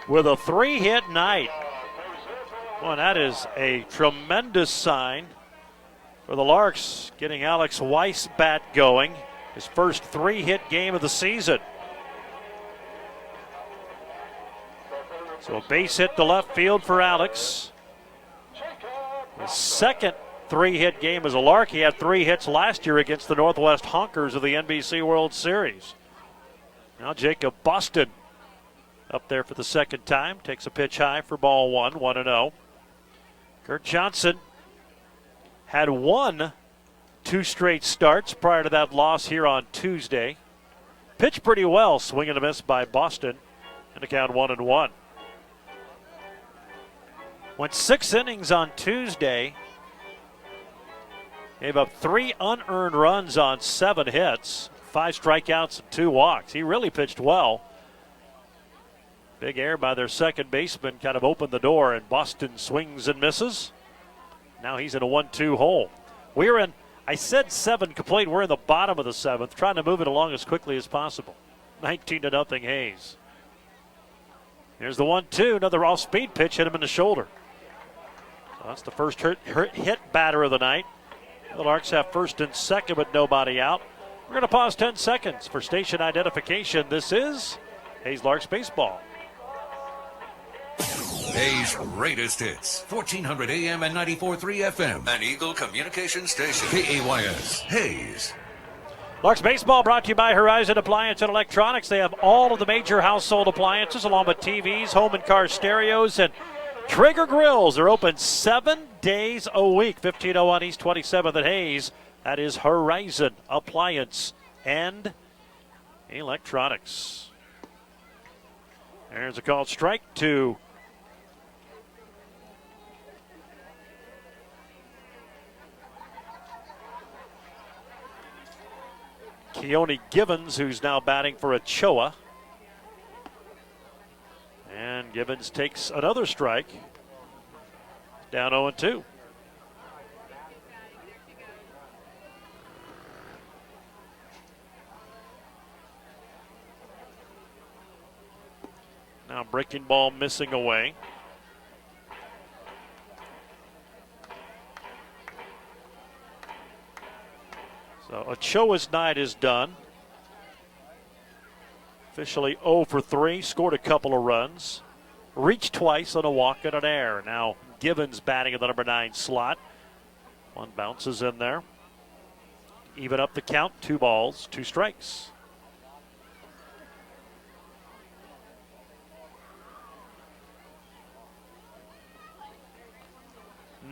with a 3-hit night. Well, that is a tremendous sign for the Larks, getting Alex Weiss bat going. His first 3-hit game of the season. So a base hit to left field for Alex. His second 3-hit game as a Lark. He had 3 hits last year against the Northwest Honkers of the NBC World Series. Now Jacob Boston up there for the second time. Takes a pitch high for ball 1, 1-0. Kurt Johnson had won 2 straight starts prior to that loss here on Tuesday. Pitched pretty well, swing and a miss by Boston, and a count 1-1. Went 6 innings on Tuesday. Gave up 3 unearned runs on 7 hits, 5 strikeouts and 2 walks. He really pitched well. Big error by their second baseman kind of opened the door, and Boston swings and misses. Now he's in a 1-2 hole. We're in, I said 7 complete. We're in the bottom of the 7th, trying to move it along as quickly as possible. 19-0 Hayes. Here's the 1-2, another off-speed pitch, hit him in the shoulder. So that's the first hit batter of the night. The Larks have first and second with nobody out. We're going to pause 10 seconds for station identification. This is Hayes Larks Baseball. Hayes' greatest hits, 1400 AM and 94.3 FM, an Eagle communication station. KAYS, Hayes. Larks Baseball brought to you by Horizon Appliance and Electronics. They have all of the major household appliances along with TVs, home and car stereos, and Traeger grills. They're open 7 days a week. 1501 East 27th at Hayes. That is Horizon Appliance and Electronics. There's a called strike to Keone Givens, who's now batting for Ochoa. And Givens takes another strike. Down 0-2. Now breaking ball missing away. So Ochoa's night is done. Officially 0 for 3, scored a couple of runs. Reached twice on a walk and an error. Now Givens batting in the number 9 slot. One bounces in there. Even up the count, 2 balls, 2 strikes.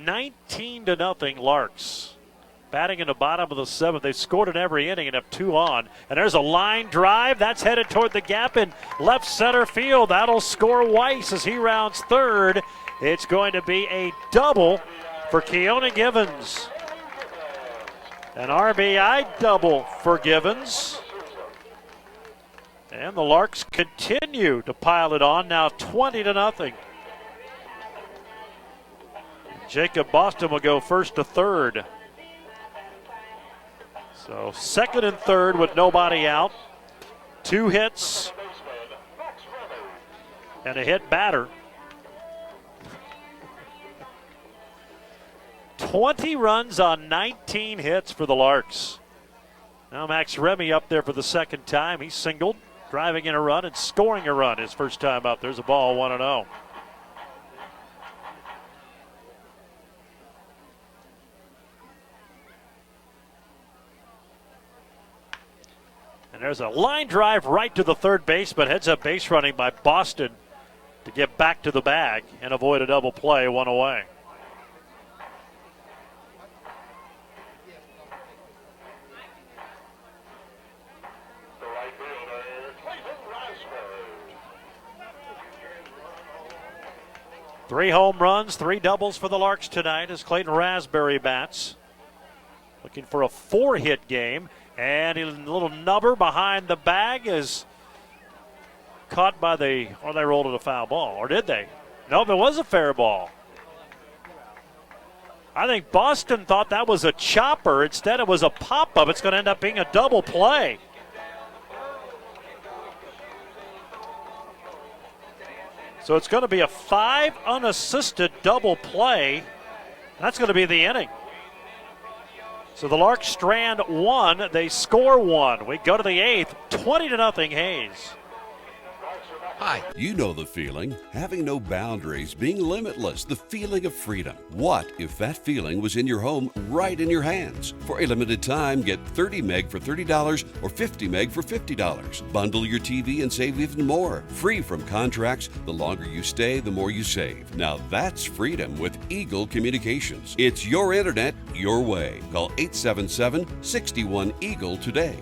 $19-0 Larks. Batting in the bottom of the 7th. They've scored in every inning and have 2 on. And there's a line drive. That's headed toward the gap in left center field. That'll score Weiss as he rounds third. It's going to be a double for Keone Givens. An RBI double for Givens. And the Larks continue to pile it on, now 20-0. Jacob Boston will go first to third. So second and third with nobody out. 2 hits and a hit batter. 20 runs on 19 hits for the Larks. Now Max Remy up there for the second time. He singled, driving in a run and scoring a run his first time up. There's a ball, 1-0. And there's a line drive right to the third baseman. Heads up base running by Boston to get back to the bag and avoid a double play, 1 away. Three home runs, 3 doubles for the Larks tonight as Clayton Raspberry bats. Looking for a 4-hit game. And a little nubber behind the bag is caught by they rolled it a foul ball. Or did they? Nope, it was a fair ball. I think Boston thought that was a chopper. Instead, it was a pop-up. It's going to end up being a double play. So it's going to be a 5 unassisted double play. That's going to be the inning. So the Larks strand 1, they score 1. We go to the 8th, 20-0 Hayes. Hi. You know the feeling. Having no boundaries, being limitless, the feeling of freedom. What if that feeling was in your home, right in your hands? For a limited time, get 30 meg for $30 or 50 meg for $50. Bundle your TV and save even more. Free from contracts, the longer you stay, the more you save. Now that's freedom with Eagle Communications. It's your internet, your way. Call 877-61-EAGLE today.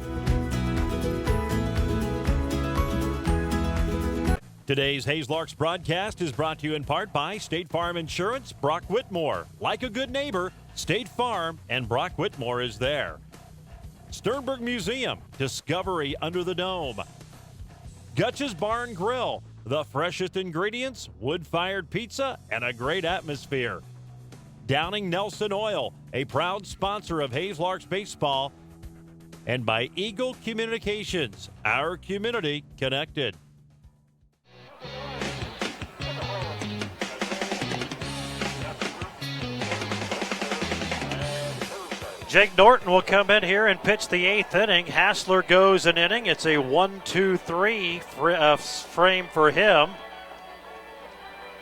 Today's Hayes Larks broadcast is brought to you in part by State Farm Insurance, Brock Whitmore. Like a good neighbor, State Farm and Brock Whitmore is there. Sternberg Museum, Discovery Under the Dome. Gutch's Bar and Grill, the freshest ingredients, wood-fired pizza, and a great atmosphere. Downing Nelson Oil, a proud sponsor of Hayes Larks baseball. And by Eagle Communications, our community connected. Jake Norton will come in here and pitch the 8th inning. Hassler goes an inning. It's a 1-2-3 frame for him.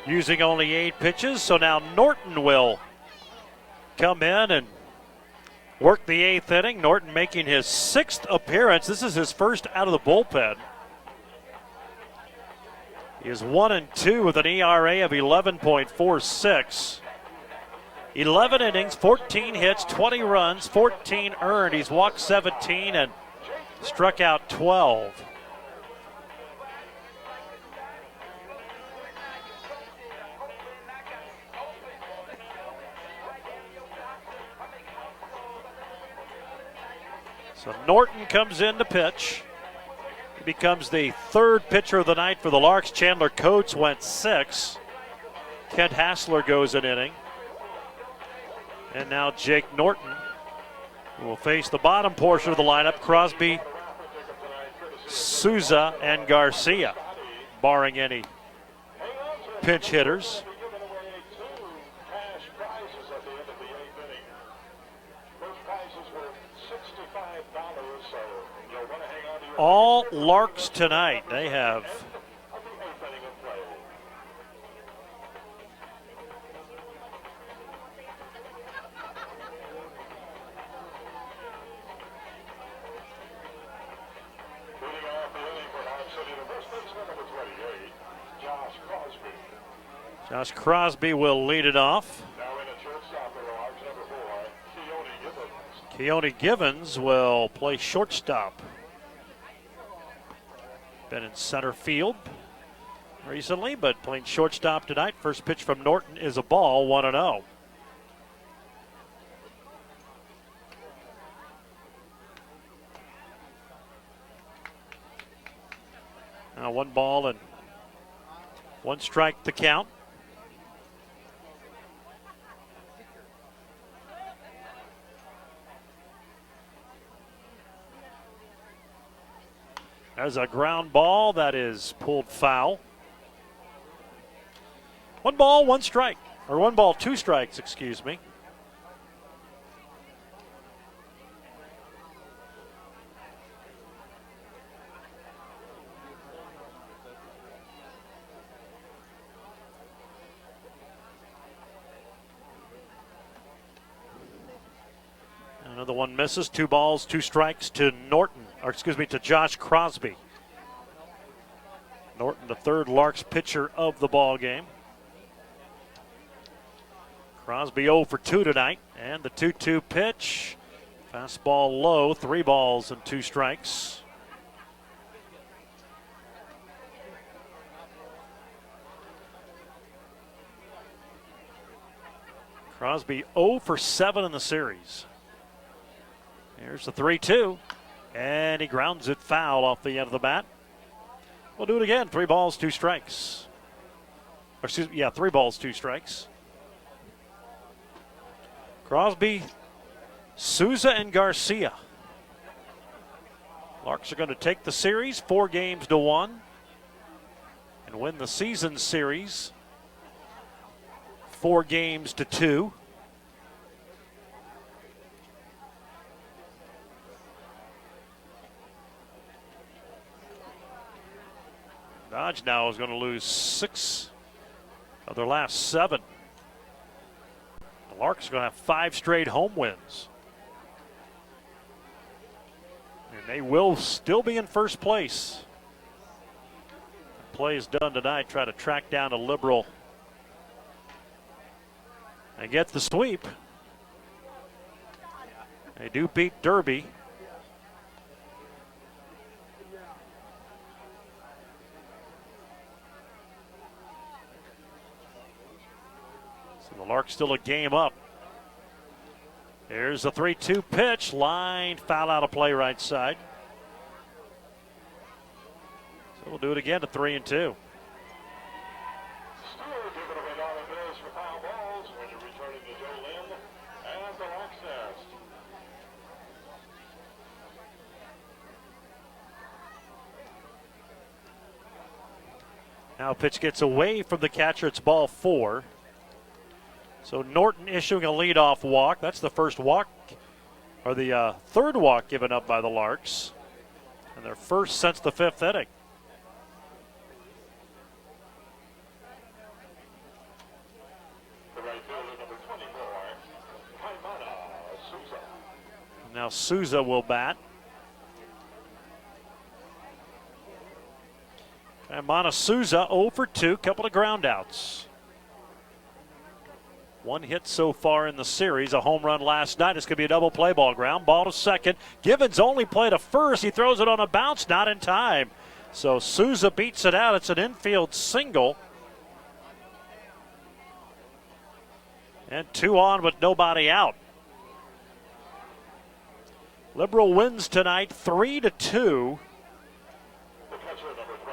Using only 8 pitches, so now Norton will come in and work the 8th inning. Norton making his 6th appearance. This is his first out of the bullpen. He is 1-2 with an ERA of 11.46. 11 innings, 14 hits, 20 runs, 14 earned. He's walked 17 and struck out 12. So Norton comes in to pitch. He becomes the 3rd pitcher of the night for the Larks. Chandler Coates went 6. Kent Hassler goes an inning. And now Jake Norton will face the bottom portion of the lineup. Crosby, Souza, and Garcia, barring any pinch hitters. All Larks tonight. They have Josh Crosby will lead it off. Keone Givens will play shortstop. Been in center field recently, but playing shortstop tonight. First pitch from Norton is a ball, 1-0. Now 1 ball and 1 strike to count. There's a ground ball that is pulled foul. 1 ball, 1 strike. Or 1 ball, 2 strikes, excuse me. Another one misses. 2 balls, 2 strikes to to Josh Crosby. Norton, the third Larks pitcher of the ball game. Crosby 0 for 2 tonight, and the 2-2 pitch. Fastball low, 3 balls and 2 strikes. Crosby 0 for 7 in the series. Here's the 3-2, and he grounds it foul off the end of the bat. We'll do it again. 3 balls, 2 strikes. 3 balls, 2 strikes. Crosby, Souza, and Garcia. Larks are going to take the series 4-1 and win the season series 4-2. Dodge now is going to lose 6 of their last 7. The Larks are going to have 5 straight home wins. And they will still be in first place. The play is done tonight. Try to track down a Liberal and get the sweep. They do beat Derby. The Larks still a game up. There's a 3-2 pitch. Line foul out of play right side. So we'll do it again to 3-2. Now pitch gets away from the catcher. It's ball 4. So Norton issuing a leadoff walk. That's the first walk, or the third walk given up by the Larks. And their first since the 5th inning. Now Souza will bat. Caimana Souza 0 for 2, couple of ground outs. 1 hit so far in the series, a home run last night. It's going to be a double play ball. Ground ball to second. Givens only played a first. He throws it on a bounce, not in time. So Souza beats it out. It's an infield single. And 2 on with nobody out. Liberal wins tonight 3-2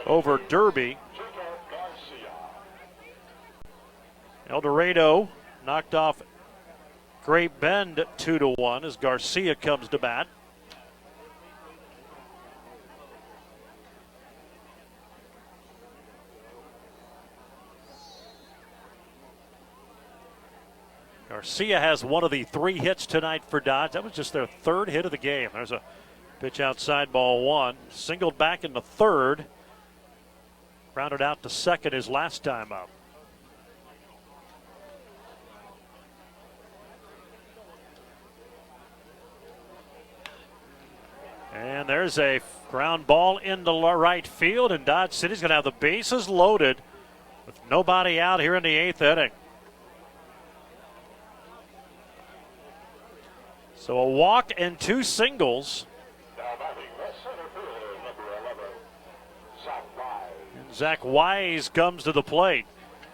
over Derby. El Dorado knocked off Great Bend 2-1 as Garcia comes to bat. Garcia has one of the 3 hits tonight for Dodge. That was just their 3rd hit of the game. There's a pitch outside, ball 1. Singled back in the 3rd. Grounded out to second his last time up. And there's a ground ball into right field, and Dodge City's going to have the bases loaded with nobody out here in the 8th inning. So a walk and 2 singles. And Zach Wise comes to the plate.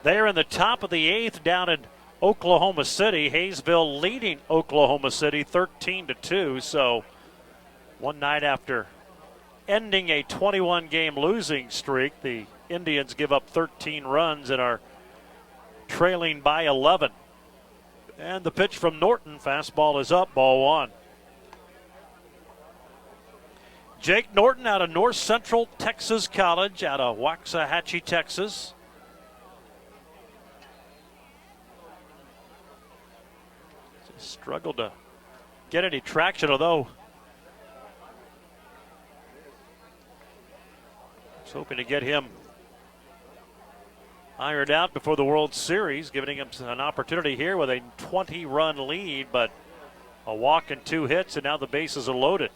They're in the top of the 8th down in Oklahoma City. Hayesville leading Oklahoma City 13-2. So one night after ending a 21-game losing streak, the Indians give up 13 runs and are trailing by 11. And the pitch from Norton, fastball is up, ball 1. Jake Norton out of North Central Texas College, out of Waxahachie, Texas. Struggled to get any traction, although I was hoping to get him ironed out before the World Series, giving him an opportunity here with a 20-run lead, but a walk and 2 hits, and now the bases are loaded.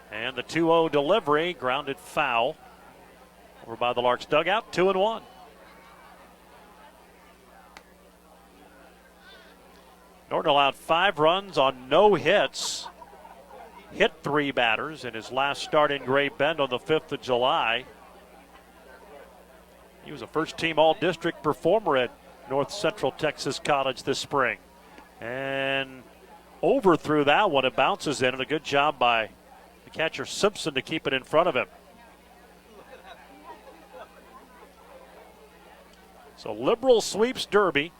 And the 2-0 delivery, grounded foul over by the Larks dugout, 2-1. Norton allowed 5 runs on no hits, hit 3 batters in his last start in Great Bend on the 5th of July. He was a first-team All-District performer at North Central Texas College this spring. And overthrew that one. It bounces in, and a good job by the catcher Simpson to keep it in front of him. So Liberal sweeps Derby.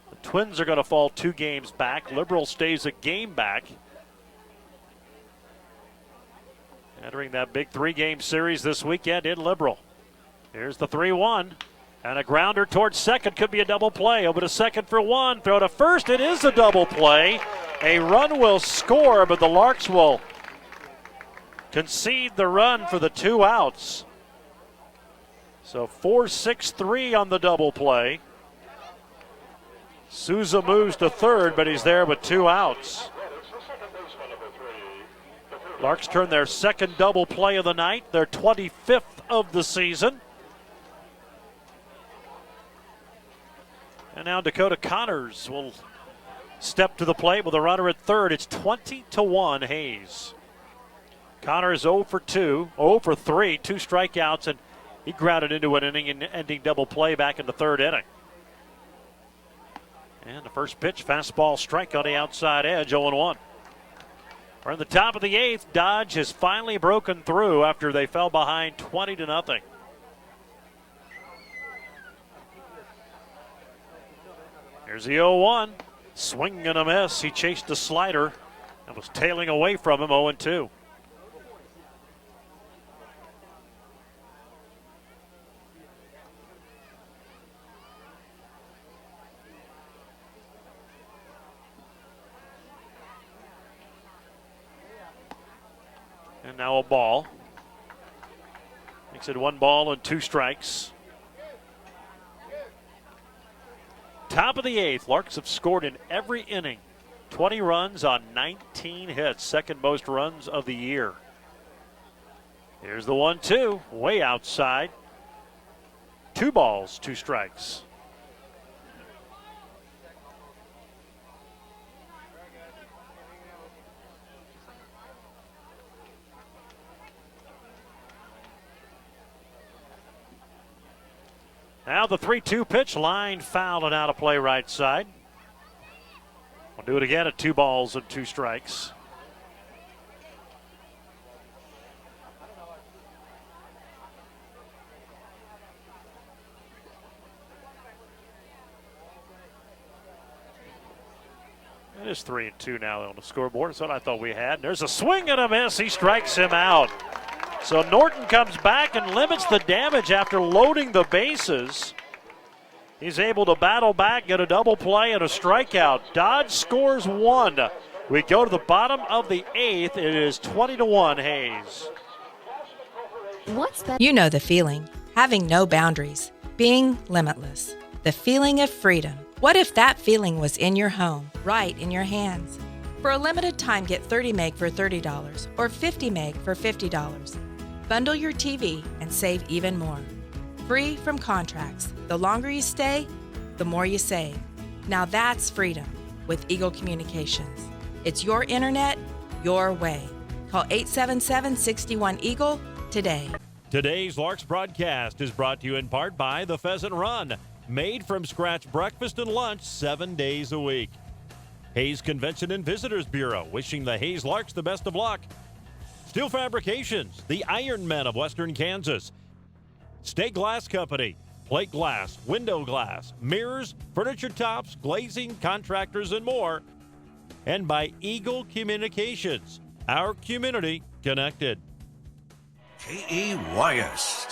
The Twins are going to fall 2 games back. Liberal stays a game back. Entering that big 3-game series this weekend in Liberal. Here's the 3-1. And a grounder towards second. Could be a double play. Over to second for 1. Throw to first. It is a double play. A run will score, but the Larks will concede the run for the 2 outs. So 4-6-3 on the double play. Souza moves to third, but he's there with 2 outs. Larks turn their second double play of the night, their 25th of the season. And now Dakota Connors will step to the plate with a runner at third. It's 20-1 Hayes. Connors 0 for 2, 0 for 3, 2 strikeouts, and he grounded into an inning-ending double play back in the 3rd inning. And the first pitch, fastball strike on the outside edge, 0-1. We're in the top of the 8th. Dodge has finally broken through after they fell behind 20-0. Here's the 0-1. Swing and a miss. He chased a slider and was tailing away from him, 0-2. And now a ball. Makes it 1 ball and 2 strikes. Top of the 8th. Larks have scored in every inning. 20 runs on 19 hits. Second most runs of the year. Here's the 1-2. Way outside. 2 balls, 2 strikes. Now the 3-2 pitch, line foul and out of play right side. We'll do it again at 2 balls and 2 strikes. It is 3-2 now on the scoreboard. That's what I thought we had. There's a swing and a miss. He strikes him out. So Norton comes back and limits the damage after loading the bases. He's able to battle back, get a double play and a strikeout. Dodge scores 1. We go to the bottom of the 8th. It is 20-1 Hayes. You know the feeling. Having no boundaries. Being limitless. The feeling of freedom. What if that feeling was in your home, right in your hands? For a limited time, get 30 meg for $30 or 50 meg for $50. Bundle your TV and save even more. Free from contracts. The longer you stay, the more you save. Now that's freedom with Eagle Communications. It's your internet, your way. Call 877-61-EAGLE today. Today's Larks broadcast is brought to you in part by the Pheasant Run. Made from scratch breakfast and lunch 7 days a week. Hayes Convention and Visitors Bureau wishing the Hayes Larks the best of luck. Steel Fabrications, the Iron Men of Western Kansas. Stay Glass Company, plate glass, window glass, mirrors, furniture tops, glazing, contractors, and more. And by Eagle Communications, Our community connected. KEYS.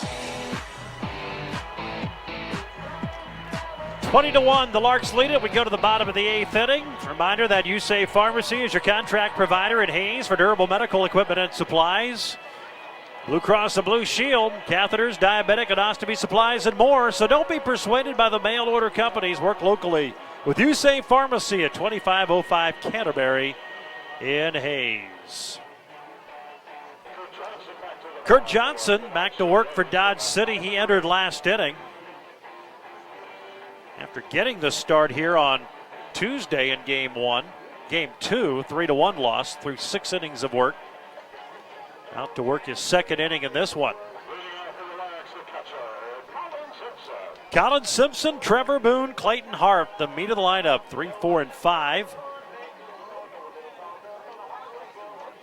20-1, the Larks lead it. We go to the bottom of the 8th inning. Reminder that USAFE Pharmacy is your contract provider in Hayes for durable medical equipment and supplies. Blue Cross and Blue Shield, catheters, diabetic and ostomy supplies, and more. So don't be persuaded by the mail order companies. Work locally with USAFE Pharmacy at 2505 Canterbury in Hayes. Kurt Johnson back to work for Dodge City. He entered last inning after getting the start here on Tuesday in Game 1. Game 2, 3-1 loss through 6 innings of work. Out to work his second inning in this one. Colin Simpson, Trevor Boone, Clayton Harp, the meat of the lineup, 3, 4, and 5.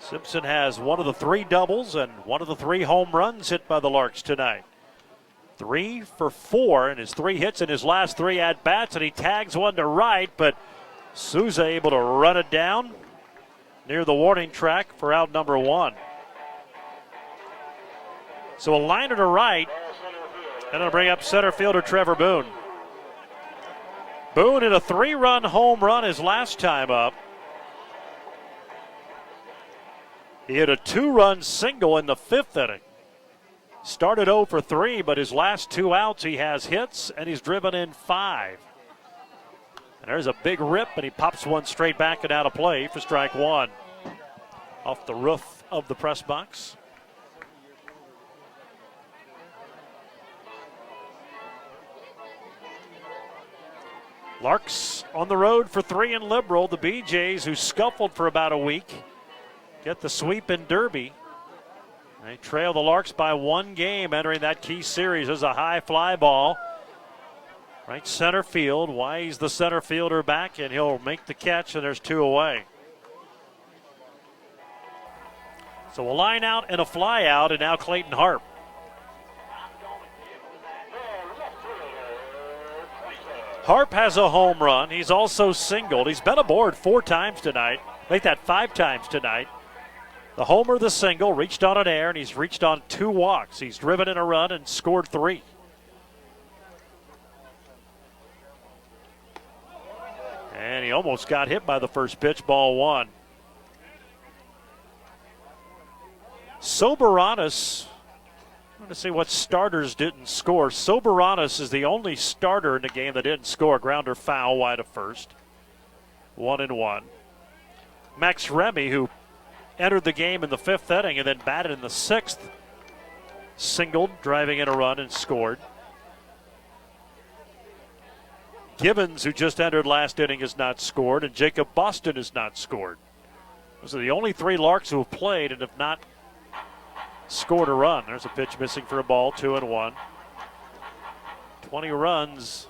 Simpson has one of the 3 doubles and one of the 3 home runs hit by the Larks tonight. 3 for 4 in his 3 hits in his last 3 at-bats, and he tags one to right, but Souza able to run it down near the warning track for out number 1. So a liner to right, and it'll bring up center fielder Trevor Boone. Boone hit a 3-run home run his last time up. He hit a 2-run single in the 5th inning. Started 0 for 3, but his last 2 outs he has hits, and he's driven in 5. And there's a big rip, and he pops one straight back and out of play for strike 1. Off the roof of the press box. Larks on the road for 3 in Liberal. The BJs, who scuffled for about a week, get the sweep in Derby. They trail the Larks by 1 game entering that key series. There's a high fly ball. Right center field. Wise, the center fielder, back, and he'll make the catch, and there's 2 away. So a line out and a fly out, and now Clayton Harp. Harp has a home run. He's also singled. He's been aboard 4 times tonight. Make that 5 times tonight. The homer, the single, reached on an air, and he's reached on 2 walks. He's driven in a run and scored 3. And he almost got hit by the first pitch, ball 1. Soberanis, I want to see what starters didn't score. Soberanis is the only starter in the game that didn't score. Grounder foul, wide of first. 1-1. Max Remy, who entered the game in the 5th inning and then batted in the 6th, singled, driving in a run, and scored. Gibbons, who just entered last inning, has not scored, and Jacob Boston has not scored. Those are the only 3 Larks who have played and have not scored a run. There's a pitch missing for a ball, 2-1. 20 runs.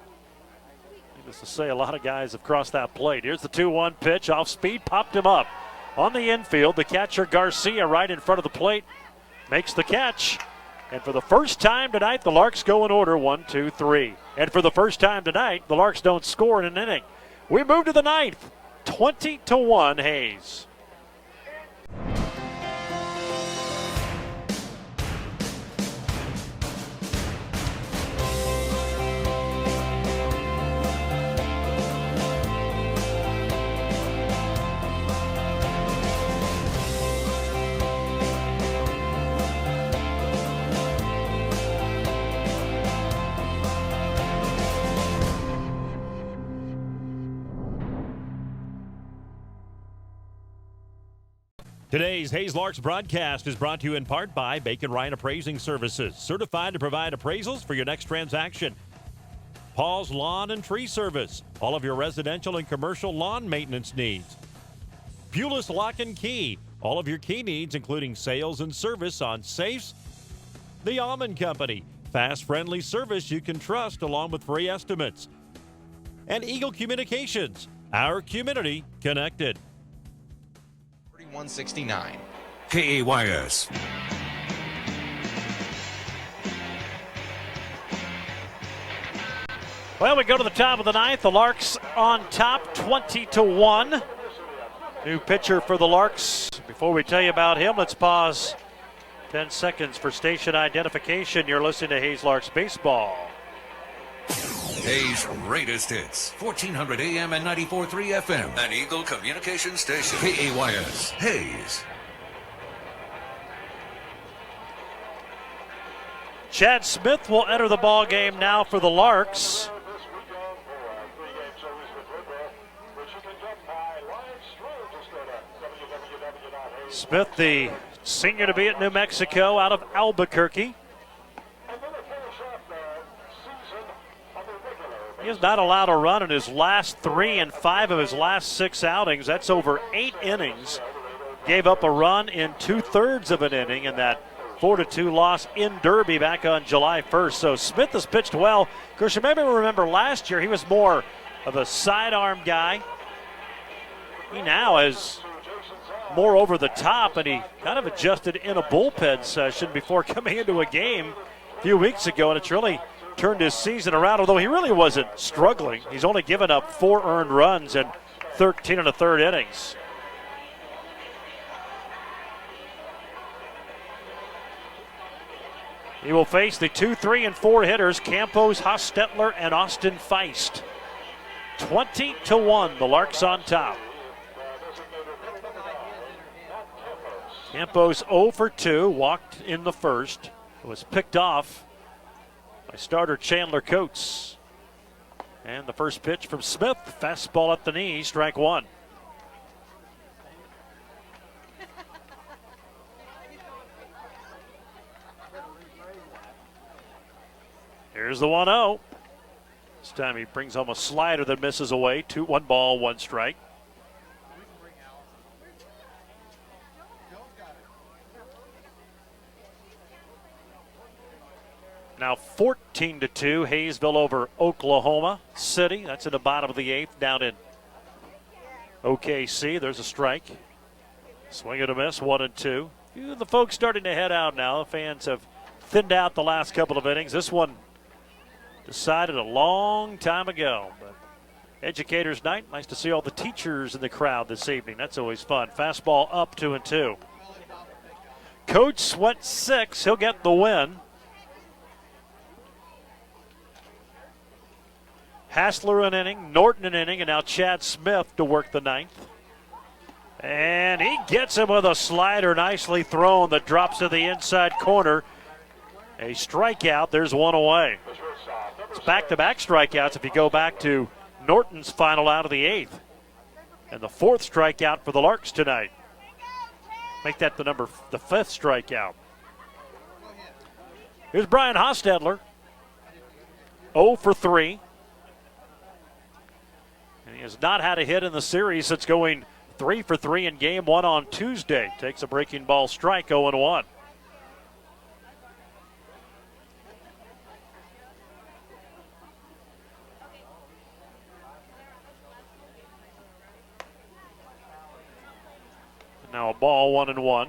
Needless to say, a lot of guys have crossed that plate. Here's the 2-1 pitch, off speed, popped him up. On the infield, the catcher Garcia right in front of the plate makes the catch. And for the first time tonight, the Larks go in order, 1, 2, 3. And for the first time tonight, the Larks don't score in an inning. We move to the 9th, 20-1 Hayes. Today's Hayes Larks broadcast is brought to you in part by BACONRIND Appraising Services, certified to provide appraisals for your next transaction. Paul's Lawn and Tree Service, all of your residential and commercial lawn maintenance needs. Pulis Lock and Key, all of your key needs, including sales and service on safes. The Almond Company, fast, friendly service you can trust along with free estimates. And Eagle Communications, our community connected. 169. KEYS. Well, we go to the top of the 9th. The Larks on top, 20-1. New pitcher for the Larks Before we tell you about him, let's pause 10 seconds for station identification. You're listening to Hayes Larks Baseball. Hayes' greatest hits, 1400 AM and 94.3 FM, an Eagle communication station. KAYS, Hayes. Chad Smith will enter the ball game now for the Larks. Smith, the senior to be at New Mexico out of Albuquerque. He is not allowed a run in his last 3 and 5 of his last 6 outings. That's over 8 innings. Gave up a run in 2/3 of an inning in that 4-2 loss in Derby back on July 1st. So Smith has pitched well. Of course, you maybe remember last year he was more of a sidearm guy. He now is more over the top, and he kind of adjusted in a bullpen session before coming into a game a few weeks ago, and it's really turned his season around, although he really wasn't struggling. He's only given up 4 earned runs in 13 1/3 innings. He will face the 2, 3, and 4 hitters, Campos, Hostetler, and Austin Feist. 20-1, the Larks on top. Campos 0 for 2, walked in the first. Was picked off by starter Chandler Coates. And the first pitch from Smith, fastball at the knee, strike 1. Here's the 1-0. This time he brings home a slider that misses away. 1 ball, 1 strike. Now 14-2, Hayesville over Oklahoma City. That's in the bottom of the 8th down in OKC. There's a strike. Swing and a miss, 1-2. The folks starting to head out now. The fans have thinned out the last couple of innings. This one decided a long time ago. But Educators Night, nice to see all the teachers in the crowd this evening. That's always fun. Fastball up, 2-2. Coates went 6. He'll get the win. Hassler an inning, Norton an inning, and now Chad Smith to work the 9th. And he gets him with a slider nicely thrown that drops to the inside corner. A strikeout, there's 1 away. It's back-to-back strikeouts if you go back to Norton's final out of the 8th. And the 4th strikeout for the Larks tonight. Make that the 5th strikeout. Here's Brian Hostetler. 0 for 3. And he has not had a hit in the series since going 3 for 3 in game 1 on Tuesday. Takes a breaking ball strike, 0-1. Now a ball, 1-1.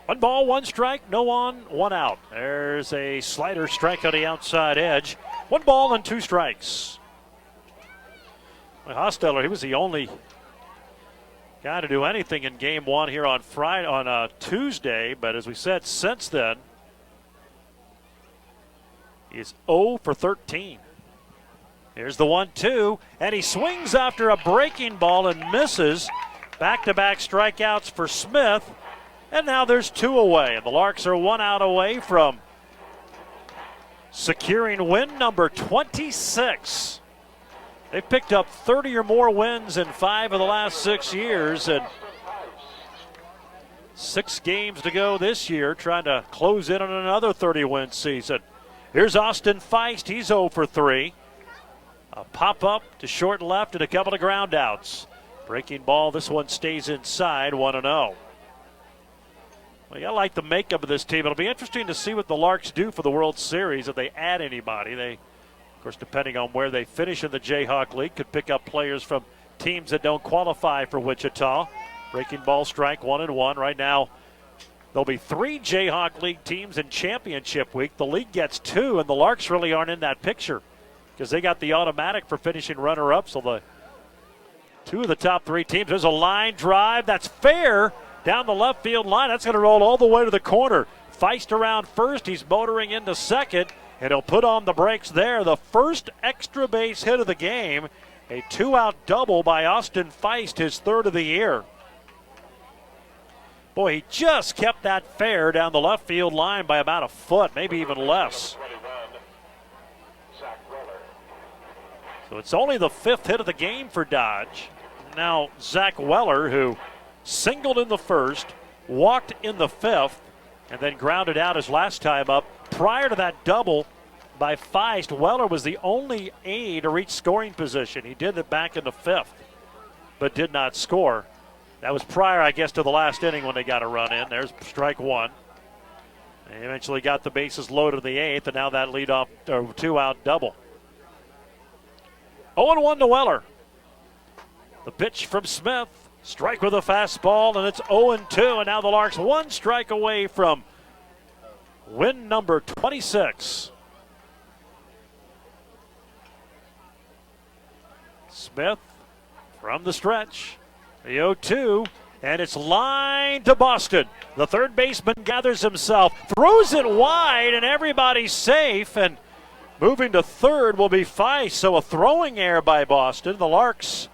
One ball, 1 strike, no on, 1 out. There's a slider strike on the outside edge. 1 ball and 2 strikes. Well, Hostetler, he was the only guy to do anything in game 1 here on Tuesday, but as we said, since then, he is 0 for 13. Here's the 1-2, and he swings after a breaking ball and misses. Back-to-back strikeouts for Smith, and now there's 2 away. And the Larks are 1 out away from securing win number 26. They've picked up 30 or more wins in 5 of the last 6 years, and 6 games to go this year, trying to close in on another 30-win season. Here's Austin Feist. He's 0 for 3. A pop-up to short left and a couple of ground outs. Breaking ball, this one stays inside, 1-0. Well, I like the makeup of this team. It'll be interesting to see what the Larks do for the World Series if they add anybody. They, of course, depending on where they finish in the Jayhawk League, could pick up players from teams that don't qualify for Wichita. Breaking ball strike, 1-1. Right now, There'll be 3 Jayhawk League teams in championship week. The league gets 2, and the Larks really aren't in that picture because they got the automatic for finishing runner-up. So the 2 of the top 3 teams. There's a line drive. That's fair down the left field line. That's going to roll all the way to the corner. Feist around first. He's motoring into second, and he'll put on the brakes there. The first extra base hit of the game. A 2-out double by Austin Feist, his 3rd of the year. Boy, he just kept that fair down the left field line by about a foot, maybe even less. So it's only the 5th hit of the game for Dodge. Now, Zach Weller, who singled in the 1st, walked in the 5th, and then grounded out his last time up. Prior to that double by Feist, Weller was the only A to reach scoring position. He did it back in the 5th, but did not score. That was prior, I guess, to the last inning when they got a run in. There's strike 1. They eventually got the bases loaded in the 8th, and now that leadoff 2-out double. 0-1 to Weller. The pitch from Smith. Strike with a fastball, and it's 0-2, and now the Larks 1 strike away from win number 26. Smith from the stretch. The 0-2, and it's lined to Boston. The third baseman gathers himself, throws it wide, and everybody's safe. And moving to third will be Feist. So a throwing error by Boston. The Larks,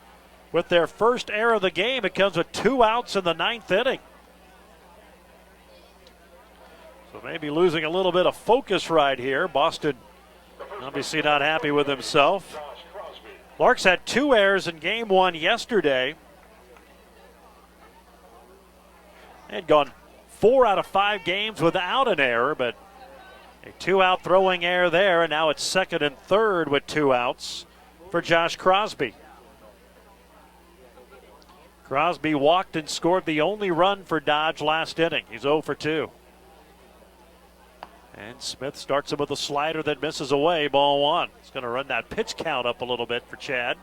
with their first error of the game, it comes with 2 outs in the 9th inning. So maybe losing a little bit of focus right here. Boston obviously not happy with himself. Larks had 2 errors in game 1 yesterday. They had gone 4 out of 5 games without an error, but a 2-out throwing error there, and now it's 2nd and 3rd with 2 outs for Josh Crosby. Crosby walked and scored the only run for Dodge last inning. He's 0 for 2. And Smith starts him with a slider that misses away, ball 1. It's going to run that pitch count up a little bit for Chad.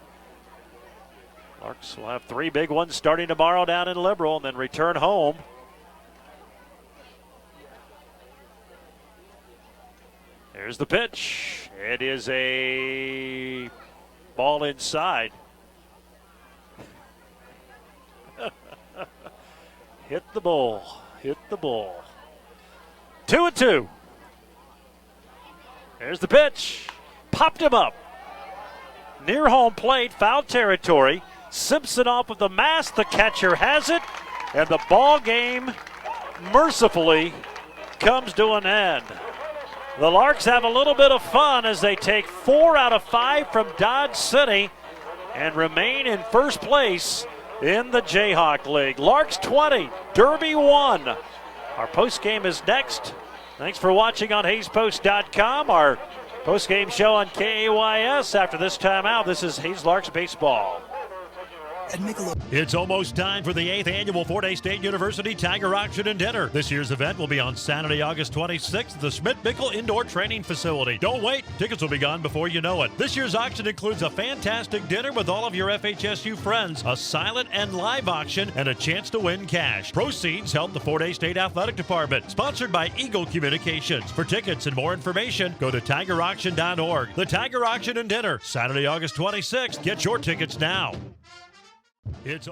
Larks will have 3 big ones starting tomorrow down in Liberal and then return home. There's the pitch. It is a ball inside. Hit the ball. Hit the ball. 2-2. There's the pitch. Popped him up. Near home plate, foul territory. Simpson off of the mask. The catcher has it. And the ball game mercifully comes to an end. The Larks have a little bit of fun as they take 4 out of 5 from Dodge City and remain in first place in the Jayhawk League. Larks 20, Derby 1. Our postgame is next. Thanks for watching on HayesPost.com. Our postgame show on KAYS. After this timeout, this is Hayes Larks Baseball. It's almost time for the 8th annual Fort Hays State University Tiger Auction and Dinner. This year's event will be on Saturday, August 26th at the Schmidt-Bickel Indoor Training Facility. Don't wait. Tickets will be gone before you know it. This year's auction includes a fantastic dinner with all of your FHSU friends, a silent and live auction, and a chance to win cash. Proceeds help the Fort Hays State Athletic Department. Sponsored by Eagle Communications. For tickets and more information, go to tigerauction.org. The Tiger Auction and Dinner, Saturday, August 26th. Get your tickets now. It's